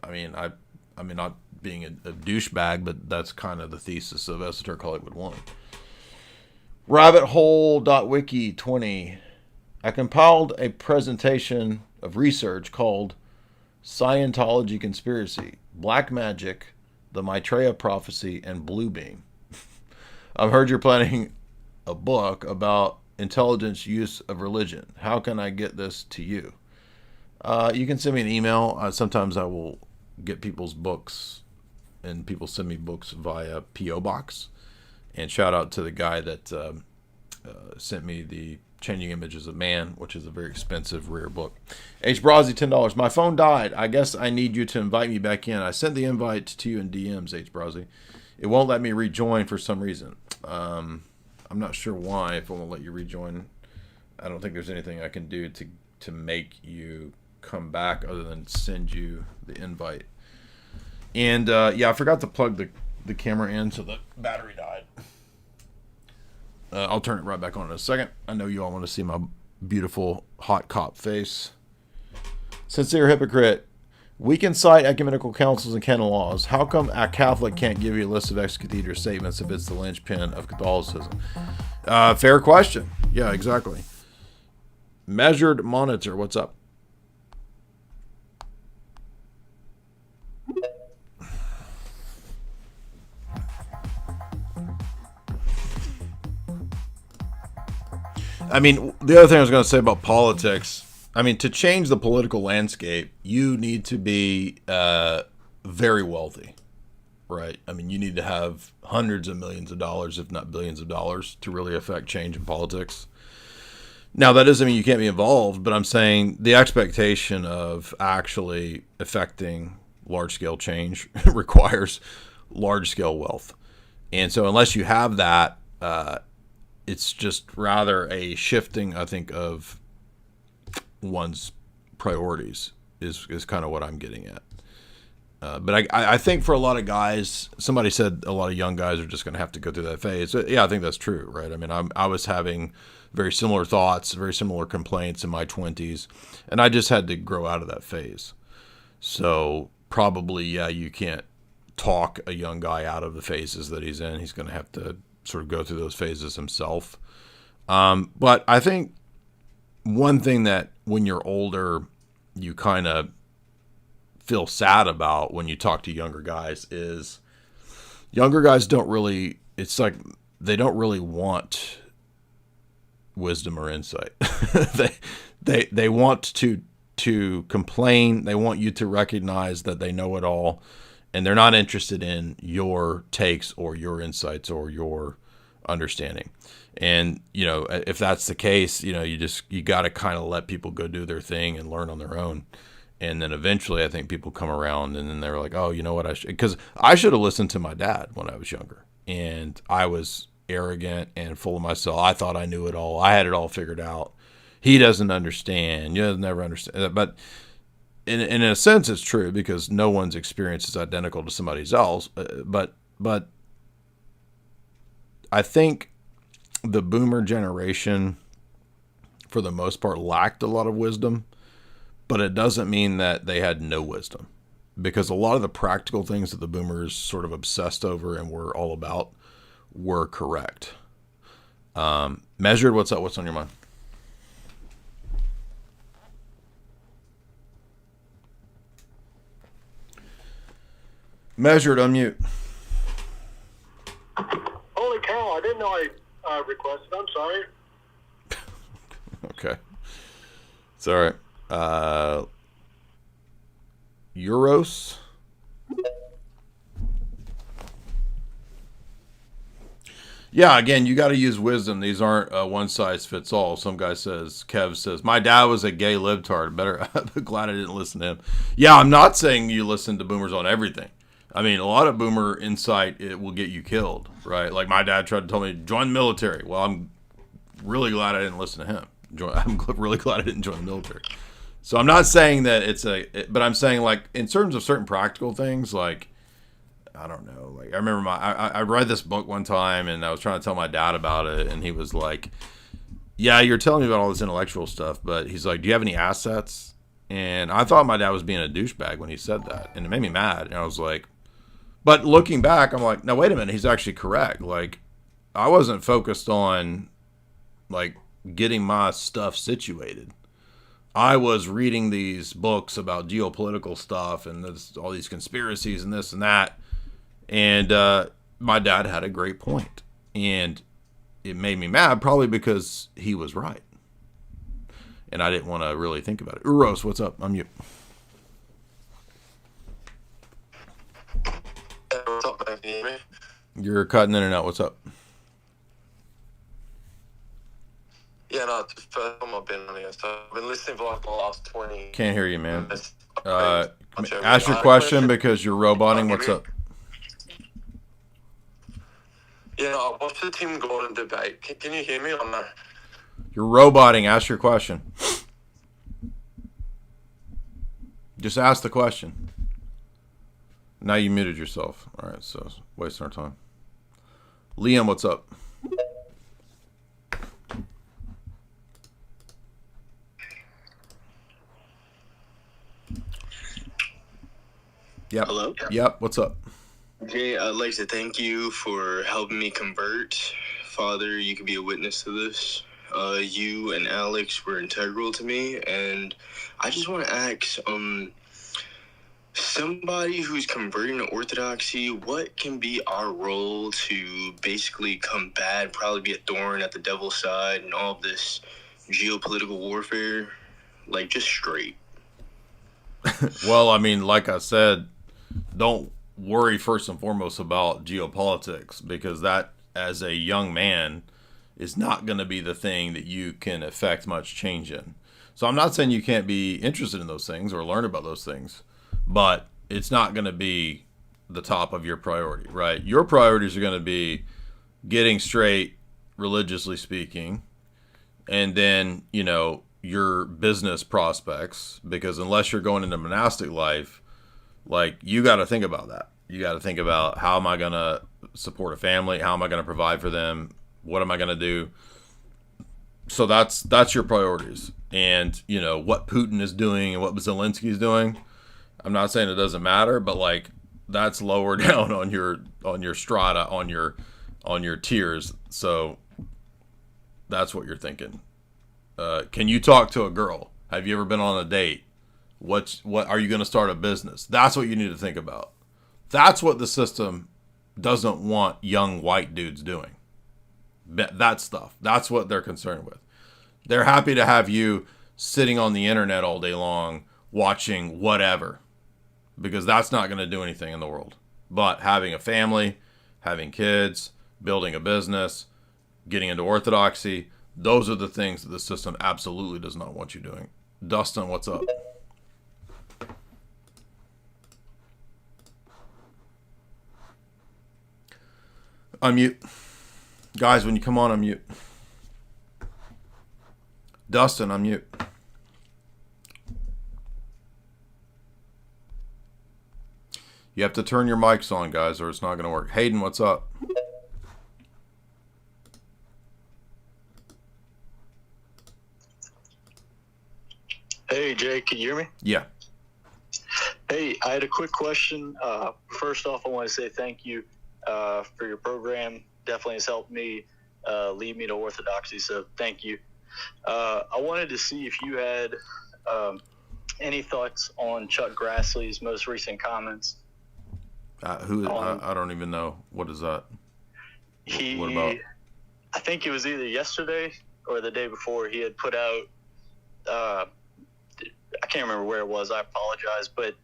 I mean, not being a douchebag, but that's kind of the thesis of Esoteric Hollywood 1. Rabbithole.wiki, 20. I compiled a presentation of research called Scientology Conspiracy, Black Magic, the Maitreya Prophecy, and Blue Beam. I've heard you're planning a book about intelligence use of religion. How can I get this to you? You can send me an email. Sometimes I will get people's books, and people send me books via P.O. Box. And shout out to the guy that sent me the Changing Images of Man, which is a very expensive, rare book. H. Brazzi, $10. My phone died. I guess I need you to invite me back in. I sent the invite to you in DMs, H. Brazzi. It won't let me rejoin for some reason. I'm not sure why, if it won't let you rejoin. I don't think there's anything I can do to make you come back other than send you the invite. And yeah, I forgot to plug the camera in, so the battery died. I'll turn it right back on in a second. I know you all want to see my beautiful hot cop face. Sincere hypocrite. We can cite ecumenical councils and canon laws. How come a Catholic can't give you a list of ex cathedra statements if it's the linchpin of Catholicism? Fair question. Yeah, exactly. Measured Monitor, what's up? I mean, the other thing I was going to say about politics, I mean, to change the political landscape, you need to be very wealthy, right? I mean, you need to have hundreds of millions of dollars, if not billions of dollars, to really affect change in politics. Now, that doesn't mean you can't be involved, but I'm saying the expectation of actually affecting large-scale change requires large-scale wealth. And so unless you have that, it's just rather a shifting, I think, of one's priorities is kind of what I'm getting at. But I think for a lot of guys, somebody said a lot of young guys are just going to have to go through that phase. Yeah, I think that's true, right? I mean, I was having very similar thoughts, very similar complaints in my 20s, and I just had to grow out of that phase. So probably, yeah, you can't talk a young guy out of the phases that he's in. He's going to have to sort of go through those phases himself. But I think one thing that when you're older, you kind of feel sad about when you talk to younger guys is younger guys don't really, it's like they don't really want wisdom or insight. they want to complain. They want you to recognize that they know it all, and they're not interested in your takes or your insights or your understanding. And, you know, if that's the case, you know, you got to kind of let people go do their thing and learn on their own. And then eventually I think people come around and then they're like, oh, you know what? Because I should have listened to my dad when I was younger, and I was arrogant and full of myself. I thought I knew it all. I had it all figured out. He doesn't understand. You never understand. But in a sense, it's true because no one's experience is identical to somebody else. But I think the boomer generation, for the most part, lacked a lot of wisdom, but it doesn't mean that they had no wisdom, because a lot of the practical things that the boomers sort of obsessed over and were all about were correct. Measured, what's up? What's on your mind? Measured, unmute. Holy cow, I didn't know I requested. I'm sorry. Okay. It's all right. Euros. Yeah, again, you got to use wisdom. These aren't one size fits all. Some guy says, Kev says, my dad was a gay libtard. I'm glad I didn't listen to him. Yeah, I'm not saying you listen to boomers on everything. I mean, a lot of boomer insight, it will get you killed, right? Like my dad tried to tell me, join the military. Well, I'm really glad I didn't listen to him. I'm really glad I didn't join the military. So I'm not saying that but I'm saying, like, in terms of certain practical things, like, I don't know. Like, I remember I read this book one time and I was trying to tell my dad about it, and he was like, yeah, you're telling me about all this intellectual stuff, but he's like, do you have any assets? And I thought my dad was being a douchebag when he said that, and it made me mad. And I was like, but looking back, I'm like, no, wait a minute, he's actually correct. Like, I wasn't focused on, like, getting my stuff situated. I was reading these books about geopolitical stuff and all these conspiracies and this and that. And my dad had a great point. And it made me mad, probably because he was right. And I didn't want to really think about it. Uros, what's up? I'm you. What's up, man? Can you hear me? You're cutting in and out. What's up? Yeah, no, it's the first time I've been on here, so I've been listening for like the last 20 Can't hear you, man. minutes. Ask your question because you're roboting. What's up? Yeah, I watched the Tim Gordon debate. Can you hear me or no? You're roboting. Ask your question. Just ask the question. Now you muted yourself. All right, so wasting our time. Liam, what's up? Yep. Hello? Yep, what's up? Jay, I'd like to thank you for helping me convert. Father, you could be a witness to this. You and Alex were integral to me, and I just want to ask, somebody who's converting to Orthodoxy, what can be our role to basically combat, probably be a thorn at the devil's side and all of this geopolitical warfare? Like, just straight. Well, I mean, like I said, don't worry first and foremost about geopolitics, because that, as a young man, is not going to be the thing that you can affect much change in. So I'm not saying you can't be interested in those things or learn about those things, but it's not going to be the top of your priority, right? Your priorities are going to be getting straight, religiously speaking, and then, you know, your business prospects, because unless you're going into monastic life, like, you got to think about that. You got to think about, how am I going to support a family? How am I going to provide for them? What am I going to do? So that's your priorities. And, you know, what Putin is doing and what Zelensky is doing, I'm not saying it doesn't matter, but like, that's lower down on your strata, on your tiers. So that's what you're thinking. Can you talk to a girl? Have you ever been on a date? What are you going to start a business? That's what you need to think about. That's what the system doesn't want young white dudes doing. That stuff. That's what they're concerned with. They're happy to have you sitting on the internet all day long watching whatever, because that's not going to do anything in the world. But having a family, having kids, building a business, getting into Orthodoxy, those are the things that the system absolutely does not want you doing. Dustin, what's up? Unmute. Guys, when you come on, unmute. Dustin, unmute. You have to turn your mics on, guys, or it's not going to work. Hayden, what's up? Hey, Jay, can you hear me? Yeah. Hey, I had a quick question. First off, I want to say thank you for your program. Definitely has helped me lead me to Orthodoxy, so thank you. I wanted to see if you had any thoughts on Chuck Grassley's most recent comments. I don't even know. What is that? What about? I think it was either yesterday or the day before, he had put out, I can't remember where it was, I apologize, but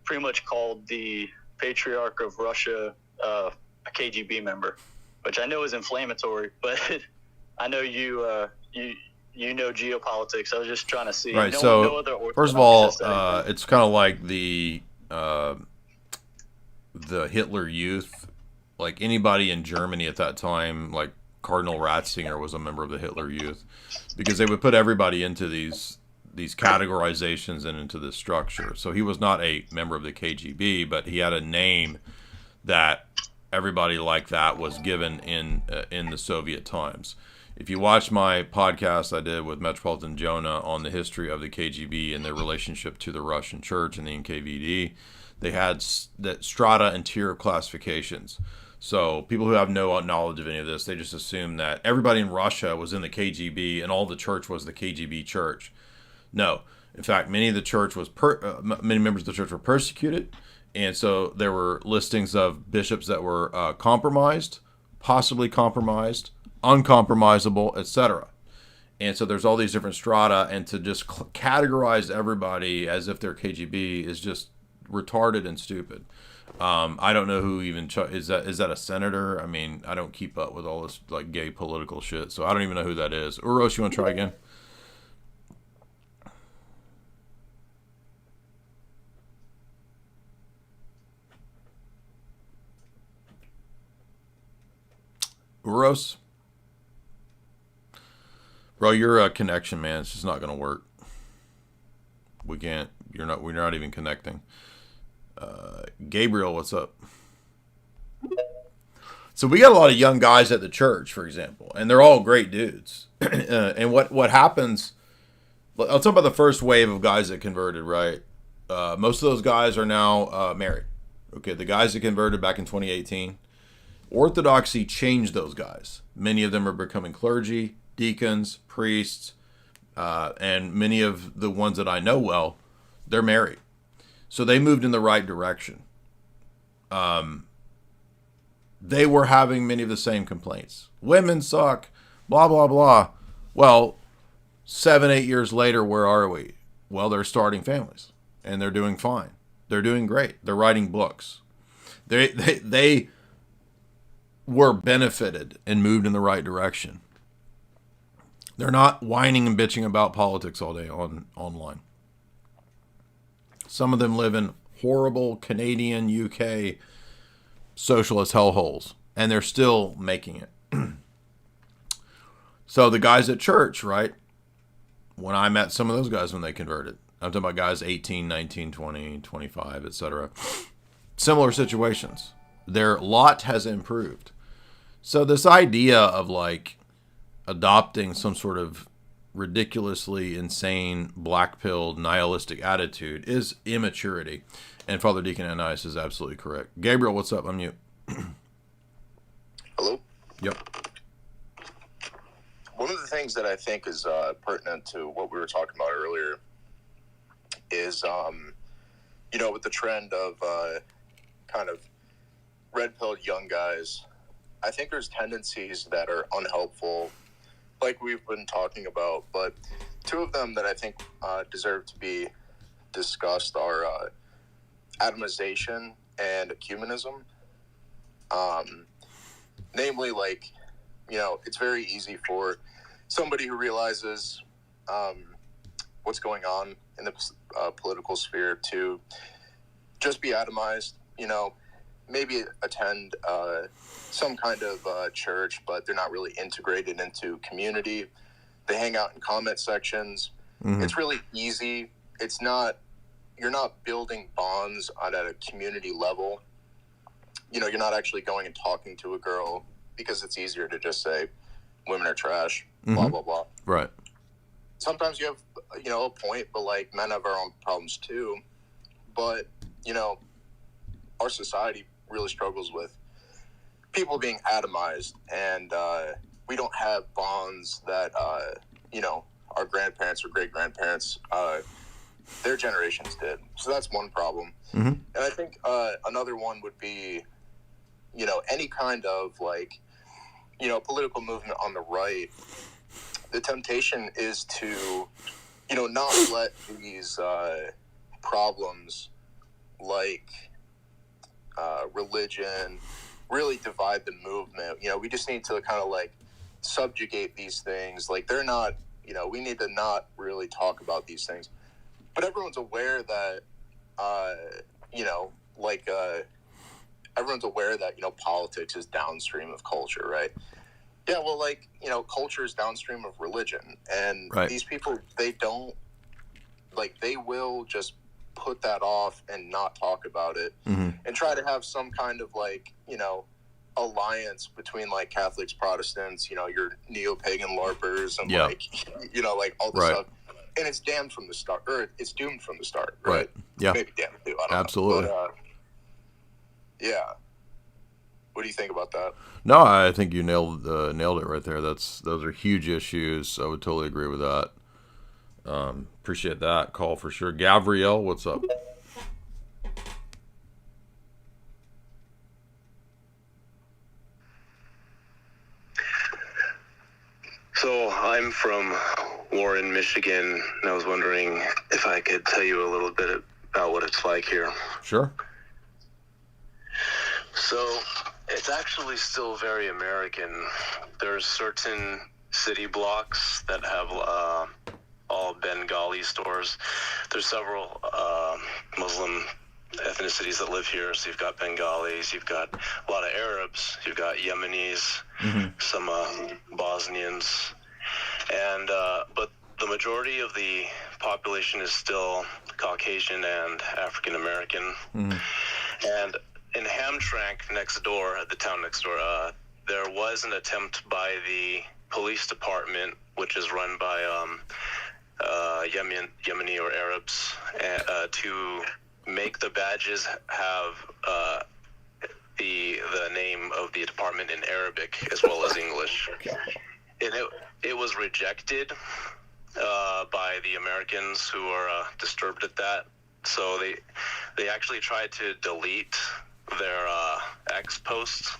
pretty much called the Patriarch of Russia a KGB member, which I know is inflammatory, but I know you know geopolitics. I was just trying to see. Right. So first of all, it's kind of like the Hitler Youth. Like, anybody in Germany at that time, like Cardinal Ratzinger was a member of the Hitler Youth, because they would put everybody into these categorizations and into this structure. So he was not a member of the KGB, but he had a name that everybody like that was given in the Soviet times. If you watch my podcast I did with Metropolitan Jonah on the history of the KGB and their relationship to the Russian Church and the NKVD, they had that strata and tier classifications. So people who have no knowledge of any of this, they just assume that everybody in Russia was in the KGB and all the church was the KGB church. No. In fact, many members of the church were persecuted, and so there were listings of bishops that were compromised, possibly compromised, uncompromisable, etc. And so there's all these different strata, and to just categorize everybody as if they're KGB is just retarded and stupid. I don't know who even is that a senator? I mean, I don't keep up with all this like gay political shit, so I don't even know who that is. Uros, you want to try again? Uros? Bro, your connection, man, it's just not gonna work. We can't. We're not even connecting. Gabriel, what's up? So we got a lot of young guys at the church, for example, and they're all great dudes. And what happens? I'll talk about the first wave of guys that converted. Right, most of those guys are now married. Okay, the guys that converted back in 2018. Orthodoxy changed those guys. Many of them are becoming clergy, deacons, priests, and many of the ones that I know well, they're married. So they moved in the right direction. They were having many of the same complaints. Women suck, blah, blah, blah. Well, 7-8 years later, where are we? Well, they're starting families, and they're doing fine. They're doing great. They're writing books. They were benefited and moved in the right direction. They're not whining and bitching about politics all day online. Some of them live in horrible Canadian, UK socialist hellholes, and they're still making it. So the guys at church, right? When I met some of those guys when they converted, I'm talking about guys 18, 19, 20, 25, etc. Similar situations. Their lot has improved. So this idea of like adopting some sort of ridiculously insane, black-pilled, nihilistic attitude is immaturity. And Father Deacon Ananias is absolutely correct. Gabriel, what's up? I'm mute. Hello? Yep. One of the things that I think is pertinent to what we were talking about earlier is, with the trend of kind of red-pilled young guys, I think there's tendencies that are unhelpful, like we've been talking about, but two of them that I think deserve to be discussed are atomization and ecumenism. Namely, like, it's very easy for somebody who realizes what's going on in the political sphere to just be atomized, maybe attend some kind of church, but they're not really integrated into community. They hang out in comment sections. Mm-hmm. It's really easy. You're not building bonds at a community level. You're not actually going and talking to a girl because it's easier to just say women are trash, blah, Mm-hmm. blah, blah. Right. Sometimes you have, a point, but like men have our own problems too. But, our society really struggles with people being atomized, and we don't have bonds that, our grandparents or great-grandparents, their generations did. So that's one problem. Mm-hmm. And I think another one would be, any kind of like, political movement on the right. The temptation is to, not let these problems like religion really divide the movement. We just need to kind of like subjugate these things. Like they're not, we need to not really talk about these things. But everyone's aware that, everyone's aware that, politics is downstream of culture, right? Yeah, well, like, culture is downstream of religion. And right. These people, they will just put that off and not talk about it, mm-hmm. and try to have some kind of, like, alliance between, like, Catholics, Protestants, your neo-pagan LARPers, and, yeah. like, like, all this right. stuff. And it's damned from the start, or it's doomed from the start, right? Yeah. Maybe damned too, I don't Absolutely. know. But, yeah. What do you think about that? No, I think you nailed it right there. Those are huge issues. I would totally agree with that. Appreciate that call for sure. Gabrielle, what's up? So I'm from Warren, Michigan, and I was wondering if I could tell you a little bit about what it's like here. Sure. So it's actually still very American. There's certain city blocks that have all Bengali stores. There's several Muslim ethnicities that live here. So you've got Bengalis, you've got a lot of Arabs, you've got Yemenis, some Bosnians, and but the majority of the population is still Caucasian and African American. And in Hamtramck next door, at the town next door, there was an attempt by the police department, which is run by Yemeni or Arabs, to make the badges have the name of the department in Arabic as well as English. And it was rejected by the Americans who are disturbed at that. So they actually tried to delete their X posts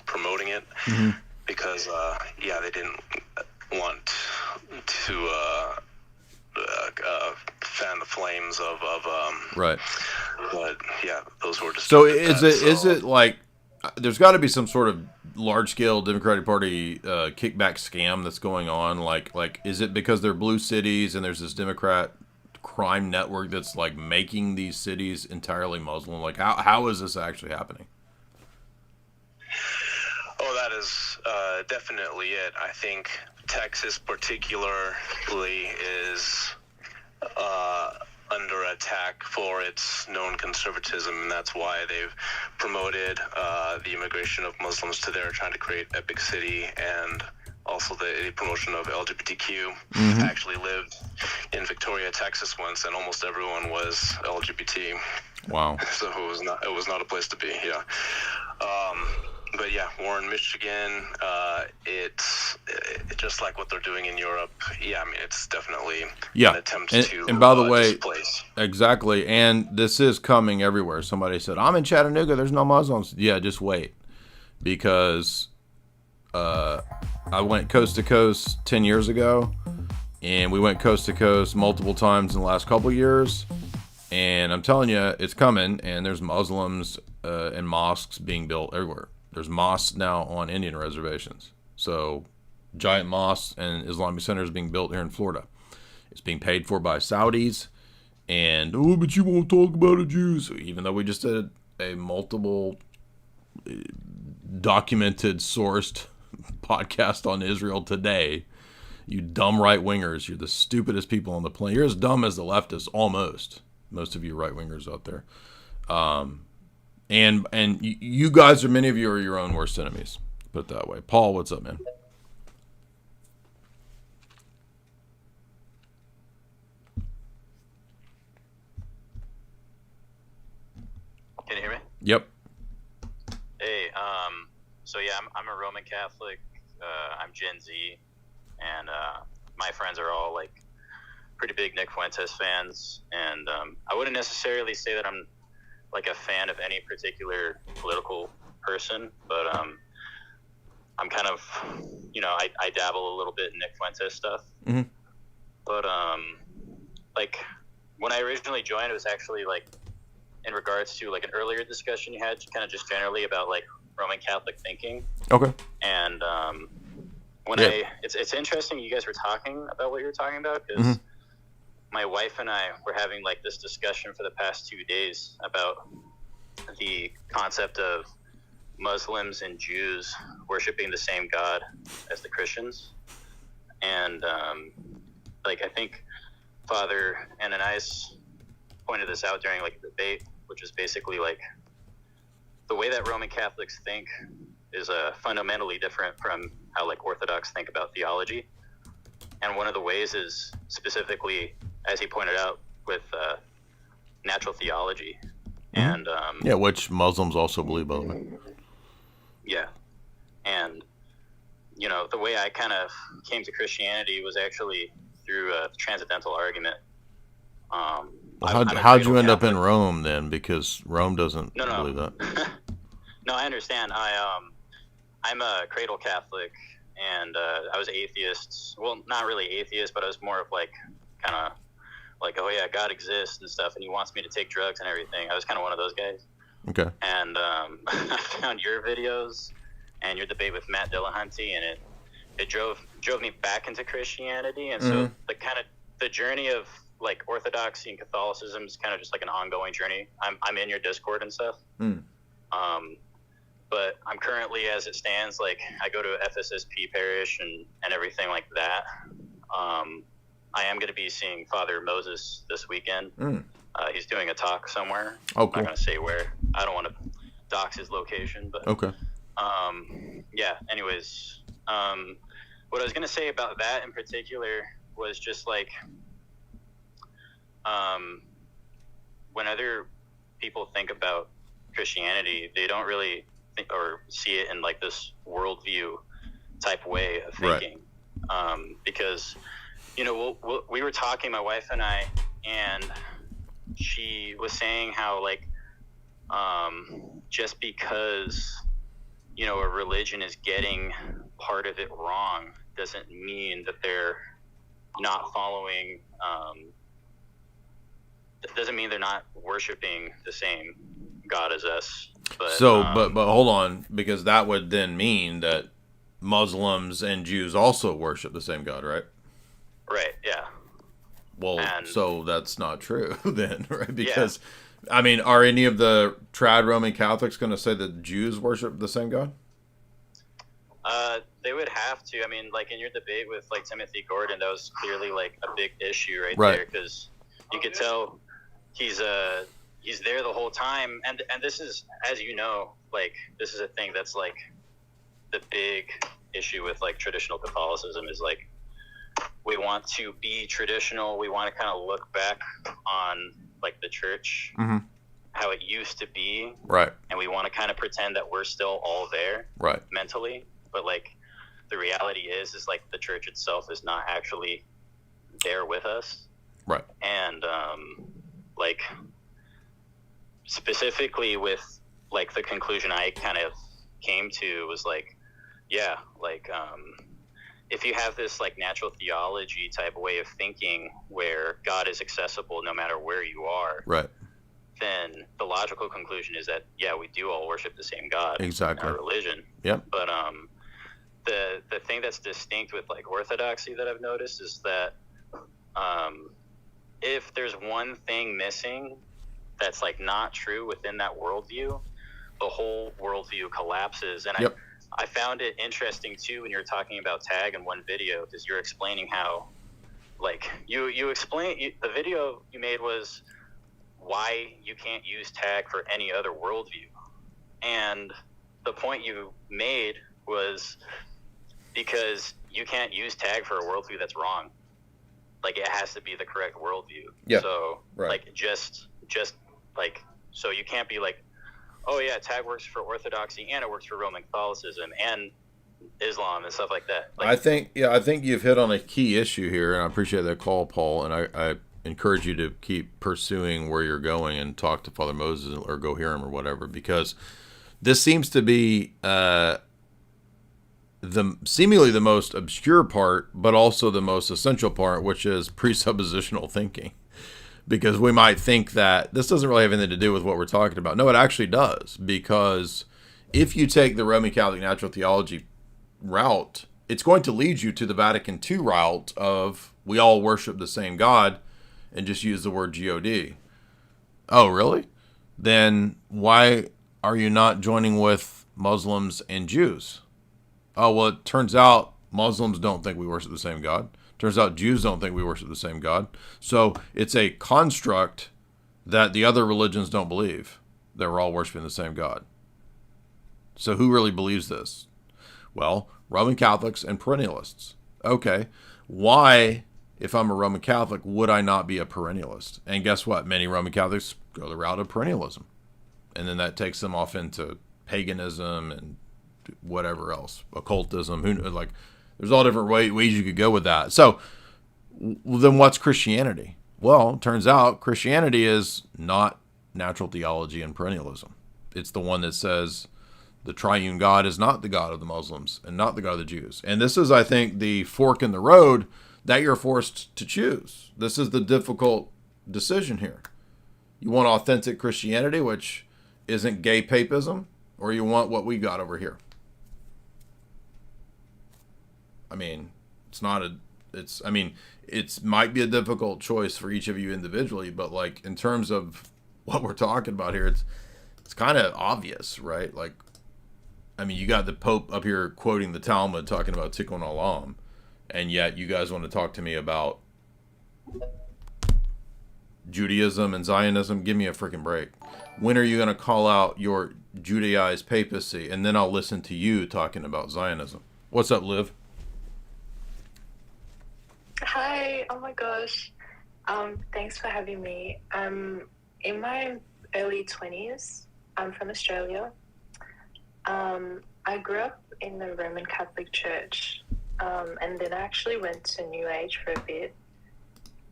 promoting it because they didn't want to fan the flames of right. But yeah, those were just. So is it like there's got to be some sort of large scale Democratic Party kickback scam that's going on? Like is it because they're blue cities and there's this Democrat crime network that's like making these cities entirely Muslim? Like how is this actually happening? Oh, that is definitely it. I think Texas particularly is under attack for its known conservatism, and that's why they've promoted the immigration of Muslims to there, trying to create a big city, and also the promotion of LGBTQ. I actually lived in Victoria, Texas once, and almost everyone was LGBT. Wow. So it was not a place to be. Yeah. But yeah, Warren, Michigan, it's just like what they're doing in Europe. Yeah, I mean, it's definitely an attempt to and by the way, displace. Exactly, and this is coming everywhere. Somebody said, I'm in Chattanooga, there's no Muslims. Yeah, just wait. Because I went coast to coast 10 years ago, and we went coast to coast multiple times in the last couple years. And I'm telling you, it's coming, and there's Muslims and mosques being built everywhere. There's mosques now on Indian reservations. So giant mosques and Islamic centers being built here in Florida. It's being paid for by Saudis. And, but you won't talk about the Jews. Even though we just did a multiple documented, sourced podcast on Israel today. You dumb right-wingers. You're the stupidest people on the planet. You're as dumb as the leftists, almost. Most of you right-wingers out there. And you guys many of you are your own worst enemies. Put it that way. Paul, what's up, man? Can you hear me? Yep. Hey, so yeah, I'm a Roman Catholic. I'm Gen Z, and my friends are all like pretty big Nick Fuentes fans. And I wouldn't necessarily say that I'm like a fan of any particular political person, but I'm kind of, I dabble a little bit in Nick Fuentes stuff. But like when I originally joined, it was actually like in regards to like an earlier discussion you had, kind of just generally about like Roman Catholic thinking. Okay. And it's interesting you guys were talking about what you were talking about, because my wife and I were having like this discussion for the past 2 days about the concept of Muslims and Jews worshiping the same God as the Christians. And like I think Father Ananias pointed this out during like a debate, which is basically like the way that Roman Catholics think is fundamentally different from how like Orthodox think about theology. And one of the ways is specifically, as he pointed out, with natural theology. And yeah, which Muslims also believe, by the way. Yeah, and you know, the way I kind of came to Christianity was actually through a transcendental argument. How'd you end up in Rome then? Because Rome doesn't believe that. No, I understand. I'm a cradle Catholic, and I was atheist. Well, not really atheist, but I was more of like kind of like, oh yeah, God exists and stuff, and He wants me to take drugs and everything. I was kind of one of those guys. Okay. And I found your videos and your debate with Matt Dillahunty, and it drove me back into Christianity. And so the journey of like Orthodoxy and Catholicism is kind of just like an ongoing journey. I'm in your Discord and stuff. But I'm currently, as it stands, like I go to FSSP parish and everything like that. I am going to be seeing Father Moses this weekend. He's doing a talk somewhere. Oh, cool. I'm not going to say where. I don't want to dox his location, but okay. Yeah. Anyways, what I was going to say about that in particular was just like, when other people think about Christianity, they don't really think or see it in like this worldview type way of thinking. Because, you know, we were talking, my wife and I, and she was saying how like, just because, you know, a religion is getting part of it wrong doesn't mean that they're not following, doesn't mean they're not worshiping the same God as us. But, but hold on, because that would then mean that Muslims and Jews also worship the same God, right? Right, yeah. Well, so that's not true then, right? Because, I mean, are any of the trad Roman Catholics going to say that Jews worship the same God? They would have to. I mean, like in your debate with like Timothy Gordon, that was clearly like a big issue right there, because you could tell he's there the whole time, and this is, as you know, like this is a thing that's like the big issue with like traditional Catholicism is like we want to be traditional, we want to kind of look back on like the church, how it used to be, right? And we want to kind of pretend that we're still all there, right, mentally, but like the reality is like the church itself is not actually there with us, right? And like specifically with like the conclusion I kind of came to was like, yeah, like if you have this like natural theology type way of thinking where God is accessible no matter where you are, right, then the logical conclusion is that we do all worship the same God, exactly, in our religion. Yep. But the thing that's distinct with like Orthodoxy that I've noticed is that if there's one thing missing that's like not true within that worldview, the whole worldview collapses. And I found it interesting too when you were talking about tag in one video, because you're explaining how like you explain the video you made was why you can't use tag for any other worldview, and the point you made was because you can't use tag for a worldview that's wrong. Like it has to be the correct worldview. Yeah. So right. Like just like, so you can't be like, oh yeah, tag works for Orthodoxy and it works for Roman Catholicism and Islam and stuff like that. Like, I think you've hit on a key issue here, and I appreciate that call, Paul, and I encourage you to keep pursuing where you're going and talk to Father Moses or go hear him or whatever, because this seems to be seemingly the most obscure part, but also the most essential part, which is presuppositional thinking. Because we might think that this doesn't really have anything to do with what we're talking about. No, it actually does. Because if you take the Roman Catholic natural theology route, it's going to lead you to the Vatican II route of we all worship the same God and just use the word God. Oh, really? Then why are you not joining with Muslims and Jews? Oh, well, it turns out Muslims don't think we worship the same God. Turns out Jews don't think we worship the same God. So it's a construct that the other religions don't believe, that we're all worshiping the same God. So who really believes this? Well, Roman Catholics and perennialists. Okay, why, if I'm a Roman Catholic, would I not be a perennialist? And guess what? Many Roman Catholics go the route of perennialism. and then that takes them off into paganism and whatever else, occultism. Like, there's all different ways you could go with that. So then what's Christianity? Well, it turns out Christianity is not natural theology and perennialism. It's the one that says the triune God is not the God of the Muslims and not the God of the Jews. And this is, I think, the fork in the road that you're forced to choose. This is the difficult decision here. You want authentic Christianity, which isn't gay papism, or you want what we got over here? I mean, it might be a difficult choice for each of you individually, but like in terms of what we're talking about here, it's kind of obvious, right? Like, I mean, you got the Pope up here quoting the Talmud, talking about Tikkun Olam, and yet you guys want to talk to me about Judaism and Zionism? Give me a freaking break. When are you going to call out your Judaized papacy, and then I'll listen to you talking about Zionism? What's up, Liv? Hi. Oh my gosh. Thanks for having me. I'm in my early 20s. I'm from Australia. I grew up in the Roman Catholic Church, and then I actually went to New Age for a bit.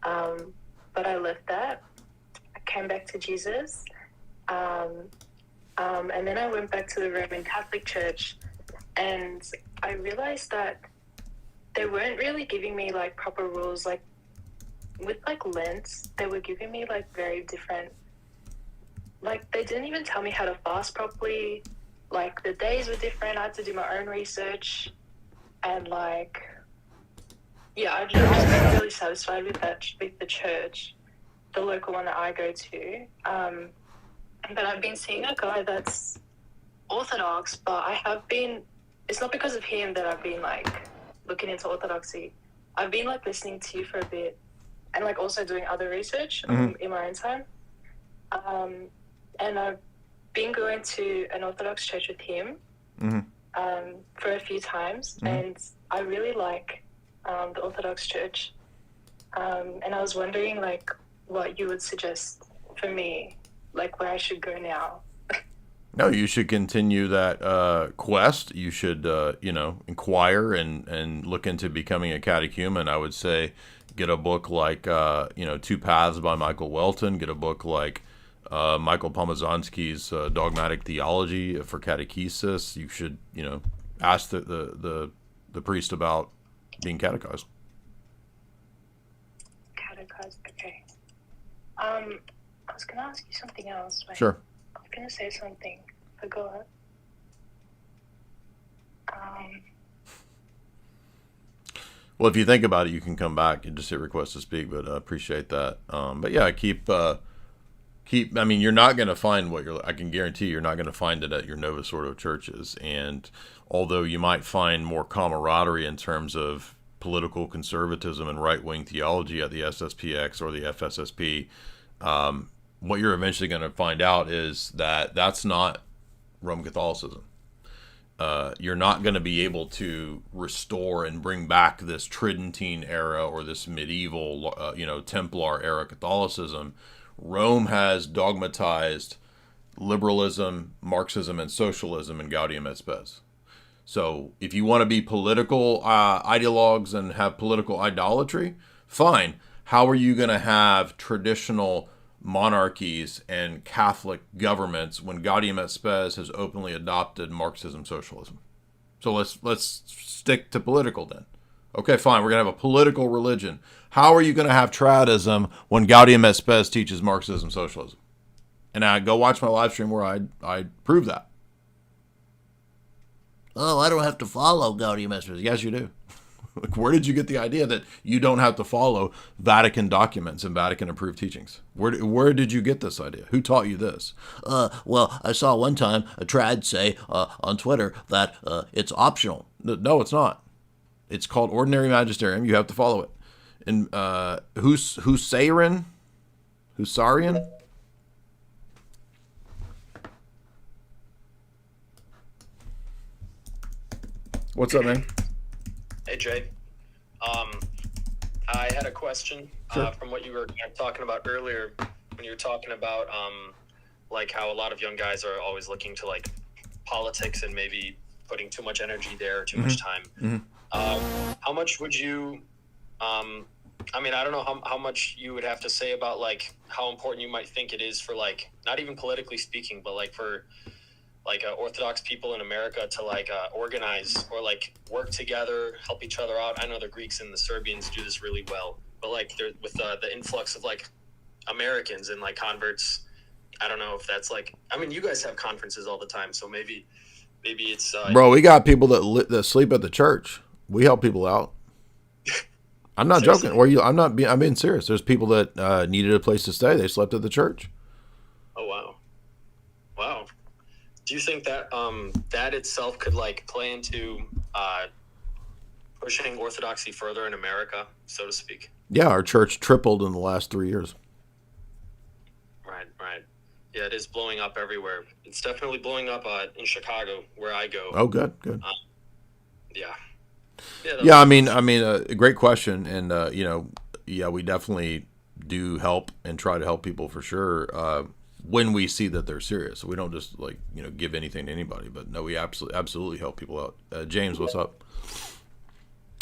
But I left that. I came back to Jesus. And then I went back to the Roman Catholic Church, and I realized that they weren't really giving me like proper rules. Like with like Lent, they were giving me like very different, like they didn't even tell me how to fast properly. Like the days were different. I had to do my own research, and like, yeah, I just wasn't really satisfied with that, with the church, the local one that I go to. But I've been seeing a guy that's Orthodox, but it's not because of him that I've been like looking into Orthodoxy. I've been like listening to you for a bit, and like also doing other research in my own time. And I've been going to an Orthodox church with him for a few times, and I really like the Orthodox church. And I was wondering like what you would suggest for me, like where I should go now. No, you should continue that quest. You should, inquire and look into becoming a catechumen. I would say get a book like, Two Paths by Michael Welton. Get a book like Michael Pomazanski's Dogmatic Theology for catechesis. You should, ask the priest about being catechized. Catechized, okay. I was going to ask you something else. Wait. Sure. I was going to say something. Forgot. Well, if you think about it, you can come back and just hit request to speak, but I appreciate that. But yeah, keep, I mean, you're not going to find I can guarantee you're not going to find it at your Novus Ordo churches. And although you might find more camaraderie in terms of political conservatism and right-wing theology at the SSPX or the FSSP, what you're eventually going to find out is that that's not Roman Catholicism. You're not going to be able to restore and bring back this Tridentine era or this medieval, Templar era Catholicism. Rome has dogmatized liberalism, Marxism, and socialism in Gaudium et Spes. So if you want to be political ideologues and have political idolatry, fine. How are you going to have traditional monarchies and Catholic governments when Gaudium et Spes has openly adopted Marxism, socialism? So let's stick to political then. Okay, fine. We're going to have a political religion. How are you going to have Traddism when Gaudium et Spes teaches Marxism, socialism? And I go watch my live stream where I prove that. Oh, I don't have to follow Gaudium et Spes. Yes, you do. Like, where did you get the idea that you don't have to follow Vatican documents and Vatican-approved teachings? Where did you get this idea? Who taught you this? Well, I saw one time a trad say on Twitter that it's optional. No, it's not. It's called Ordinary Magisterium. You have to follow it. And Husarian? What's up, man? Hey, Jay. I had a question Sure. from what you were talking about earlier when you were talking about like how a lot of young guys are always looking to like politics and maybe putting too much energy there, too much time. How much would you, I mean, I don't know how much you would have to say about like how important you might think it is for like, not even politically speaking, but like for like Orthodox people in America to like organize or like work together, help each other out. I know the Greeks and the Serbians do this really well, but like with the influx of like Americans and like converts, I don't know if that's like, I mean, you guys have conferences all the time, so maybe it's bro, we got people that sleep at the church. We help people out. I'm not joking. I'm being serious. There's people that needed a place to stay. They slept at the church. Oh wow. Do you think that that itself could like play into pushing Orthodoxy further in America, so to speak? Yeah, our church tripled in the last 3 years. Right. Yeah, it is blowing up everywhere. It's definitely blowing up in Chicago, where I go. Oh, good. Yeah. Yeah, I mean, a great question, and we definitely do help and try to help people for sure. When we see that they're serious, we don't just like give anything to anybody, but no, we absolutely help people out. James, what's up?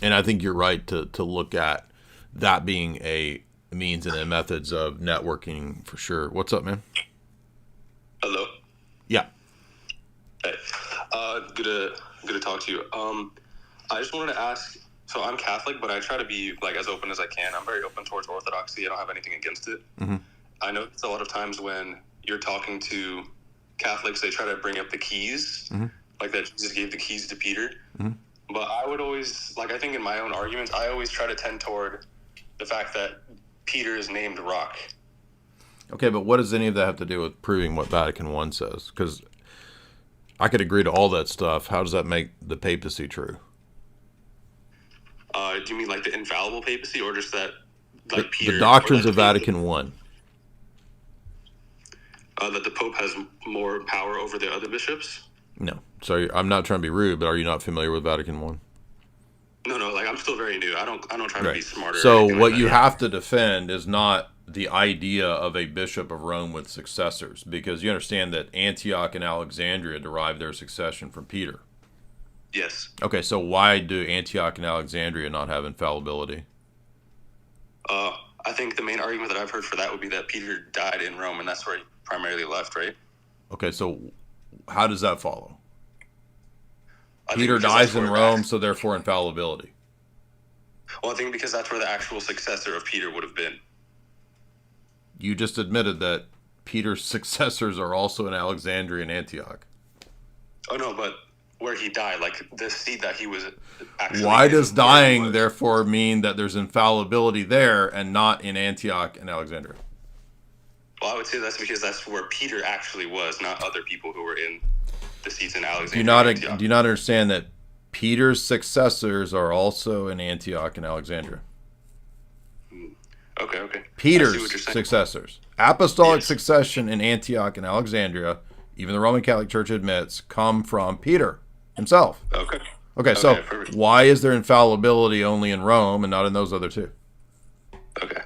And I think you're right to look at that being a means and methods of networking for sure. What's up, man? Hello. Yeah. Hey. Good to talk to you. I just wanted to ask. So I'm Catholic, but I try to be like as open as I can. I'm very open towards Orthodoxy. I don't have anything against it. Mm-hmm. I know it's a lot of times when you're talking to Catholics, they try to bring up the keys, like that Jesus gave the keys to Peter. Mm-hmm. But I would always, like, I think in my own arguments, I always try to tend toward the fact that Peter is named Rock. Okay, but what does any of that have to do with proving what Vatican I says? Because I could agree to all that stuff. How does that make the papacy true? Do you mean like the infallible papacy, or just that, like Peter? The doctrines of Vatican I. That the Pope has more power over the other bishops? No. So I'm not trying to be rude, but are you not familiar with Vatican I? No. Like I'm still very new. I don't try to be smarter. So what you have to defend is not the idea of a bishop of Rome with successors, because you understand that Antioch and Alexandria derive their succession from Peter. Yes. Okay, so why do Antioch and Alexandria not have infallibility? I think the main argument that I've heard for that would be that Peter died in Rome, and that's where he primarily left, right? Okay, so how does that follow? Peter dies in Rome, so therefore infallibility. Well, I think because that's where the actual successor of Peter would have been. You just admitted that Peter's successors are also in Alexandria and Antioch. Oh, no, but where he died, like the seat that he was actually... Why does dying, therefore, mean that there's infallibility there and not in Antioch and Alexandria? Well, I would say that's because that's where Peter actually was, not other people who were in the seats in Alexandria. Do you not understand that Peter's successors are also in Antioch and Alexandria? Okay. Peter's successors. Apostolic succession in Antioch and Alexandria, even the Roman Catholic Church admits, come from Peter himself. Okay, so perfect. Why is there infallibility only in Rome and not in those other two? Okay.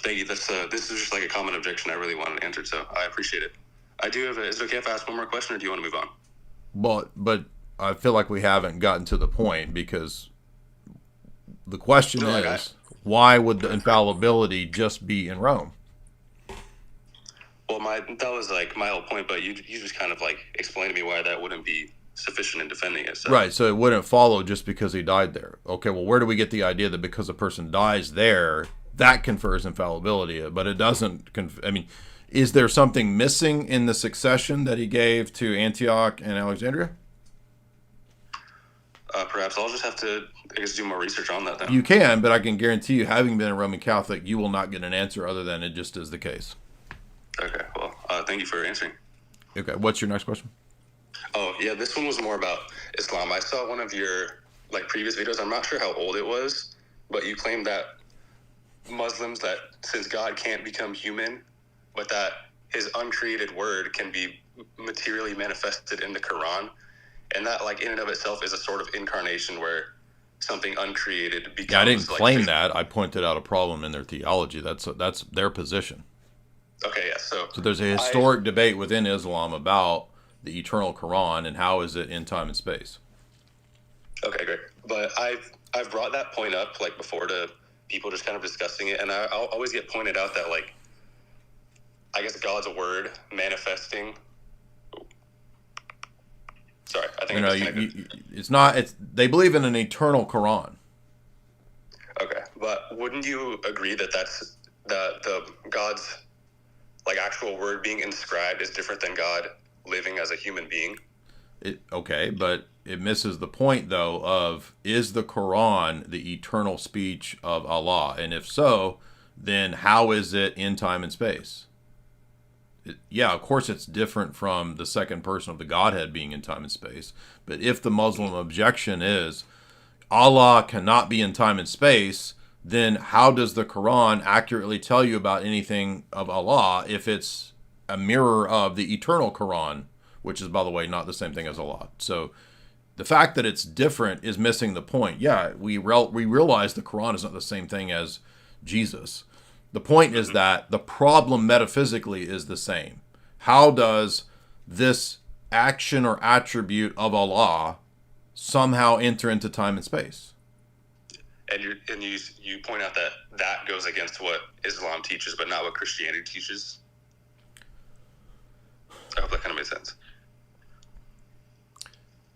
Thank you. This is just like a common objection I really wanted answered, so I appreciate it. Is it okay if I ask one more question, or do you want to move on? But I feel like we haven't gotten to the point, because the question is, why would the infallibility just be in Rome? Well, that was like my whole point, but you just kind of like explained to me why that wouldn't be sufficient in defending it. So. Right, so it wouldn't follow just because he died there. Okay, well, where do we get the idea that because a person dies there, that confers infallibility, but it doesn't? Is there something missing in the succession that he gave to Antioch and Alexandria? Perhaps I'll just have to, do more research on that then. You can, but I can guarantee you, having been a Roman Catholic, you will not get an answer other than it just is the case. Okay, well, thank you for answering. Okay, what's your next question? Oh, yeah, this one was more about Islam. I saw one of your previous videos. I'm not sure how old it was, but you claimed that Muslims, that since God can't become human, but that his uncreated word can be materially manifested in the Quran, and that in and of itself is a sort of incarnation where something uncreated becomes... Yeah, I didn't claim that. I pointed out a problem in their theology. That's their position. Okay, yeah. So there's a historic debate within Islam about the eternal Quran and how is it in time and space. Okay, great. But I've brought that point up like before to people just kind of discussing it, and I'll always get pointed out that like I guess God's word manifesting. Sorry, I think it's not. They believe in an eternal Quran. Okay, but wouldn't you agree that that's the God's like actual word being inscribed is different than God living as a human being? Okay, but it misses the point though of is the Quran the eternal speech of Allah, and if so, then how is it in time and space? Yeah, of course it's different from the second person of the Godhead being in time and space. But if the Muslim objection is Allah cannot be in time and space, then how does the Quran accurately tell you about anything of Allah if it's a mirror of the eternal Quran, which is, by the way, not the same thing as Allah? So the fact that it's different is missing the point. Yeah, we realize the Quran is not the same thing as Jesus. The point is that the problem metaphysically is the same. How does this action or attribute of Allah somehow enter into time and space? And you point out that goes against what Islam teaches, but not what Christianity teaches. I hope that kind of makes sense.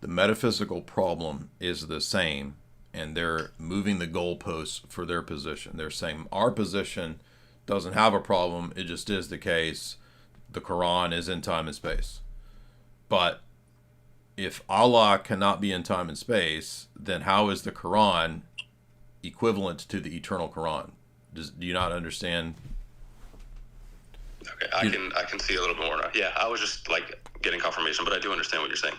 The metaphysical problem is the same, and they're moving the goalposts for their position. They're saying our position doesn't have a problem. It just is the case. The Quran is in time and space. But if Allah cannot be in time and space, then how is the Quran equivalent to the eternal Quran? Do you not understand? Okay, I can see a little bit more now. Yeah, I was just like getting confirmation, but I do understand what you're saying.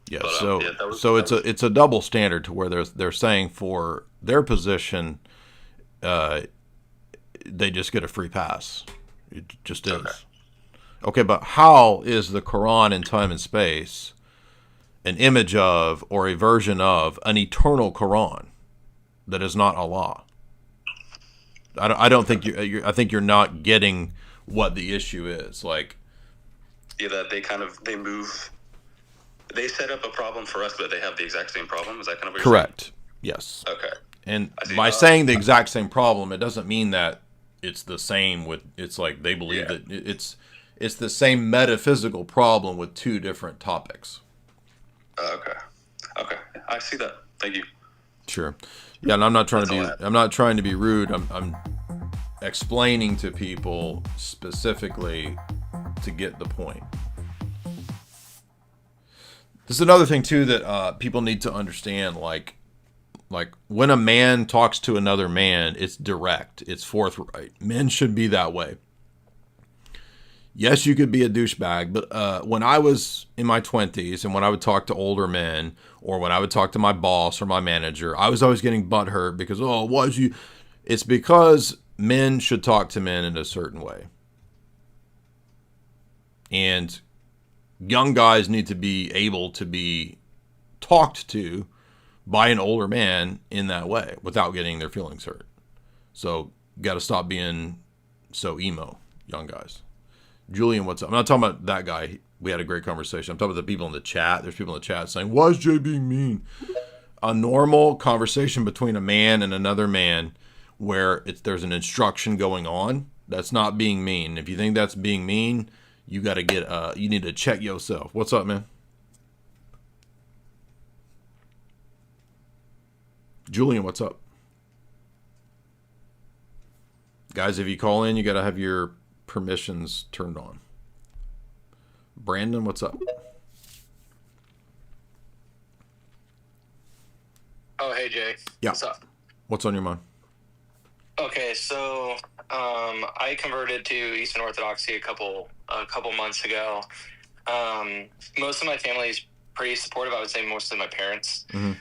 Yeah, but, so it's a double standard to where they're saying for their position, they just get a free pass. It just is. Okay, but how is the Quran in time and space an image of or a version of an eternal Quran that is not Allah? I don't think I think you're not getting what the issue is. Like, yeah, that they set up a problem for us, but they have the exact same problem. Is that kind of what you're correct? saying? Yes. Okay. And by saying the exact same problem, it doesn't mean that it's the same with. It's like they believe that it's the same metaphysical problem with two different topics. Okay, I see that. Thank you. Sure. Yeah, and I'm not trying to be rude. I'm explaining to people specifically to get the point. This is another thing too that people need to understand. Like when a man talks to another man, it's direct, it's forthright. Men should be that way. Yes, you could be a douchebag, but when I was in my 20s and when I would talk to older men or when I would talk to my boss or my manager, I was always getting butthurt because, it's because men should talk to men in a certain way. And young guys need to be able to be talked to by an older man in that way without getting their feelings hurt. So, got to stop being so emo, young guys. Julian, what's up? I'm not talking about that guy. We had a great conversation. I'm talking about the people in the chat. There's people in the chat saying, why is Jay being mean? A normal conversation between a man and another man where there's an instruction going on, that's not being mean. If you think that's being mean, you got to you need to check yourself. What's up, man? Julian, what's up? Guys, if you call in, you got to have your permissions turned on. Brandon, what's up? Oh, hey, Jay. Yeah. What's up? What's on your mind? Okay, so I converted to Eastern Orthodoxy a couple months ago. Most of my family is pretty supportive. I would say mostly my parents. Mm-hmm.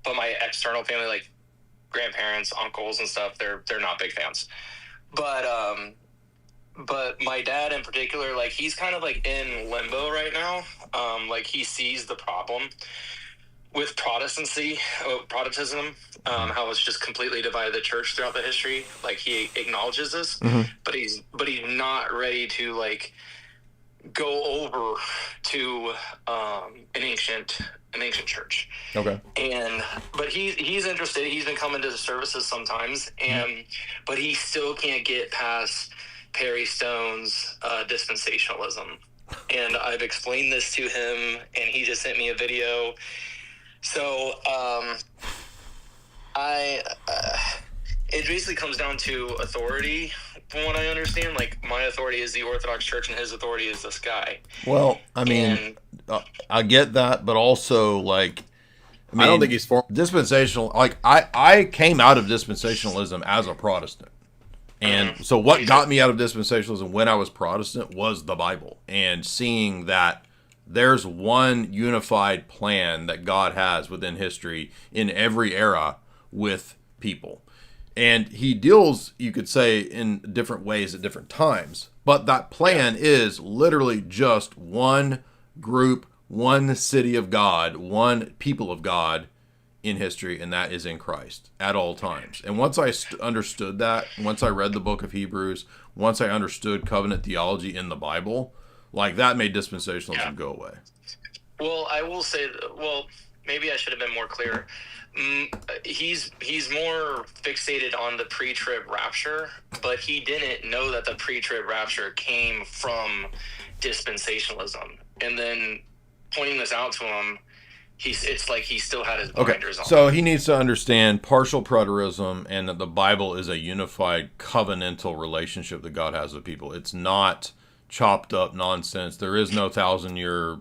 But my external family, like grandparents, uncles, and stuff, they're not big fans. But my dad in particular, like he's kind of like in limbo right now. Like he sees the problem with Protestantism, how it's just completely divided the church throughout the history. Like, he acknowledges this, but he's not ready to like go over to an ancient church. Okay. But he's interested. He's been coming to the services sometimes, but he still can't get past Perry Stone's dispensationalism. And I've explained this to him, and he just sent me a video. So it basically comes down to authority, from what I understand. Like, my authority is the Orthodox Church, and his authority is this guy. Well, I mean, I get that, but also, like, I don't think he's dispensational. Like, I came out of dispensationalism as a Protestant. And so what got me out of dispensationalism when I was Protestant was the Bible, and seeing that there's one unified plan that God has within history in every era with people. And he deals, you could say, in different ways at different times. But that plan is literally just one group, one city of God, one people of God in history, and that is in Christ at all times. And once I understood that, once I read the book of Hebrews, once I understood covenant theology in the Bible, like, that made dispensationalism go away. Well, I will say, maybe I should have been more clear. He's more fixated on the pre-trib rapture, but he didn't know that the pre-trib rapture came from dispensationalism. And then pointing this out to him, it's like he still had his blinders on. So he needs to understand partial preterism, and that the Bible is a unified covenantal relationship that God has with people. It's not chopped up nonsense. There is no 1,000-year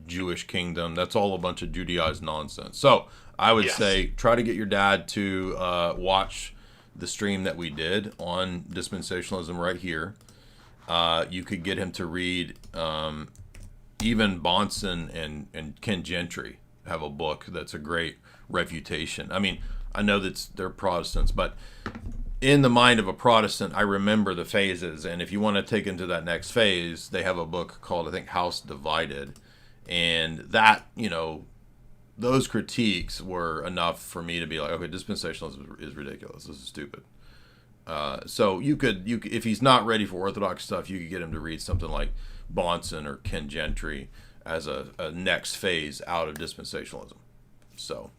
Jewish kingdom. That's all a bunch of Judaized nonsense. So I would say try to get your dad to watch the stream that we did on dispensationalism right here. You could get him to read even Bonson and Ken Gentry have a book that's a great refutation. I mean, I know that they're Protestants, but in the mind of a Protestant, I remember the phases. And if you want to take into that next phase, they have a book called, I think, House Divided. And that, you know, those critiques were enough for me to be like, okay, dispensationalism is ridiculous. This is stupid. So you could, if he's not ready for Orthodox stuff, you could get him to read something like Bonson or Ken Gentry as a next phase out of dispensationalism. So,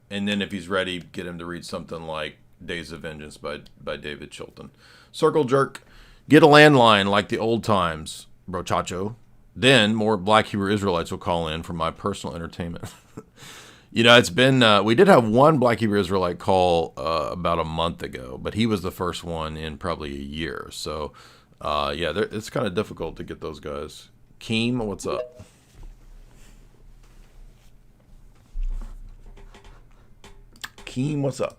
and then if he's ready, get him to read something like Days of Vengeance by David Chilton. Circle jerk. Get a landline like the old times, brochacho. Then more Black Hebrew Israelites will call in for my personal entertainment. You know, it's been, we did have one Black Hebrew Israelite call about a month ago, but he was the first one in probably a year. So, yeah, it's kind of difficult to get those guys. Keem, what's up? Keem, what's up?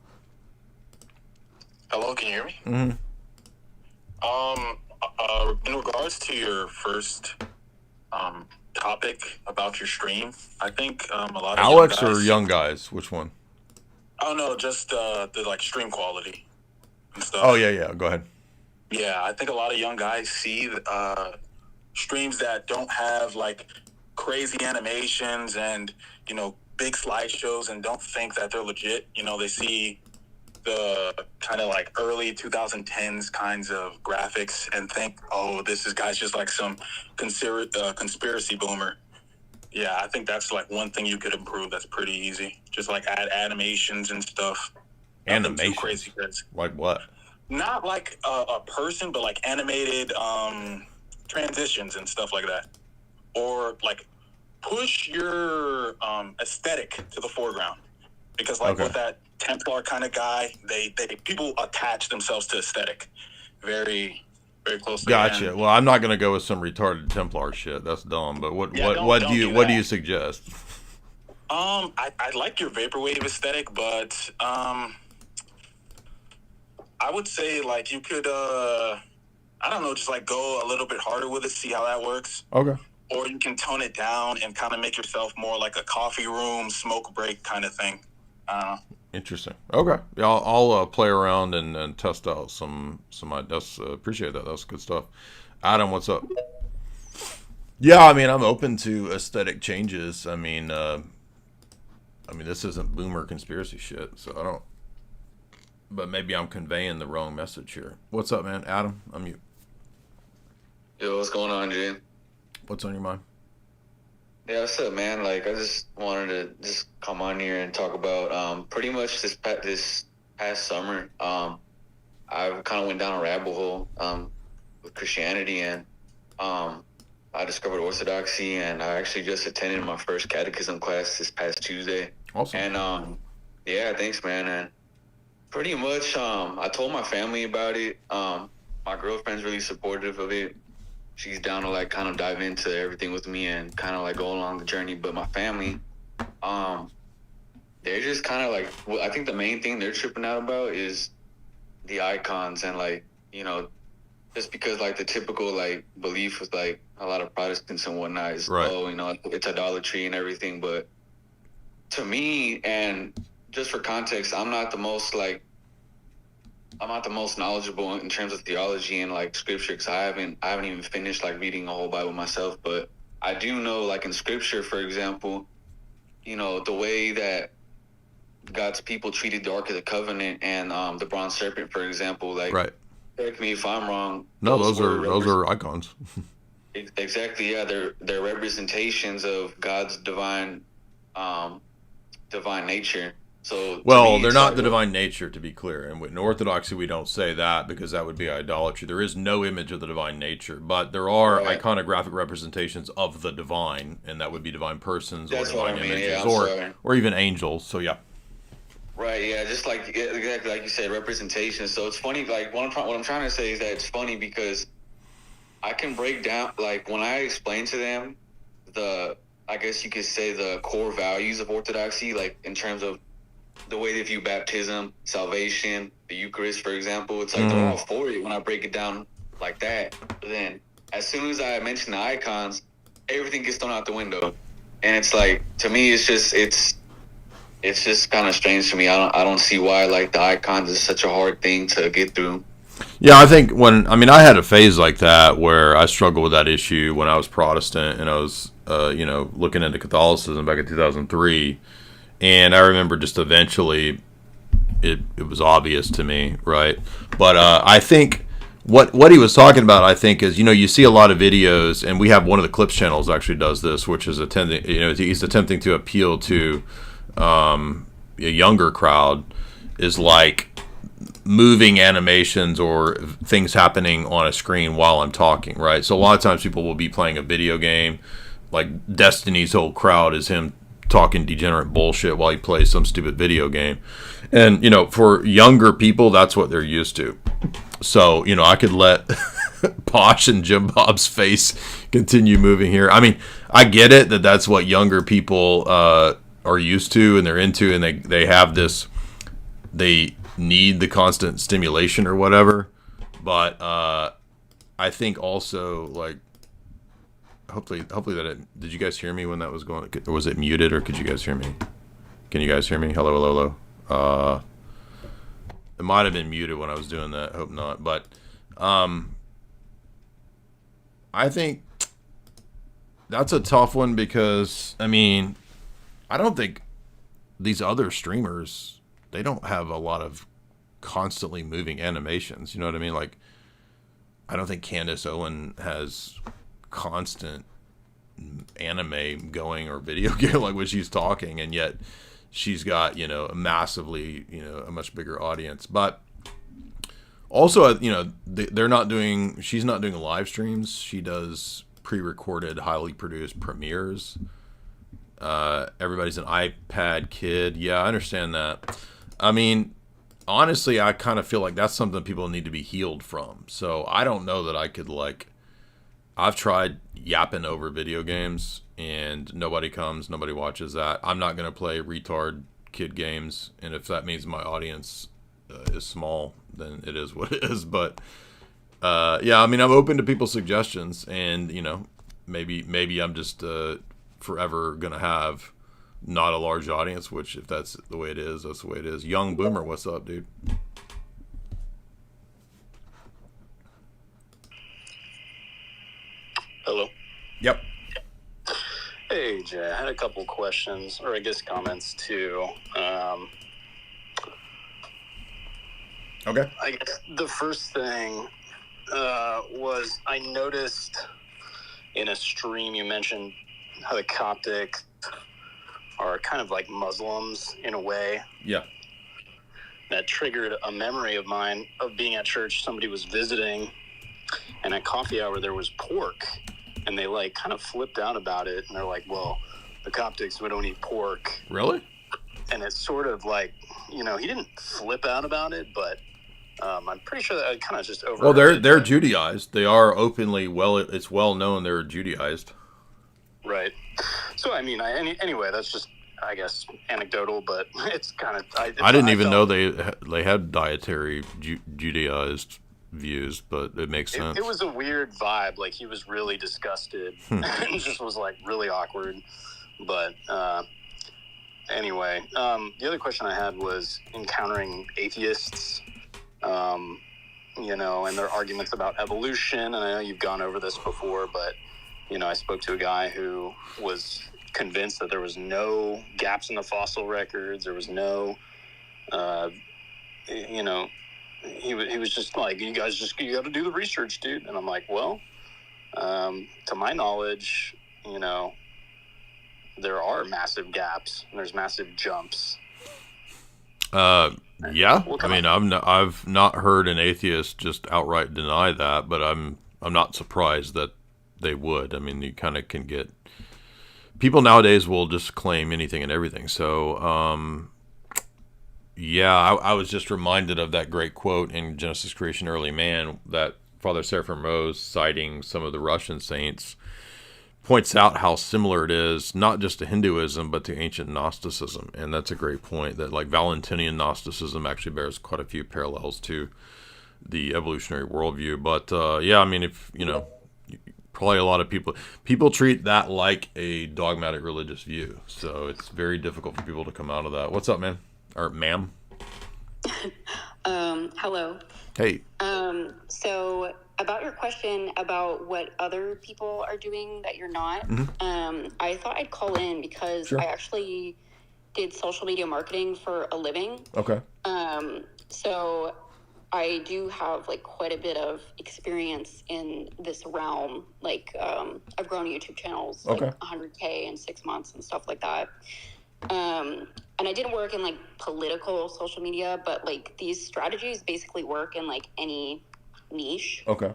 Hello, can you hear me? Mm-hmm. In regards to your first topic about your stream, I think a lot of Alex young guys, or young guys? Which one? Oh no, just the like stream quality and stuff. Oh yeah. Go ahead. Yeah, I think a lot of young guys see streams that don't have like crazy animations and, you know, big slideshows and don't think that they're legit. You know, they see the kind of like early 2010s kinds of graphics and think, oh, this guy's just like some conspiracy boomer. Yeah, I think that's like one thing you could improve. That's pretty easy. Just like add animations and stuff. Animations? Too crazy. Like what? Not like a person, but like animated transitions and stuff like that. Or like push your aesthetic to the foreground. Because like with that Templar kind of guy, they people attach themselves to aesthetic very, very closely. Gotcha. Well, I'm not gonna go with some retarded Templar shit. That's dumb. But what do you suggest? I like your vaporwave aesthetic, but I would say like you could I don't know, just like go a little bit harder with it, see how that works. Okay. Or you can tone it down and kind of make yourself more like a coffee room smoke break kind of thing. Interesting. Okay. Yeah, I'll play around and test out some ideas. Appreciate that. That's good stuff. Adam, what's up? Yeah, I mean, I'm open to aesthetic changes. I mean, this isn't boomer conspiracy shit, so I don't. But maybe I'm conveying the wrong message here. What's up, man? Adam, I'm you. Yo, what's going on, Jay? What's on your mind? Yeah, what's up, man? Like, I just wanted to just come on here and talk about pretty much this past summer. I kind of went down a rabbit hole with Christianity, and I discovered Orthodoxy, and I actually just attended my first catechism class this past Tuesday. Awesome. And yeah, thanks, man. And pretty much, I told my family about it. My girlfriend's really supportive of it. She's down to like kind of dive into everything with me and kind of like go along the journey. But my family, they're just kind of like, well, I think the main thing they're tripping out about is the icons, and like, you know, just because like the typical like belief with like a lot of Protestants and whatnot is, right, oh, you know, it's idolatry and everything. But to me, and just for context, I'm not the most knowledgeable in terms of theology and like scripture, because I haven't even finished like reading a whole Bible myself. But I do know, like in scripture, for example, you know, the way that God's people treated the Ark of the Covenant and the bronze serpent, for example, like, right. Correct me if I'm wrong. No, those are icons. Exactly, yeah. They're representations of God's divine nature. So, well, they're not the divine nature, to be clear. And in Orthodoxy, we don't say that because that would be idolatry. There is no image of the divine nature, but there are iconographic representations of the divine, and that would be divine persons or divine images, or even angels. So, yeah. Right, yeah, just like exactly like you said, representation. So it's funny, like what I'm trying to say is that it's funny because I can break down, like when I explain to them I guess you could say the core values of Orthodoxy, like in terms of the way they view baptism, salvation, the Eucharist, for example. It's like they're all for it when I break it down like that. But then as soon as I mention the icons, everything gets thrown out the window. And it's like, to me, it's just kind of strange to me. I don't see why like the icons is such a hard thing to get through. Yeah, I think I had a phase like that where I struggled with that issue when I was Protestant and I was looking into Catholicism back in 2003, and I remember just eventually it was obvious to me, right? But I think what he was talking about, I think, is, you see a lot of videos, and we have one of the Clips channels actually does this, which is he's attempting to appeal to a younger crowd, is like moving animations or things happening on a screen while I'm talking, right? So a lot of times people will be playing a video game, like Destiny's whole crowd is him talking degenerate bullshit while he plays some stupid video game. And, for younger people, that's what they're used to. So, I could let Posh and Jim Bob's face continue moving here. I mean, I get it that that's what younger people are used to and they're into, and they have this, they need the constant stimulation or whatever. But I think also, like, hopefully did you guys hear me when that was going, or was it muted, or could you guys hear me? Can you guys hear me? Hello. It might have been muted when I was doing that. Hope not. But I think that's a tough one because, I don't think these other streamers, they don't have a lot of constantly moving animations. You know what I mean? Like, I don't think Candace Owen has constant anime going or video game like when she's talking, and yet she's got, a massively, a much bigger audience. But also, she's not doing live streams. She does pre-recorded, highly produced premieres. Everybody's an iPad kid. Yeah, I understand that. Honestly, I kind of feel like that's something people need to be healed from. So I don't know that I could, like, I've tried yapping over video games and nobody comes, nobody watches that. I'm not going to play retard kid games. And if that means my audience is small, then it is what it is. But yeah, I'm open to people's suggestions, and, maybe I'm just forever going to have not a large audience, which if that's the way it is, that's the way it is. Young Boomer, what's up, dude? Hello. Yep. Jay. I had a couple questions, or I guess comments too. Okay. I guess the first thing was I noticed in a stream you mentioned how the Coptic are kind of like Muslims in a way. Yeah. That triggered a memory of mine of being at church. Somebody was visiting, and at coffee hour there was pork, and they like kind of flipped out about it, and they're like, well, the Coptics, we don't eat pork. Really? And it's sort of like, he didn't flip out about it, but I'm pretty sure that I kind of just over. Well, they're Judaized. They are openly, it's well known they're Judaized. Right. So, I mean, anyway, that's just, I guess, anecdotal, but it's kind of... I didn't even know they had dietary Judaized views, but it makes sense. It was a weird vibe. Like, he was really disgusted. It just was, like, really awkward. But anyway, the other question I had was encountering atheists, and their arguments about evolution. And I know you've gone over this before, but, I spoke to a guy who was convinced that there was no gaps in the fossil records. There was no, he was just like, you got to do the research, dude. And I'm like, well, to my knowledge, there are massive gaps and there's massive jumps. Yeah. I mean, I've not heard an atheist just outright deny that, but I'm not surprised that they would. I mean, you kind of can get people nowadays will just claim anything and everything. So, I was just reminded of that great quote in Genesis, Creation, Early Man that Father Seraphim Rose, citing some of the Russian saints, points out how similar it is, not just to Hinduism, but to ancient Gnosticism. And that's a great point, that like Valentinian Gnosticism actually bears quite a few parallels to the evolutionary worldview. But, I mean, if, probably a lot of people treat that like a dogmatic religious view. So it's very difficult for people to come out of that. What's up, man? Or ma'am? Hello. Hey. So about your question about what other people are doing that you're not, I thought I'd call in because I actually did social media marketing for a living. Okay. So I do have like quite a bit of experience in this realm. Like, I've grown YouTube channels like 100K in 6 months and stuff like that. And I didn't work in like political social media, but like these strategies basically work in like any niche. Okay.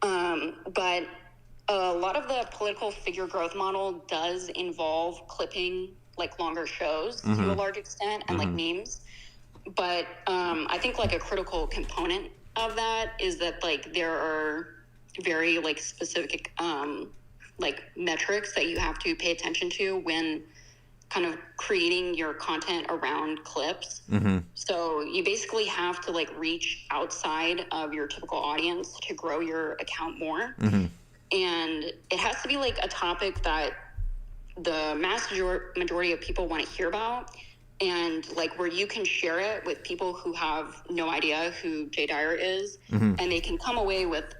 But a lot of the political figure growth model does involve clipping like longer shows to a large extent and like memes. But I think like a critical component of that is that like there are very like specific like metrics that you have to pay attention to when kind of creating your content around clips. So you basically have to like reach outside of your typical audience to grow your account more. And it has to be like a topic that the majority of people want to hear about, and like where you can share it with people who have no idea who Jay Dyer is, and they can come away with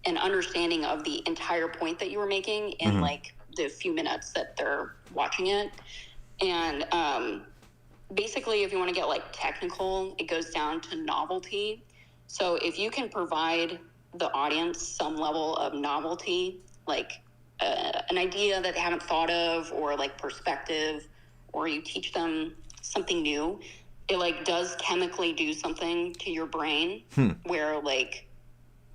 an understanding of the entire point that you were making in like the few minutes that they're watching it. And basically, if you want to get like technical, it goes down to novelty. So if you can provide the audience some level of novelty, like an idea that they haven't thought of, or like perspective, or you teach them something new, it like does chemically do something to your brain where like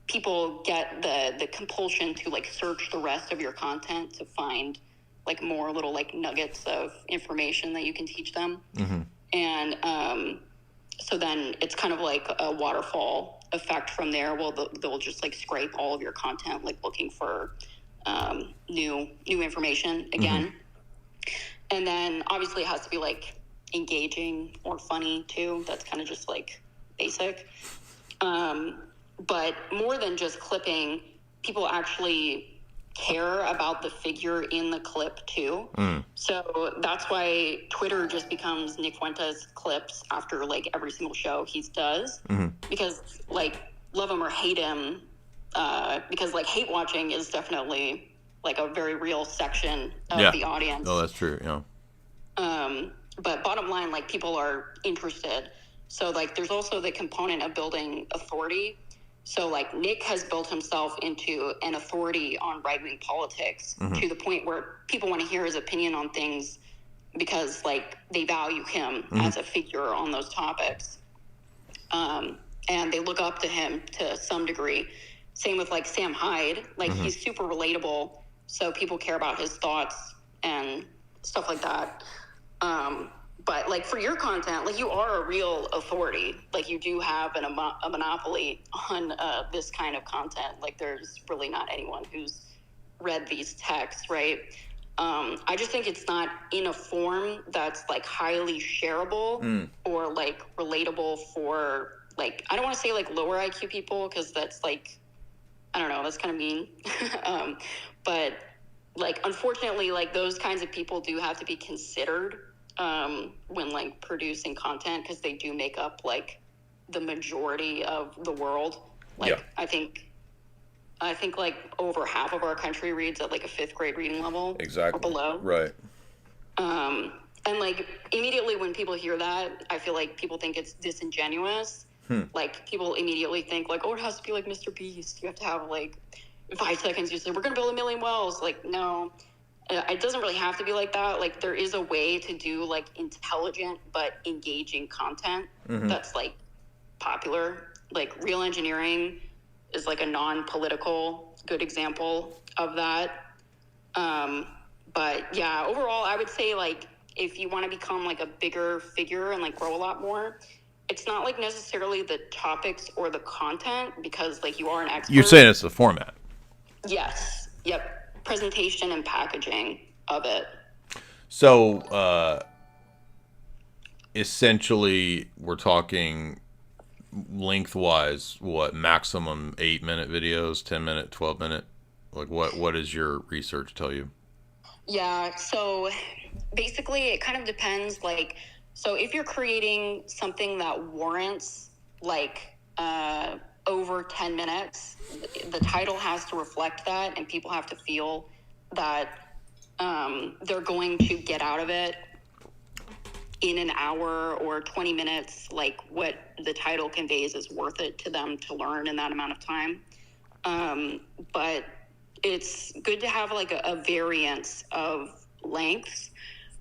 people get the compulsion to like search the rest of your content to find like more little like nuggets of information that you can teach them. And so then it's kind of like a waterfall effect from there. Well, they'll just like scrape all of your content, like looking for new information again. And then obviously it has to be like engaging or funny too. That's kind of just like basic. But more than just clipping, people actually care about the figure in the clip too. So that's why Twitter just becomes Nick Fuentes clips after like every single show he does, because like love him or hate him, because like hate watching is definitely like a very real section of the audience. Oh, that's true. Yeah. But bottom line, like, people are interested. So, like, there's also the component of building authority. So, like, Nick has built himself into an authority on right-wing politics to the point where people want to hear his opinion on things because, like, they value him as a figure on those topics. And they look up to him to some degree. Same with, like, Sam Hyde. Like, he's super relatable, so people care about his thoughts and stuff like that. But, like, for your content, like, you are a real authority. Like, you do have a monopoly on this kind of content. Like, there's really not anyone who's read these texts, right? I just think it's not in a form that's, like, highly shareable or, like, relatable for, like, I don't want to say, like, lower IQ people, because that's, like, I don't know, that's kind of mean. But, like, unfortunately, like, those kinds of people do have to be considered when, like, producing content, because they do make up, like, the majority of the world. Like, I think like over half of our country reads at, like, a 5th grade reading level or below. Right. And, like, immediately when people hear that, I feel like people think it's disingenuous. Like, people immediately think, like, oh, it has to be like Mr. Beast. You have to have, like, 5 seconds. You say, we're going to build 1 million wells. Like, no. It doesn't really have to be like that. Like, there is a way to do, like, intelligent but engaging content that's, like, popular. Like, Real Engineering is, like, a non-political good example of that. But, yeah, overall, I would say, like, if you want to become, like, a bigger figure and, like, grow a lot more, it's not, like, necessarily the topics or the content, because, like, you are an expert. You're saying it's the format. Yes. Yep. Presentation and packaging of it. So, essentially, we're talking lengthwise, what, maximum 8-minute videos, 10-minute, 12-minute? Like, what does your research tell you? Yeah, so basically it kind of depends. Like, so if you're creating something that warrants, like, over 10 minutes, the title has to reflect that, and people have to feel that they're going to get out of it in an hour or 20 minutes, like, what the title conveys is worth it to them to learn in that amount of time. But it's good to have, like, a variance of lengths.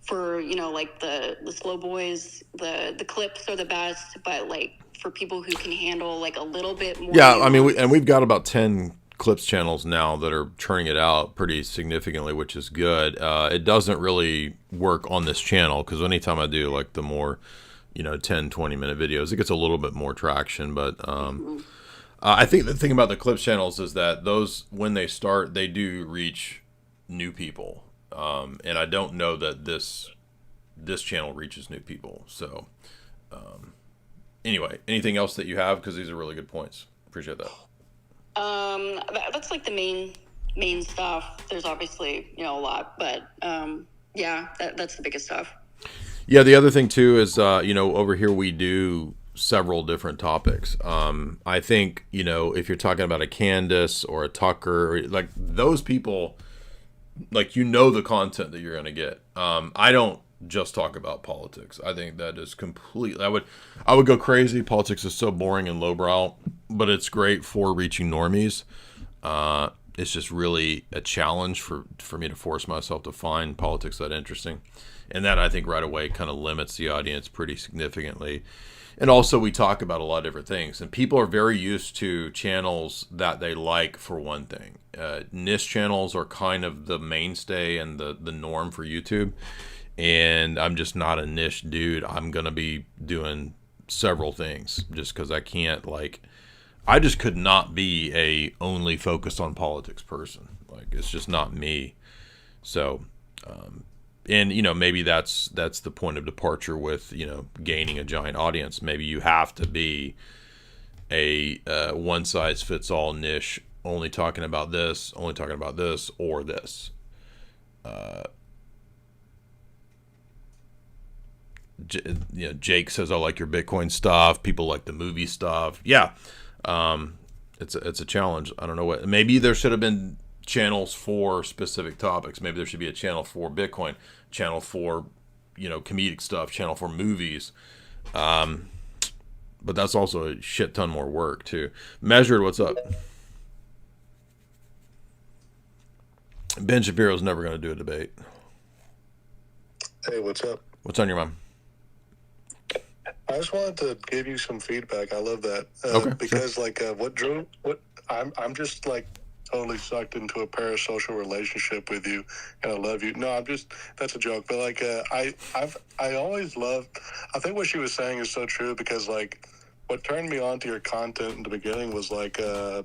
For, you know, like, the slow boys, the clips are the best, but, like, for people who can handle, like, a little bit more. Yeah, I mean, we've got about 10 clips channels now that are churning it out pretty significantly, which is good. It doesn't really work on this channel, because anytime I do, like, the more, 10, 20-minute videos, it gets a little bit more traction. But I think the thing about the clips channels is that those, when they start, they do reach new people. And I don't know that this channel reaches new people. So, anyway, anything else that you have? Because these are really good points. Appreciate that. That's, like, the main stuff. There's obviously, a lot, but yeah, that's the biggest stuff. Yeah, the other thing too is, over here we do several different topics. I think, if you're talking about a Candace or a Tucker, like, those people, like, the content that you're going to get. I don't just talk about politics. I think that is completely, I would go crazy. Politics is so boring and lowbrow, but it's great for reaching normies. It's just really a challenge for me to force myself to find politics that interesting. And that, I think, right away kind of limits the audience pretty significantly. And also, we talk about a lot of different things. And people are very used to channels that they like, for one thing. Niche channels are kind of the mainstay and the norm for YouTube. And I'm just not a niche dude. I'm going to be doing several things just because I can't, like... I just could not be a only focused on politics person. Like, it's just not me. So, and, maybe that's the point of departure with, gaining a giant audience. Maybe you have to be a one-size-fits-all niche, only talking about this, or this. Jake says, I like your Bitcoin stuff. People like the movie stuff. Yeah. It's a challenge. I don't know what. Maybe there should have been channels for specific topics. Maybe there should be a channel for Bitcoin, channel for, comedic stuff, channel for movies. But that's also a shit ton more work too. Measured, what's up? Ben Shapiro's never going to do a debate. Hey, what's up? What's on your mind? I just wanted to give you some feedback. I love that. Okay, because I'm just like totally sucked into a parasocial relationship with you, and I love you. No, that's a joke. But I always love. I think what she was saying is so true, because what turned me on to your content in the beginning was the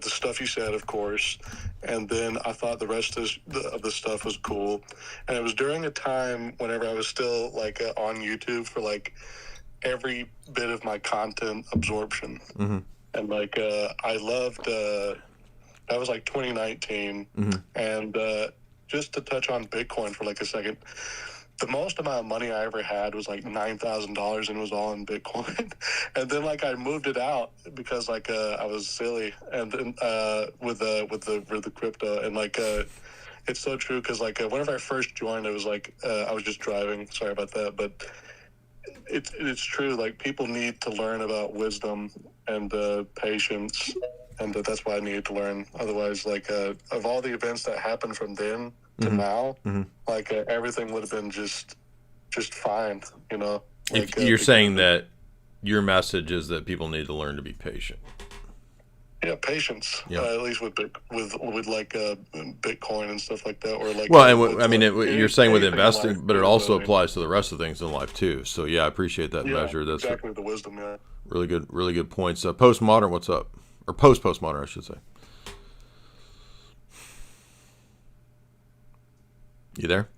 stuff you said, of course, and then I thought the rest of the stuff was cool. And it was during a time whenever I was still on YouTube for every bit of my content absorption. Mm-hmm. And I loved that was 2019. Mm-hmm. And just to touch on Bitcoin for a second, the most amount of money I ever had was $9,000, and it was all in Bitcoin. And then I moved it out because I was silly, and then with the crypto, and it's so true, because whenever I first joined, it was I was just driving. Sorry about that, but it's true. People need to learn about wisdom and patience, and that's why I needed to learn. Otherwise, of all the events that happened from then to Mm-hmm. now, Mm-hmm. Everything would have been just fine, If you're saying that your message is that people need to learn to be patient. Yeah, patience. Yeah. At least with Bitcoin and stuff like that, or you're saying with anything in investing, life, but it also applies to the rest of things in life too. So yeah, I appreciate that measure. That's exactly the wisdom. Yeah. really good points. Postmodern, what's up? Or postmodern, I should say. You there?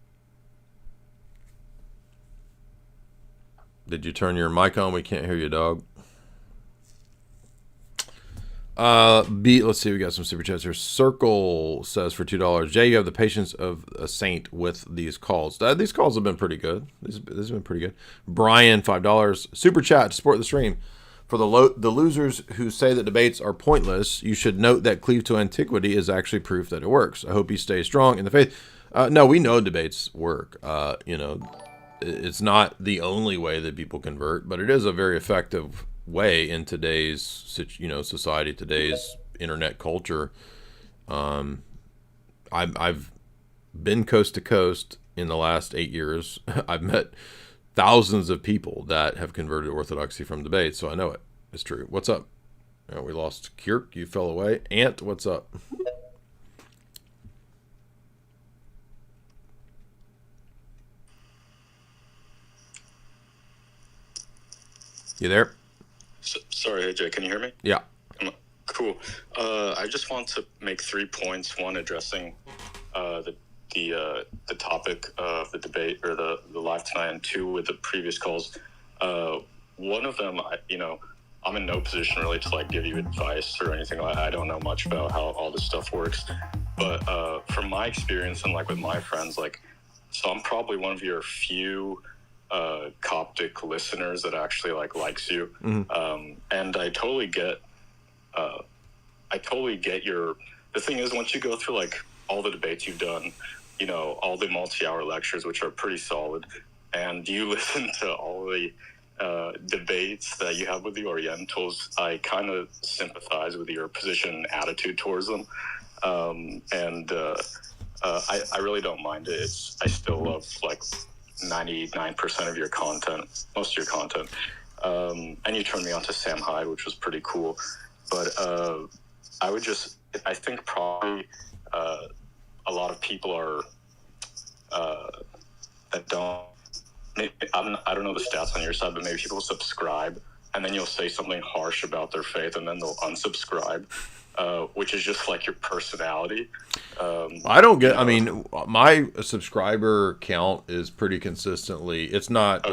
Did you turn your mic on? We can't hear you, dog. Let's see, we got some super chats here. Circle says for $2, Jay, you have the patience of a saint with these calls. These calls have been pretty good. This has been pretty good. Brian, $5. Super chat to support the stream. For the losers who say that debates are pointless, you should note that cleave to antiquity is actually proof that it works. I hope you stay strong in the faith. No, we know debates work. It's not the only way that people convert, but it is a very effective way in today's society, today's internet culture. I've been coast to coast in the last 8 years. I've met thousands of people that have converted to Orthodoxy from debate, so I know it. It's true. What's up? We lost Kierk. You fell away. Ant, what's up? You there? Sorry, AJ, can you hear me? Yeah. Cool. I just want to make 3 points. One, addressing the topic of the debate or the live tonight, and two, with the previous calls. One of them, I'm in no position really to give you advice or anything. I don't know much about how all this stuff works, but from my experience and with my friends, so I'm probably one of your few Coptic listeners that actually likes you. Mm-hmm. And I totally get your, the thing is, once you go through all the debates you've done, all the multi-hour lectures, which are pretty solid, and you listen to all the debates that you have with the Orientals, I kind of sympathize with your position and attitude towards them. I really don't mind it. I still love 99% of your content, most of your content. And you turned me on to Sam Hyde, which was pretty cool. But I think probably a lot of people are that don't. I don't know the stats on your side, but maybe people subscribe and then you'll say something harsh about their faith and then they'll unsubscribe, which is just your personality. I don't get. I mean, my subscriber count is pretty consistently. It's not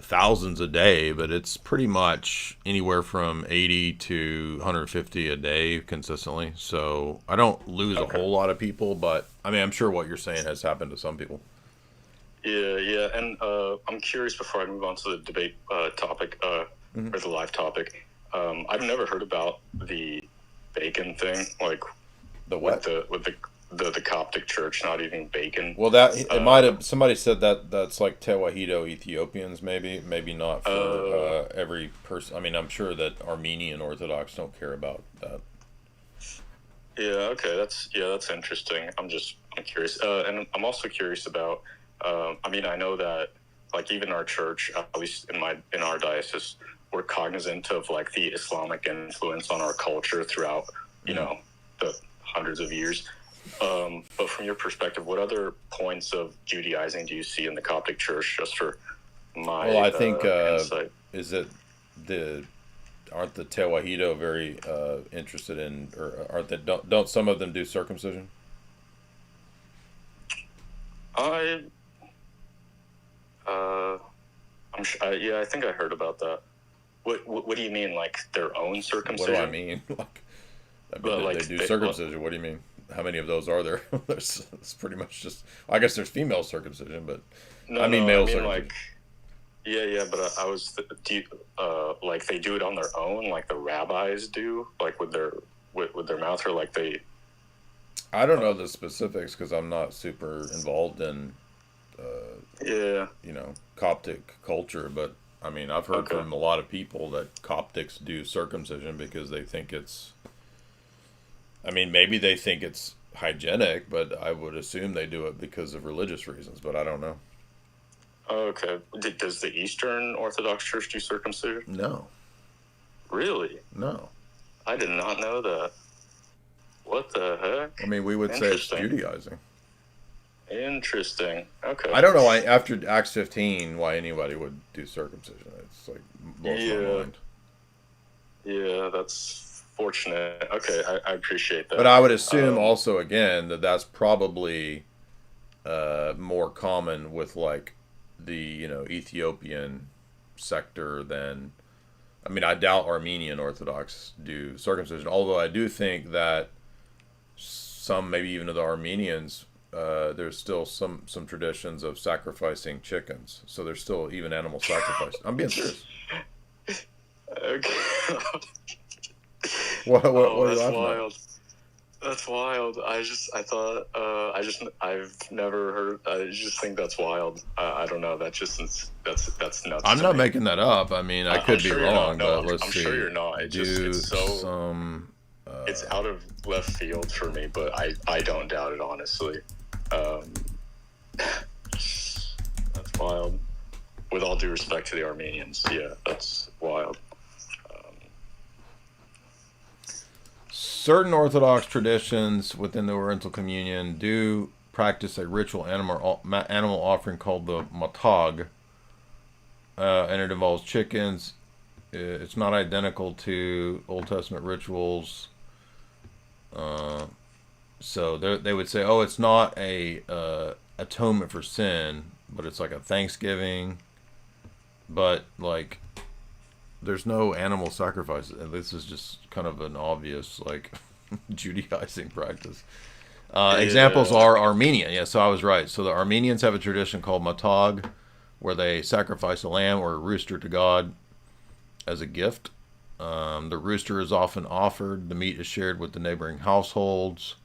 thousands a day, but it's pretty much anywhere from 80 to 150 a day consistently. So I don't lose a whole lot of people, but I mean, I'm sure what you're saying has happened to some people. Yeah, and I'm curious before I move on to the debate topic or the live topic. I've never heard about the bacon thing, like the what? With the Coptic Church not eating bacon. Well, that it might have somebody said that's like Tewahedo Ethiopians, maybe not for every person. I mean, I'm sure that Armenian Orthodox don't care about that. Yeah. Okay. That's interesting. I'm curious, and I'm also curious about. I mean, I know that like even our church, at least in our diocese, we're cognizant of like the Islamic influence on our culture throughout, you know, the hundreds of years. But from your perspective, what other points of Judaizing do you see in the Coptic Church? Just for my I think insight. Is it aren't the Tewahedo very interested in, or aren't they, don't some of them do circumcision? I think I heard about that. What do you mean, like their own circumcision? What do I mean? They do circumcision. What do you mean? How many of those are there? It's pretty much just. I guess there's female circumcision, but male circumcision. Like, but I was. Do you, like they do it on their own, like the rabbis do, like with their mouth, or like they. I don't know the specifics because I'm not super involved in. Coptic culture, but I mean, I've heard from a lot of people that Coptics do circumcision because they think it's. I mean, maybe they think it's hygienic, but I would assume they do it because of religious reasons, but I don't know. Okay. Does the Eastern Orthodox Church do circumcision? No. Really? No. I did not know that. What the heck? I mean, we would say it's Judaizing. Interesting. Okay. I don't know why, after Acts 15, why anybody would do circumcision. It's like, blows my mind. Yeah, that's fortunate. Okay, I appreciate that. But I would assume also, again, that's probably more common with like the Ethiopian sector than. I mean, I doubt Armenian Orthodox do circumcision, although I do think that some, maybe even of the Armenians, there's still some traditions of sacrificing chickens. So there's still even animal sacrifice. I'm being serious. Okay. What are you that's laughing wild. That's wild. I've never heard. I just think that's wild. I don't know. That's nuts. I'm not making that up. I mean, I could be wrong, but let's see. I'm sure you're not. It's out of left field for me, but I don't doubt it, honestly. That's wild. With all due respect to the Armenians, yeah, that's wild. Certain Orthodox traditions within the Oriental Communion do practice a ritual animal offering called the matag, and it involves chickens. It's not identical to Old Testament rituals. So they would say, it's not a atonement for sin, but it's like a thanksgiving. But like, there's no animal sacrifices, and this is just kind of an obvious like Judaizing practice. Examples are Armenian. Yeah, so I was right. So the Armenians have a tradition called matag, where they sacrifice a lamb or a rooster to God as a gift. The rooster is often offered. The meat is shared with the neighboring households.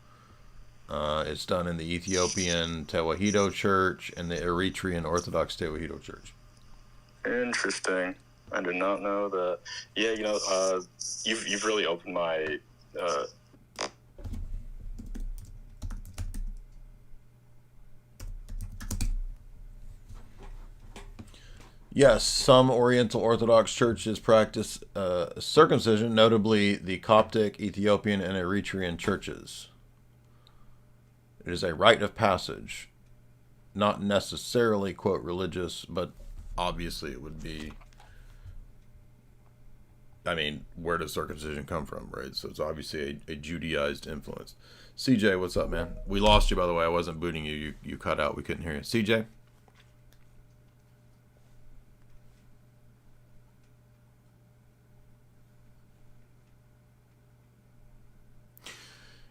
It's done in the Ethiopian Tewahedo Church and the Eritrean Orthodox Tewahedo Church. Interesting. I did not know that. Yeah, you've really opened my. Yes, some Oriental Orthodox churches practice circumcision, notably the Coptic, Ethiopian, and Eritrean churches. It is a rite of passage, not necessarily, quote, religious, but obviously it would be. I mean, where does circumcision come from, right? So it's obviously a Judaized influence. CJ, what's up, man? We lost you, by the way. I wasn't booting you. You cut out. We couldn't hear you. CJ?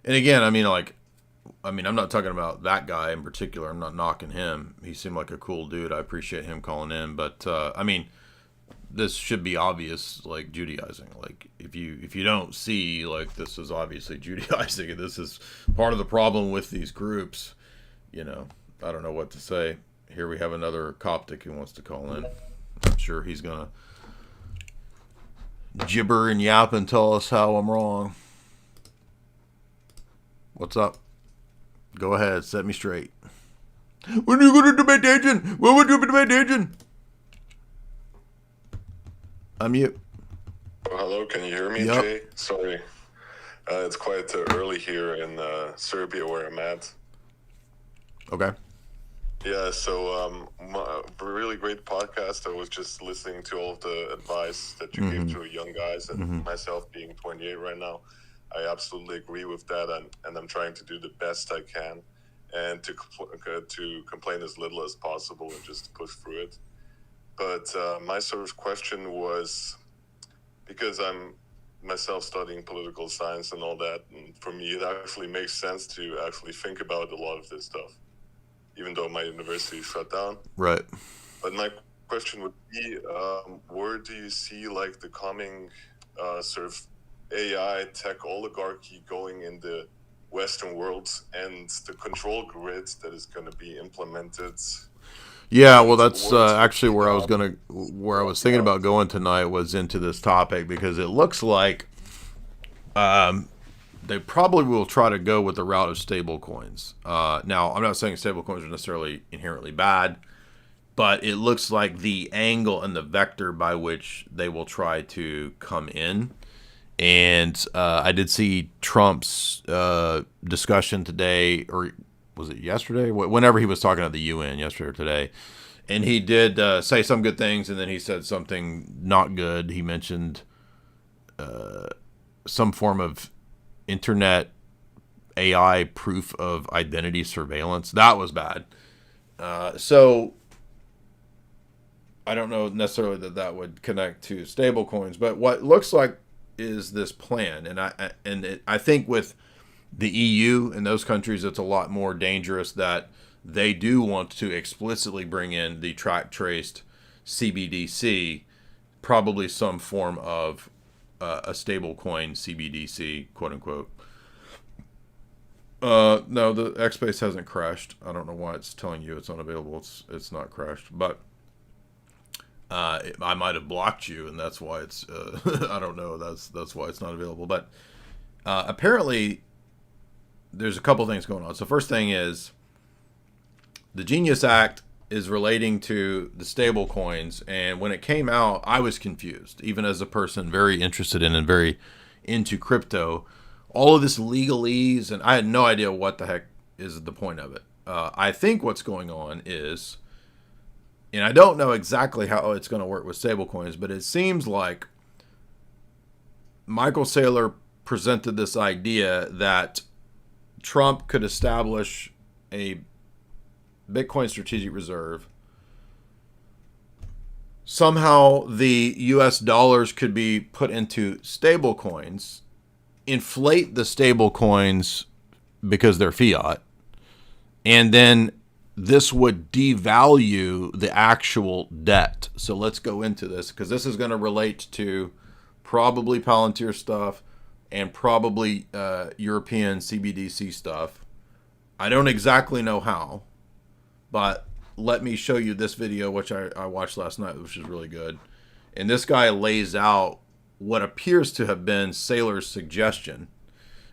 And again, I'm not talking about that guy in particular. I'm not knocking him. He seemed like a cool dude. I appreciate him calling in. But, this should be obvious, like Judaizing. Like if you don't see, like, this is obviously Judaizing, and this is part of the problem with these groups. You know, I don't know what to say. Here we have another Coptic who wants to call in. I'm sure he's gonna gibber and yap and tell us how I'm wrong. What's up? Go ahead, set me straight. When are you going to meditation? When would you meditation? Unmute. Oh, hello, can you hear me, Yep. Jay? Sorry. It's quite early here in Serbia where I'm at. Okay. Yeah, so really great podcast. I was just listening to all of the advice that you gave to young guys, and myself being 28 right now, I absolutely agree with that, and I'm trying to do the best I can, and to complain as little as possible and just push through it. But my sort of question was, because I'm myself studying political science and all that, and for me it actually makes sense to actually think about a lot of this stuff, even though my university is shut down. Right. But my question would be, where do you see like the coming sort of AI tech oligarchy going in the Western world, and the control grid that is going to be implemented? Yeah, well, that's actually where I was thinking about going tonight, was into this topic, because it looks like they probably will try to go with the route of stable coins. Now, I'm not saying stable coins are necessarily inherently bad, but it looks like the angle and the vector by which they will try to come in. And I did see Trump's discussion today, or was it yesterday? Whenever he was talking at the UN, yesterday or today. And he did say some good things, and then he said something not good. He mentioned some form of internet AI proof of identity surveillance. That was bad. So I don't know necessarily that would connect to stable coins, but what looks like is this plan. And I think with the EU and those countries, it's a lot more dangerous that they do want to explicitly bring in the track traced CBDC, probably some form of a stable coin CBDC, quote unquote. No, the Xbase hasn't crashed. I don't know why it's telling you it's unavailable. It's not crashed, but I might have blocked you, and that's why it's I don't know. That's why it's not available. But apparently, there's a couple things going on. So first thing is, the Genius Act is relating to the stable coins, and when it came out, I was confused, even as a person very interested in and very into crypto. All of this legalese, and I had no idea what the heck is the point of it. I think what's going on is, and I don't know exactly how it's going to work with stablecoins, but it seems like Michael Saylor presented this idea that Trump could establish a Bitcoin strategic reserve. Somehow the US dollars could be put into stable coins, inflate the stable coins because they're fiat, and then this would devalue the actual debt. So let's go into this, because this is going to relate to probably Palantir stuff and probably European CBDC stuff. I don't exactly know how, but let me show you this video, which I watched last night, which is really good. And this guy lays out what appears to have been Saylor's suggestion.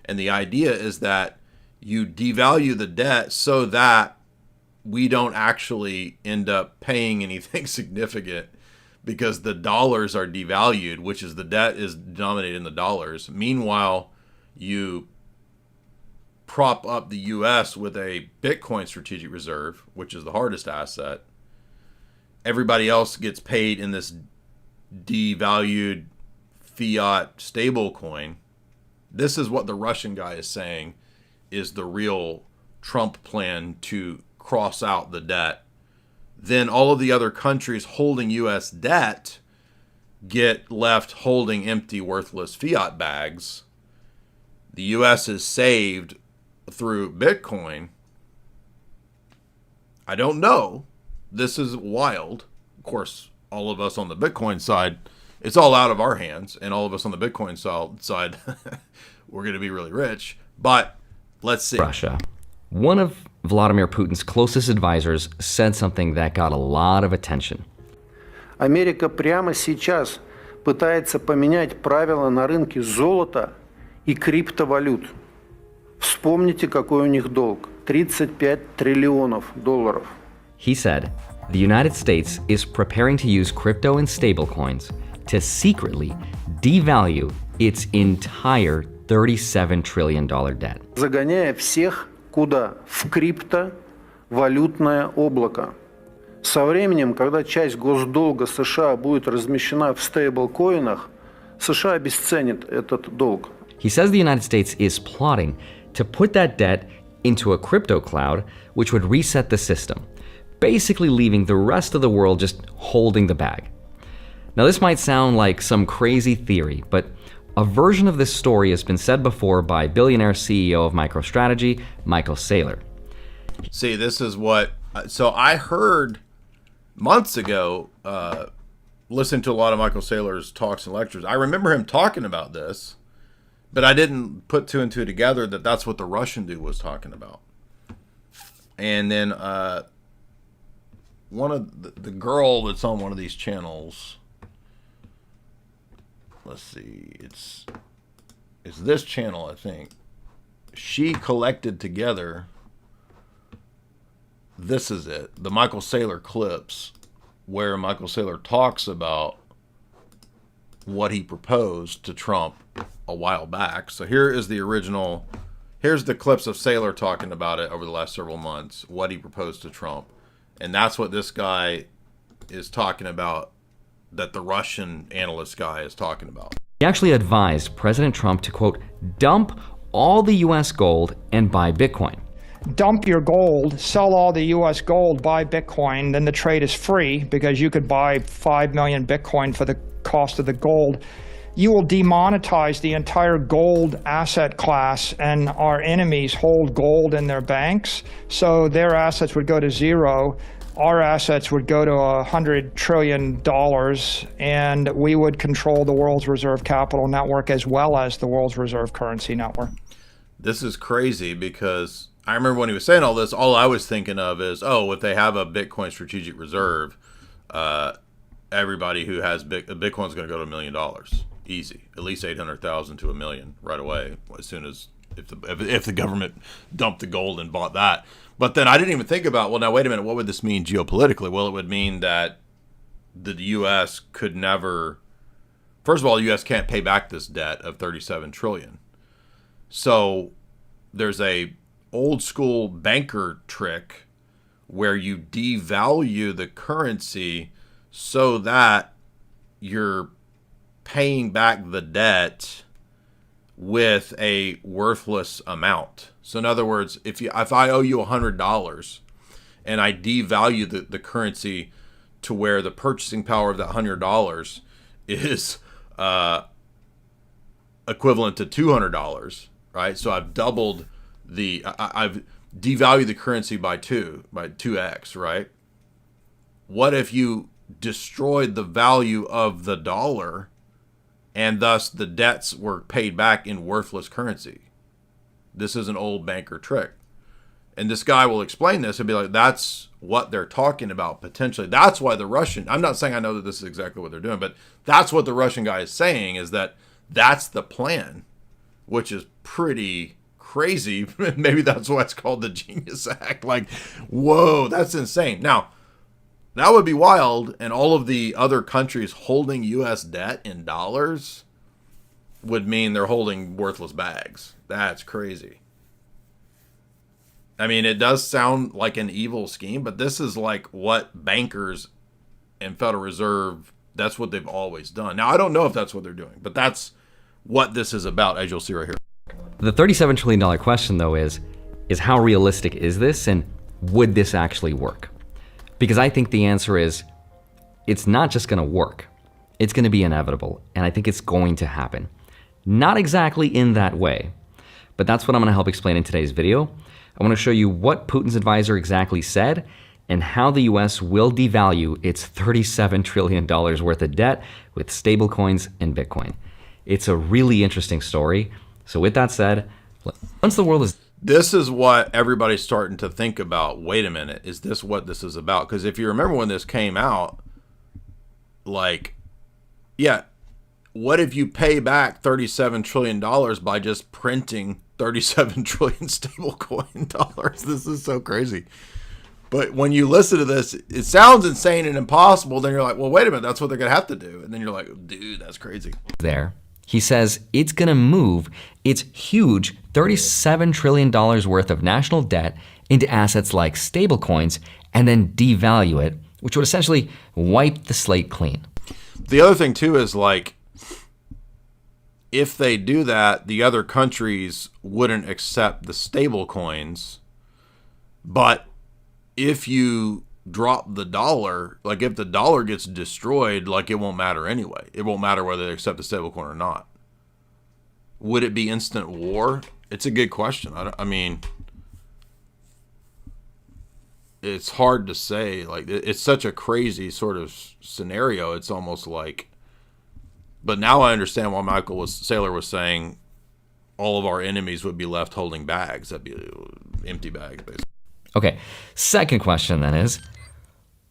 And the idea is that you devalue the debt so that we don't actually end up paying anything significant, because the dollars are devalued, which is the debt is denominated in the dollars. Meanwhile, you prop up the U.S. with a Bitcoin strategic reserve, which is the hardest asset. Everybody else gets paid in this devalued fiat stable coin. This is what the Russian guy is saying is the real Trump plan to cross out the debt. Then all of the other countries holding U.S. debt get left holding empty, worthless fiat bags. The U.S. is saved through Bitcoin. I don't know. This is wild. Of course, all of us on the Bitcoin side, it's all out of our hands, and all of us on the Bitcoin side, we're going to be really rich. But let's see. Russia. One of Vladimir Putin's closest advisors said something that got a lot of attention. Америка прямо сейчас пытается поменять правила на рынке золота и криптовалют. Вспомните, какой у них долг. 35 триллионов долларов. He said, the United States is preparing to use crypto and stablecoins to secretly devalue its entire $37 trillion debt. Загоняя всех куда? В криптовалютное облако. Со временем, когда часть госдолга США будет размещена в стейблкоинах, США обесценит этот долг. He says the United States is plotting to put that debt into a crypto cloud, which would reset the system, basically leaving the rest of the world just holding the bag. Now, this might sound like some crazy theory, but a version of this story has been said before by billionaire CEO of MicroStrategy, Michael Saylor. See, this is what... So I heard months ago, listening to a lot of Michael Saylor's talks and lectures, I remember him talking about this, but I didn't put two and two together that that's what the Russian dude was talking about. And then one of the girl that's on one of these channels... Let's see, it's this channel, I think. She collected together, this is it, the Michael Saylor clips, where Michael Saylor talks about what he proposed to Trump a while back. So here is the original, here's the clips of Saylor talking about it over the last several months, what he proposed to Trump. And that's what this guy is talking about, that the Russian analyst guy is talking about. He actually advised President Trump to, quote, dump all the US gold and buy Bitcoin. Dump your gold, sell all the US gold, buy Bitcoin, then the trade is free because you could buy 5 million Bitcoin for the cost of the gold. You will demonetize the entire gold asset class, and our enemies hold gold in their banks, so their assets would go to zero. Our assets would go to $100 trillion, and we would control the world's reserve capital network as well as the world's reserve currency network. This is crazy because I remember when he was saying all this, all I was thinking of is, oh, if they have a Bitcoin strategic reserve, everybody who has Bitcoin's going to go to $1 million. Easy. At least 800,000 to $1 million right away, as soon as if the government dumped the gold and bought that. But then I didn't even think about, well, now wait a minute, what would this mean geopolitically? Well, it would mean that the U.S. could never, first of all, the U.S. can't pay back this debt of $37 trillion. So there's a old school banker trick where you devalue the currency so that you're paying back the debt with a worthless amount. So in other words, if I owe you $100 and I devalue the currency to where the purchasing power of that $100 is equivalent to $200, right? So I've doubled I've devalued the currency by 2x, right? What if you destroyed the value of the dollar and thus the debts were paid back in worthless currency? This is an old banker trick. And this guy will explain this and be like, that's what they're talking about potentially. That's why the Russian, I'm not saying I know that this is exactly what they're doing, but that's what the Russian guy is saying, is that that's the plan, which is pretty crazy. Maybe that's why it's called the Genius Act. Like, whoa, that's insane. Now, that would be wild, and all of the other countries holding U.S. debt in dollars would mean they're holding worthless bags. That's crazy. I mean, it does sound like an evil scheme, but this is like what bankers and Federal Reserve, that's what they've always done. Now, I don't know if that's what they're doing, but that's what this is about, as you'll see right here. The $37 trillion question, though, is how realistic is this, and would this actually work? Because I think the answer is, it's not just going to work. It's going to be inevitable, and I think it's going to happen. Not exactly in that way, but that's what I'm going to help explain in today's video. I want to show you what Putin's advisor exactly said and how the US will devalue its $37 trillion worth of debt with stablecoins and Bitcoin. It's a really interesting story. So with that said, once the world is... This is what everybody's starting to think about. Wait a minute, is this what this is about? Because if you remember when this came out, like, yeah, what if you pay back $37 trillion by just printing 37 trillion stablecoin dollars? This is so crazy. But when you listen to this, it sounds insane and impossible. Then you're like, well, wait a minute, that's what they're going to have to do. And then you're like, dude, that's crazy. There. He says it's going to move its huge $37 trillion worth of national debt into assets like stablecoins and then devalue it, which would essentially wipe the slate clean. The other thing, too, is like, if they do that, the other countries wouldn't accept the stablecoins. But if you drop the dollar, like if the dollar gets destroyed, like it won't matter anyway. It won't matter whether they accept the stablecoin or not. Would it be instant war? It's a good question. I mean, it's hard to say. Like, it's such a crazy sort of scenario. It's almost like, but now I understand why Saylor was saying all of our enemies would be left holding bags. That'd be empty bags, basically. Okay, second question then is,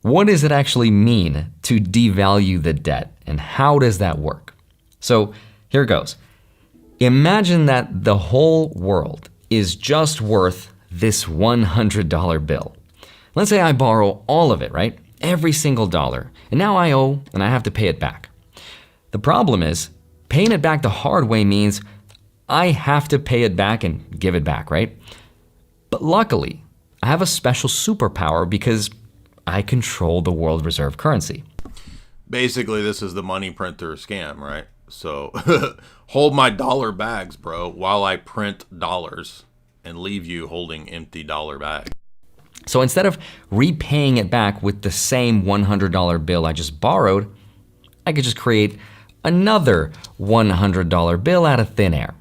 what does it actually mean to devalue the debt, and how does that work? So here goes. Imagine that the whole world is just worth this $100 bill. Let's say I borrow all of it, right? Every single dollar. And now I owe and I have to pay it back. The problem is, paying it back the hard way means I have to pay it back and give it back, right? But luckily, I have a special superpower because I control the world reserve currency. Basically, this is the money printer scam, right? So hold my dollar bags, bro, while I print dollars and leave you holding empty dollar bags. So instead of repaying it back with the same $100 bill I just borrowed, I could just create another $100 bill out of thin air.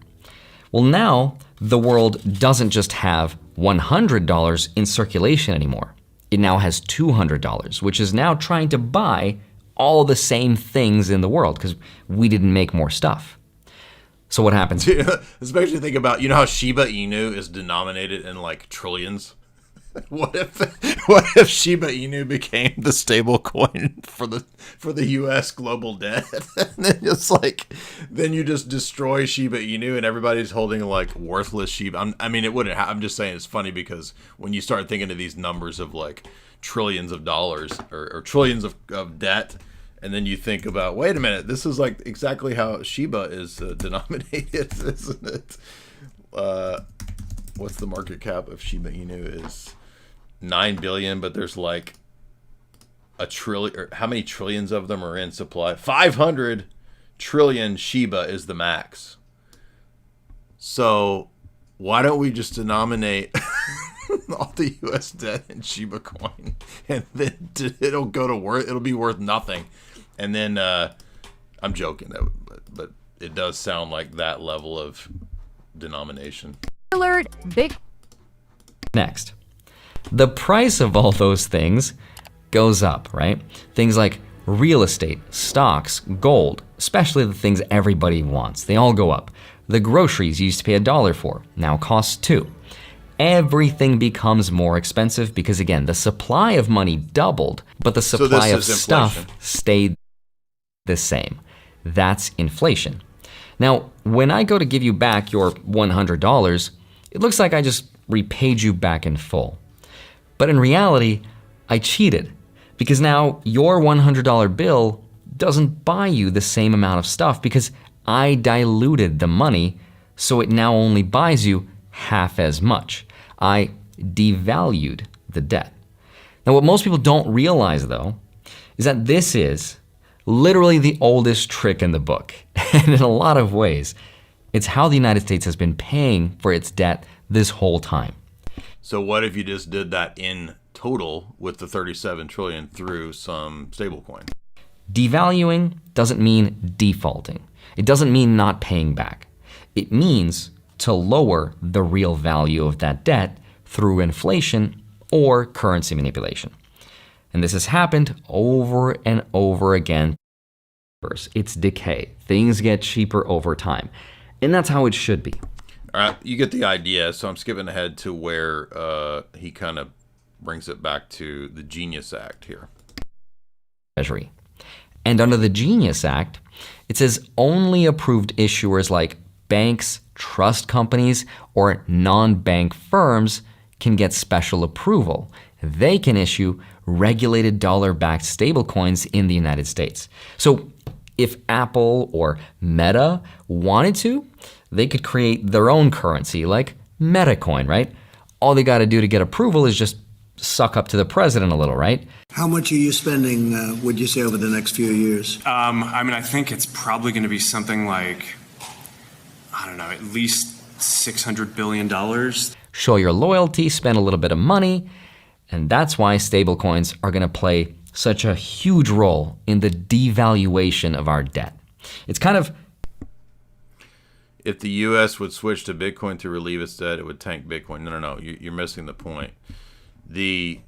Well, now the world doesn't just have $100 in circulation anymore. It now has $200, which is now trying to buy all the same things in the world because we didn't make more stuff. So what happens? Especially think about, you know how Shiba Inu is denominated in like trillions? What if Shiba Inu became the stable coin for the US global debt? And then it's like, then you just destroy Shiba Inu and everybody's holding like worthless Shiba. I mean, it wouldn't I'm just saying it's funny because when you start thinking of these numbers of like trillions of dollars or trillions of debt, and then you think about, wait a minute, this is like exactly how Shiba is denominated, isn't it? What's the market cap of Shiba Inu is 9 billion, but there's like a trillion, or how many trillions of them are in supply? 500 trillion Shiba is the max. So why don't we just denominate all the US debt in Shiba coin, and then it'll be worth nothing. And then I'm joking, but it does sound like that level of denomination. Alert, big. Next, the price of all those things goes up, right? Things like real estate, stocks, gold, especially the things everybody wants, they all go up. The groceries you used to pay $1 for now cost $2. Everything becomes more expensive because, again, the supply of money doubled, but the supply of stuff stayed the same. That's inflation. Now, when I go to give you back your $100, it looks like I just repaid you back in full. But in reality, I cheated because now your $100 bill doesn't buy you the same amount of stuff because I diluted the money, so it now only buys you half as much. I devalued the debt. Now, what most people don't realize, though, is that this is literally the oldest trick in the book. And in a lot of ways, it's how the United States has been paying for its debt this whole time. So what if you just did that in total with the 37 trillion through some stablecoin? Devaluing doesn't mean defaulting. It doesn't mean not paying back. It means to lower the real value of that debt through inflation or currency manipulation. And this has happened over and over again. It's decay. Things get cheaper over time. And that's how it should be. All right, you get the idea. So I'm skipping ahead to where he kind of brings it back to the Genius Act here. Treasury. And under the Genius Act, it says only approved issuers like banks, trust companies, or non-bank firms can get special approval. They can issue regulated dollar-backed stablecoins in the United States. So if Apple or Meta wanted to, they could create their own currency like Metacoin, right? All they got to do to get approval is just suck up to the president a little, right? How much are you spending, would you say, over the next few years? I think it's probably going to be something like, I don't know, at least $600 billion. Show your loyalty, spend a little bit of money, and that's why stablecoins are going to play such a huge role in the devaluation of our debt. It's kind of... If the U.S. would switch to Bitcoin to relieve its debt, it would tank Bitcoin. No. You're missing the point. The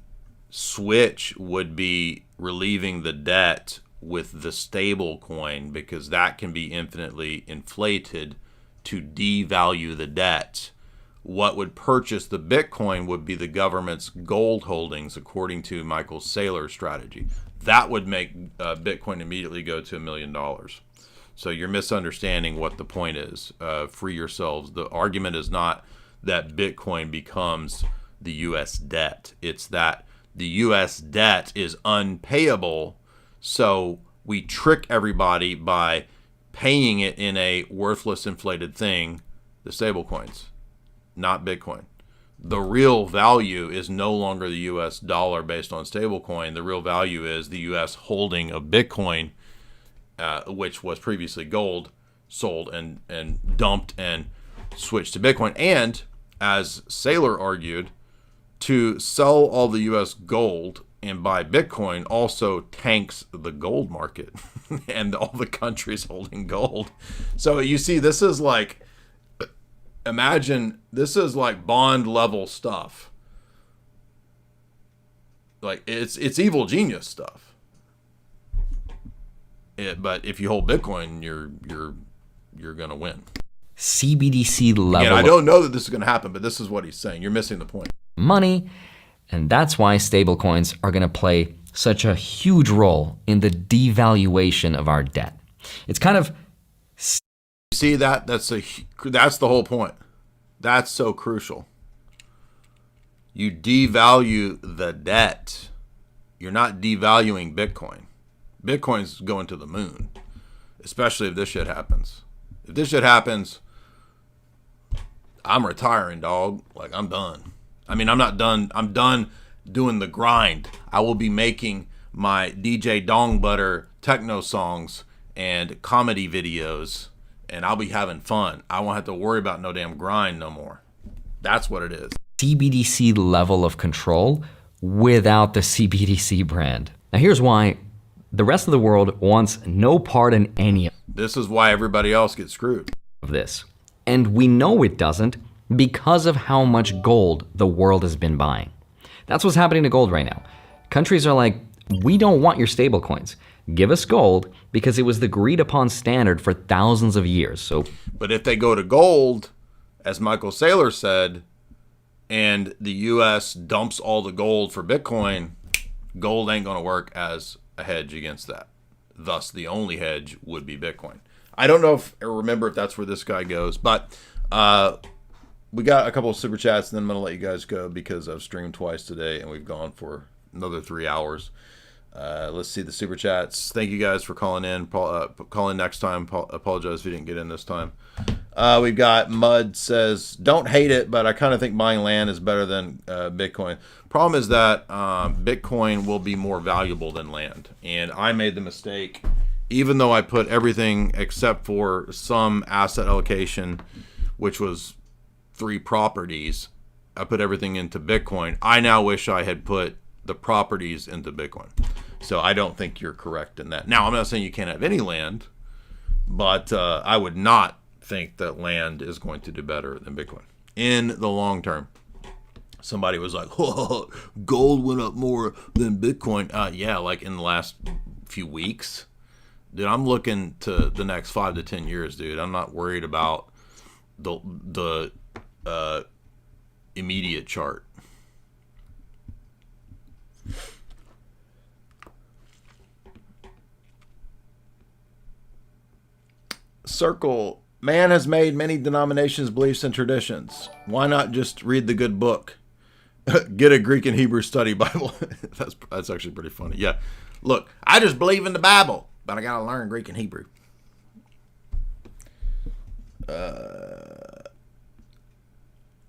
switch would be relieving the debt with the stable coin, because that can be infinitely inflated to devalue the debt. What would purchase the Bitcoin would be the government's gold holdings, according to Michael Saylor's strategy. That would make Bitcoin immediately go to $1 million. So you're misunderstanding what the point is. Free yourselves. The argument is not that Bitcoin becomes the U.S. debt. It's that the U.S. debt is unpayable, so we trick everybody by paying it in a worthless, inflated thing, the stablecoins, not Bitcoin. The real value is no longer the U.S. dollar based on stablecoin. The real value is the U.S. holding of Bitcoin, which was previously gold, sold and dumped and switched to Bitcoin. And, as Saylor argued, to sell all the U.S. gold and buy Bitcoin also tanks the gold market and all the countries holding gold. So you see, this is like, imagine, this is like bond level stuff. Like it's evil genius stuff. But if you hold Bitcoin, you're gonna win. CBDC level. Again, I don't know that this is gonna happen, but this is what he's saying. You're missing the point. Money, and that's why stablecoins are going to play such a huge role in the devaluation of our debt. It's kind of... See that? That's the whole point. That's so crucial. You devalue the debt. You're not devaluing Bitcoin. Bitcoin's going to the moon, especially if this shit happens. If this shit happens, I'm retiring, dog. Like, I'm done. I mean, I'm not done. I'm done doing the grind. I will be making my DJ Dong Butter techno songs and comedy videos, and I'll be having fun. I won't have to worry about no damn grind no more. That's what it is. CBDC level of control without the CBDC brand. Now, here's why the rest of the world wants no part in any of this. Is why everybody else gets screwed of this. And we know it doesn't, because of how much gold the world has been buying. That's what's happening to gold right now. Countries are like, we don't want your stable coins. Give us gold, because it was the agreed upon standard for thousands of years. So, but if they go to gold, as Michael Saylor said, and the U.S. dumps all the gold for Bitcoin, gold ain't going to work as a hedge against that. Thus, the only hedge would be Bitcoin. I don't know if I remember if that's where this guy goes, but we got a couple of super chats, and then I'm going to let you guys go because I've streamed twice today, and we've gone for another 3 hours. Let's see the super chats. Thank you guys for calling in. Call in next time. Apologize if you didn't get in this time. We've got Mud says, don't hate it, but I kind of think buying land is better than Bitcoin. Problem is that Bitcoin will be more valuable than land. And I made the mistake, even though I put everything except for some asset allocation, which was 3 properties, I put everything into Bitcoin. I now wish I had put the properties into Bitcoin. So I don't think you're correct in that. Now, I'm not saying you can't have any land, but I would not think that land is going to do better than Bitcoin in the long term. somebody was like, "Whoa, gold went up more than Bitcoin." Yeah, like in the last few weeks. Dude, I'm looking to the next 5 to 10 years, dude. I'm not worried about the immediate chart. Circle. Man has made many denominations, beliefs, and traditions. Why not just read the good book? Get a Greek and Hebrew study Bible. That's actually pretty funny. Yeah. Look, I just believe in the Bible, but I got to learn Greek and Hebrew.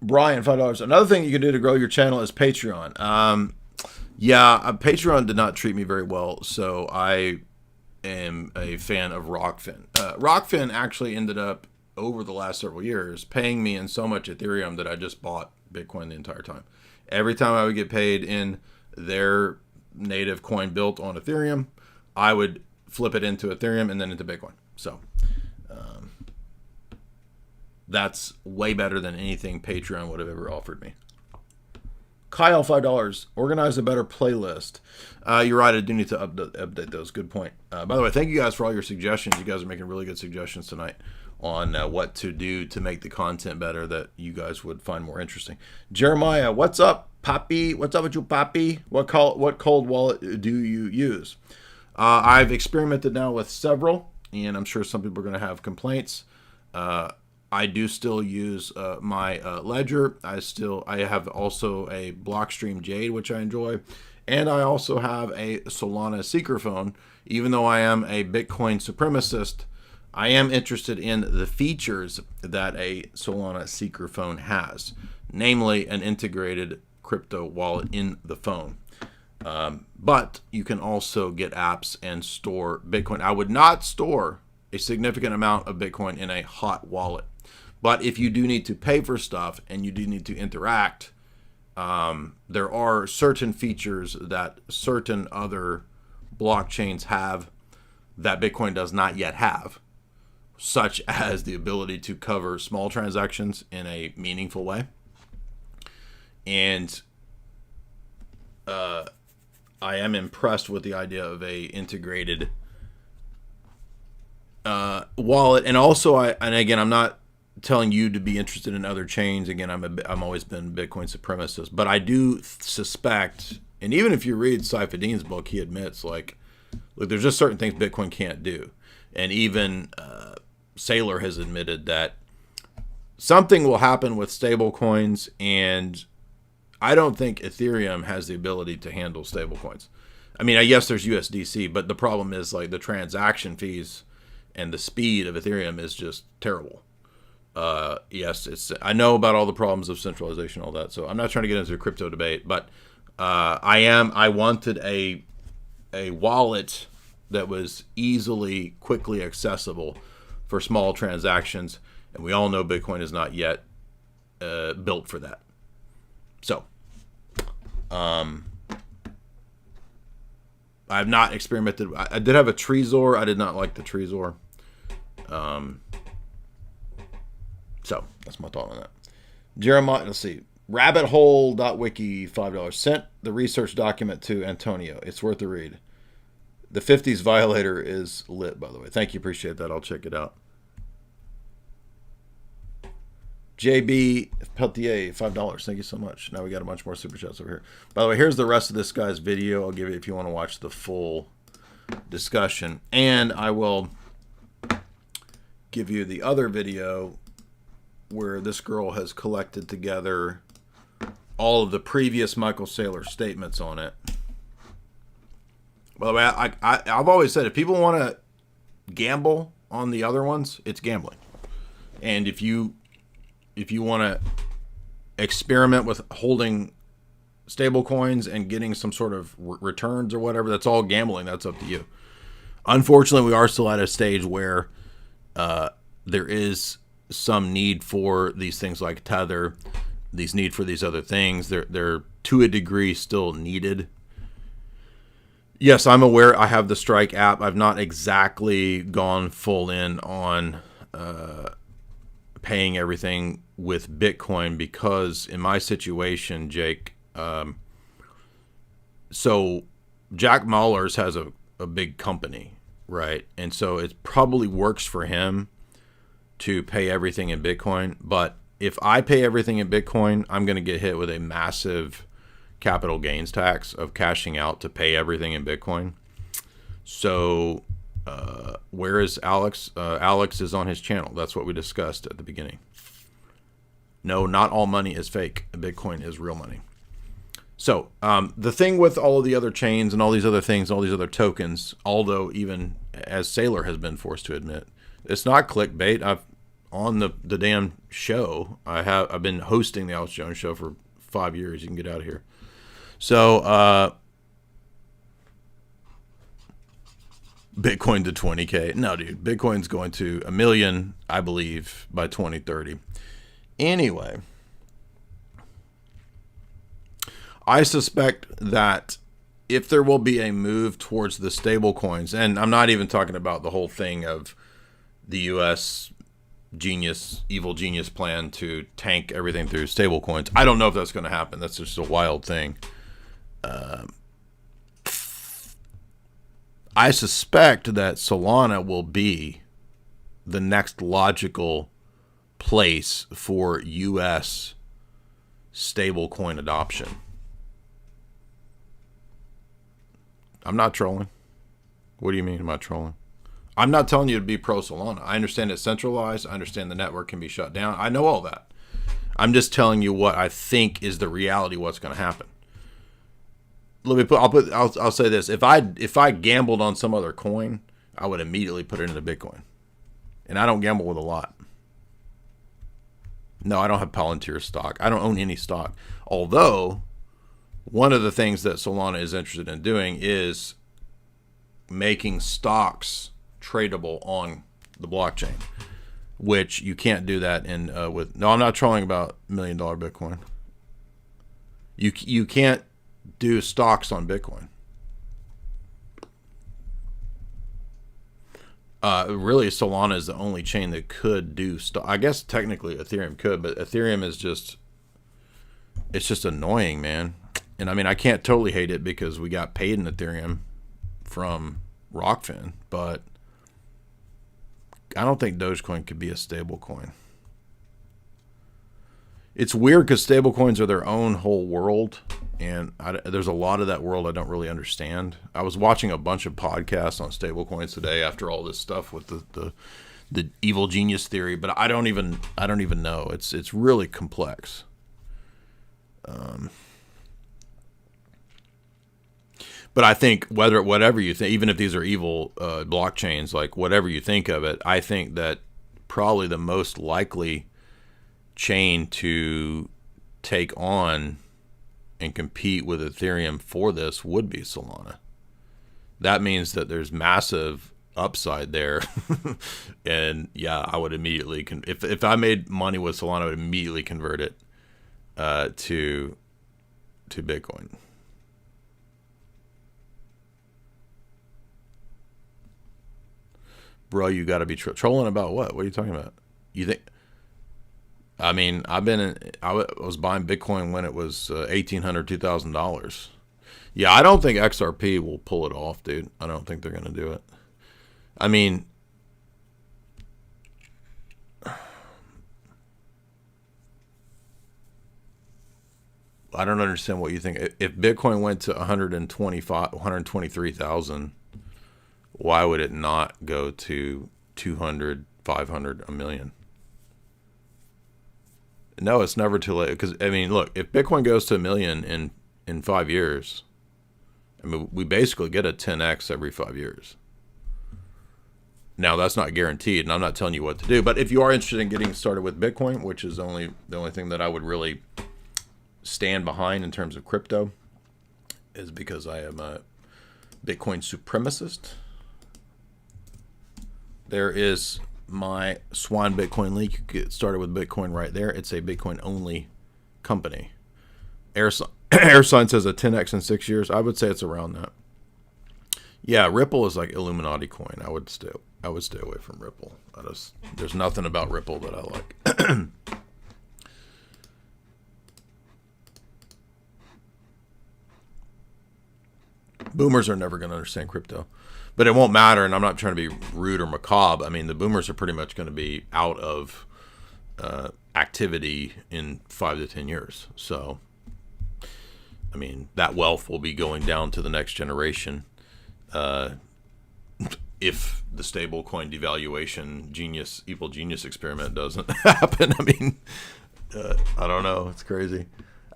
Brian, $5. Another thing you can do to grow your channel is Patreon. Patreon did not treat me very well, so I am a fan of Rockfin. Rockfin actually ended up, over the last several years, paying me in so much Ethereum that I just bought Bitcoin the entire time. Every time I would get paid in their native coin built on Ethereum, I would flip it into Ethereum and then into Bitcoin. So that's way better than anything Patreon would have ever offered me. Kyle, $5. Organize a better playlist. You're right. I do need to update those. Good point. By the way, thank you guys for all your suggestions. You guys are making really good suggestions tonight on what to do to make the content better that you guys would find more interesting. Jeremiah, what's up, Poppy? What's up with you, Poppy? What cold wallet do you use? I've experimented now with several, and I'm sure some people are going to have complaints. I do still use my Ledger. I have also a Blockstream Jade, which I enjoy. And I also have a Solana Secret phone. Even though I am a Bitcoin supremacist, I am interested in the features that a Solana Secret phone has. Namely, an integrated crypto wallet in the phone. But you can also get apps and store Bitcoin. I would not store a significant amount of Bitcoin in a hot wallet. But if you do need to pay for stuff and you do need to interact, there are certain features that certain other blockchains have that Bitcoin does not yet have, such as the ability to cover small transactions in a meaningful way. And I am impressed with the idea of a integrated wallet. And also, again, I'm not telling you to be interested in other chains. Again, I'm always been Bitcoin supremacist, but I do suspect, and even if you read Saifedean's book, he admits, like, look, there's just certain things Bitcoin can't do. And even Saylor has admitted that something will happen with stable coins, and I don't think Ethereum has the ability to handle stable coins. I mean, yes, there's USDC, but the problem is, like, the transaction fees and the speed of Ethereum is just terrible. Yes, I know about all the problems of centralization, all that. So I'm not trying to get into a crypto debate, but I wanted a wallet that was easily, quickly accessible for small transactions, and we all know Bitcoin is not yet built for that. So, I have not experimented. I did have a Trezor. I did not like the Trezor. So that's my thought on that. Jeremiah, let's see. Rabbithole.wiki, $5. Sent the research document to Antonio. It's worth a read. The 50s Violator is lit, by the way. Thank you. Appreciate that. I'll check it out. JB Peltier, $5. Thank you so much. Now we got a bunch more super chats over here. By the way, here's the rest of this guy's video. I'll give you if you want to watch the full discussion. And I will give you the other video where this girl has collected together all of the previous Michael Saylor statements on it. By the way, I've always said, if people want to gamble on the other ones, it's gambling. And if you want to experiment with holding stable coins and getting some sort of returns or whatever, that's all gambling. That's up to you. Unfortunately, we are still at a stage where there is some need for these things like Tether, these need for these other things. They're to a degree still needed. Yes, I'm aware I have the Strike app. I've not exactly gone full in on paying everything with Bitcoin because in my situation, Jake, so Jack Mallers has a big company, right? And so it probably works for him to pay everything in Bitcoin. But if I pay everything in Bitcoin, I'm going to get hit with a massive capital gains tax of cashing out to pay everything in Bitcoin. So where is Alex? Alex is on his channel. That's what we discussed at the beginning. No, not all money is fake. Bitcoin is real money. So the thing with all of the other chains and all these other things, all these other tokens, although even as Saylor has been forced to admit, it's not clickbait. On the damn show, I've been hosting the Alex Jones show for 5 years. You can get out of here. So Bitcoin to 20K. No, dude, Bitcoin's going to 1 million, I believe, by 2030. Anyway, I suspect that if there will be a move towards the stable coins, and I'm not even talking about the whole thing of the U.S. evil genius plan to tank everything through stable coins. I don't know if that's going to happen. That's just a wild thing. I suspect that Solana will be the next logical place for U.S. stablecoin adoption. I'm not trolling. What do you mean I'm not trolling? I'm not telling you to be pro Solana. I understand it's centralized. I understand the network can be shut down. I know all that. I'm just telling you what I think is the reality of what's going to happen. I'll say this. If I gambled on some other coin, I would immediately put it into Bitcoin. And I don't gamble with a lot. No, I don't have Palantir stock. I don't own any stock. Although, one of the things that Solana is interested in doing is making stocks tradable on the blockchain, which you can't do that in with. No, I'm not trolling about $1 million Bitcoin. You can't do stocks on Bitcoin. Really, Solana is the only chain that could do stock. I guess technically Ethereum could, but Ethereum is just, it's just annoying, man. And I mean, I can't totally hate it because we got paid in Ethereum from Rockfin, but I don't think Dogecoin could be a stable coin. It's weird because stable coins are their own whole world, and there's a lot of that world I don't really understand. I was watching a bunch of podcasts on stable coins today after all this stuff with the evil genius theory, but I don't even know. It's really complex. But I think whatever you think, even if these are evil blockchains, like whatever you think of it, I think that probably the most likely chain to take on and compete with Ethereum for this would be Solana. That means that there's massive upside there. And yeah, I would immediately, if I made money with Solana, I would immediately convert it to Bitcoin. Bro, you got to be trolling about what? What are you talking about? You think? I mean, I was buying Bitcoin when it was $1,800, $2,000. Yeah, I don't think XRP will pull it off, dude. I don't think they're going to do it. I mean, I don't understand what you think. If Bitcoin went to 123,000, why would it not go to 200, 500, a million? No, it's never too late. Because, I mean, look, if Bitcoin goes to 1 million in 5 years, I mean, we basically get a 10x every 5 years. Now, that's not guaranteed, and I'm not telling you what to do. But if you are interested in getting started with Bitcoin, which is the only thing that I would really stand behind in terms of crypto, is because I am a Bitcoin supremacist. There is my Swan Bitcoin link. You can get started with Bitcoin right there. It's a Bitcoin only company. Airsign says a 10x in 6 years. I would say it's around that. Yeah, Ripple is like Illuminati coin. I would stay away from Ripple. There's nothing about Ripple that I like. Boomers are never going to understand crypto, but it won't matter. And I'm not trying to be rude or macabre. I mean, the boomers are pretty much going to be out of activity in 5 to 10 years. So, I mean, that wealth will be going down to the next generation. If the stablecoin devaluation evil genius experiment doesn't happen. I mean, I don't know. It's crazy.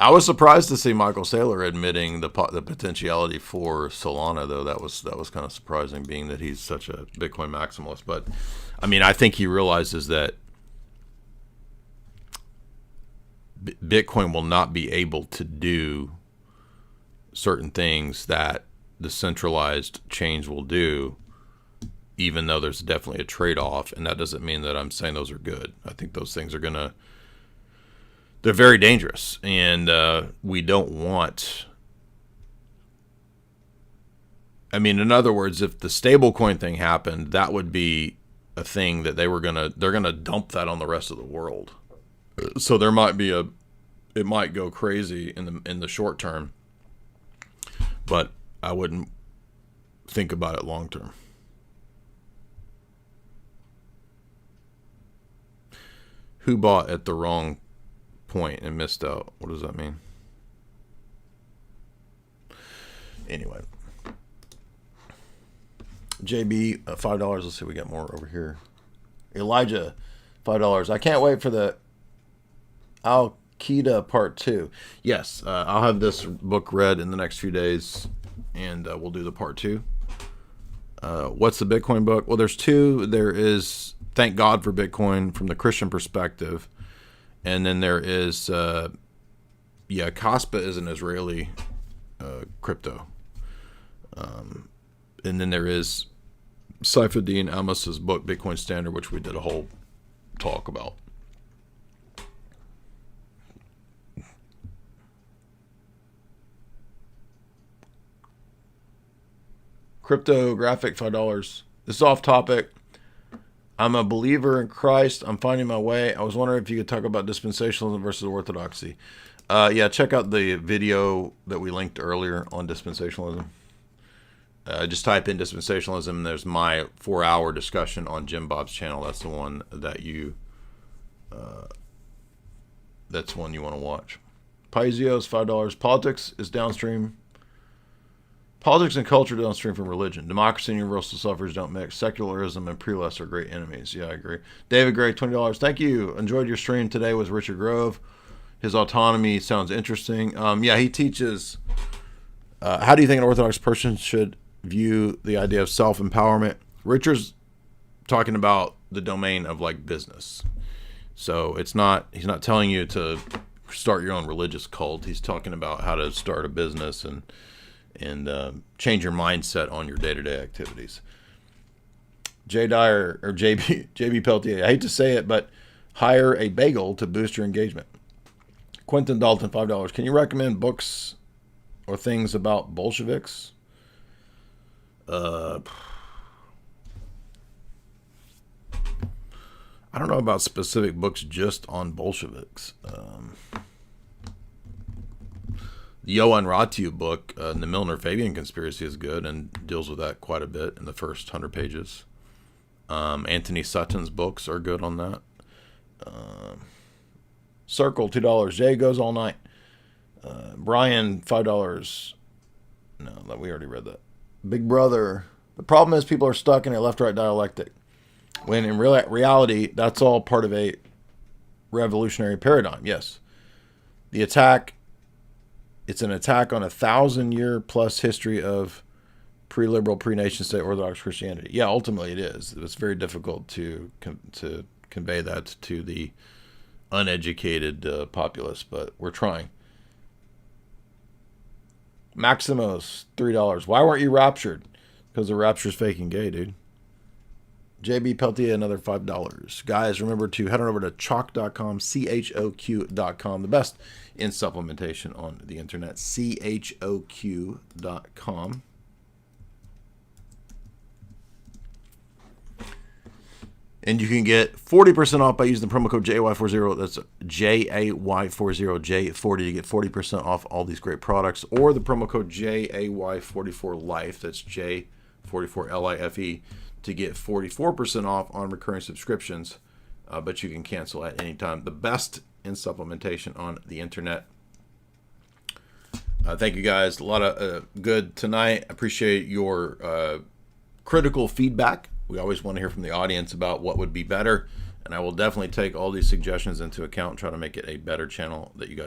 I was surprised to see Michael Saylor admitting the potentiality for Solana, though. That was kind of surprising, being that he's such a Bitcoin maximalist. But I mean, I think he realizes that Bitcoin will not be able to do certain things that the centralized chains will do, even though there's definitely a trade-off. And that doesn't mean that I'm saying those are good. I think those things are they're very dangerous, and we don't want. I mean, in other words, if the stablecoin thing happened, that would be a thing that they're gonna dump that on the rest of the world. So there might be it might go crazy in the short term, but I wouldn't think about it long term. Who bought at the wrong point and missed out? What does that mean? Anyway, JB, $5. Let's see, we got more over here. Elijah, $5. I can't wait for the Al-Qaeda Part 2. Yes, I'll have this book read in the next few days, and we'll do the Part 2. What's the Bitcoin book? Well, there's two. There is Thank God for Bitcoin from the Christian perspective. And then there is, Kaspa is an Israeli crypto. And then there is Saifuddin Amos's book, Bitcoin Standard, which we did a whole talk about. Cryptographic, $5. This is off topic. I'm a believer in Christ. I'm finding my way. I was wondering if you could talk about dispensationalism versus orthodoxy. Check out the video that we linked earlier on dispensationalism. Just type in dispensationalism, and there's my 4-hour discussion on Jim Bob's channel. That's the one that that's one you want to watch. Paizios, $5. Politics is downstream. Politics and culture downstream from religion. Democracy and universal suffrage don't mix. Secularism and preless are great enemies. Yeah, I agree. David Gray, $20. Thank you. Enjoyed your stream today with Richard Grove. His autonomy sounds interesting. He teaches, how do you think an Orthodox person should view the idea of self-empowerment? Richard's talking about the domain of like business. So he's not telling you to start your own religious cult. He's talking about how to start a business and change your mindset on your day-to-day activities. Jay Dyer, or JB Peltier, I hate to say it, but hire a bagel to boost your engagement. Quentin Dalton, $5. Can you recommend books or things about Bolsheviks? I don't know about specific books just on Bolsheviks. The Johann Ratu book, The Milner-Fabian Conspiracy, is good and deals with that quite a bit in the first 100 pages. Anthony Sutton's books are good on that. Circle, $2. Jay goes all night. Brian, $5. No, we already read that. Big Brother. The problem is people are stuck in a left-right dialectic, when in reality, that's all part of a revolutionary paradigm. Yes. The attack... It's an attack on 1,000-year plus history of pre-liberal, pre-nation-state Orthodox Christianity. Yeah, ultimately it is. It's very difficult to convey that to the uneducated populace, but we're trying. Maximos, $3. Why weren't you raptured? Because the rapture's fake and gay, dude. JB Peltier, another $5. Guys, remember to head on over to choq.com, CHOQ.com, the best in supplementation on the internet, CHOQ.com. And you can get 40% off by using the promo code JAY40. That's JAY40, J40 to get 40% off all these great products. Or the promo code JAY44LIFE, that's J44LIFE, to get 44% off on recurring subscriptions. But you can cancel at any time. The best in supplementation on the internet. Thank you guys. A lot of good tonight. Appreciate your critical feedback. We always want to hear from the audience about what would be better, and I will definitely take all these suggestions into account and try to make it a better channel that you guys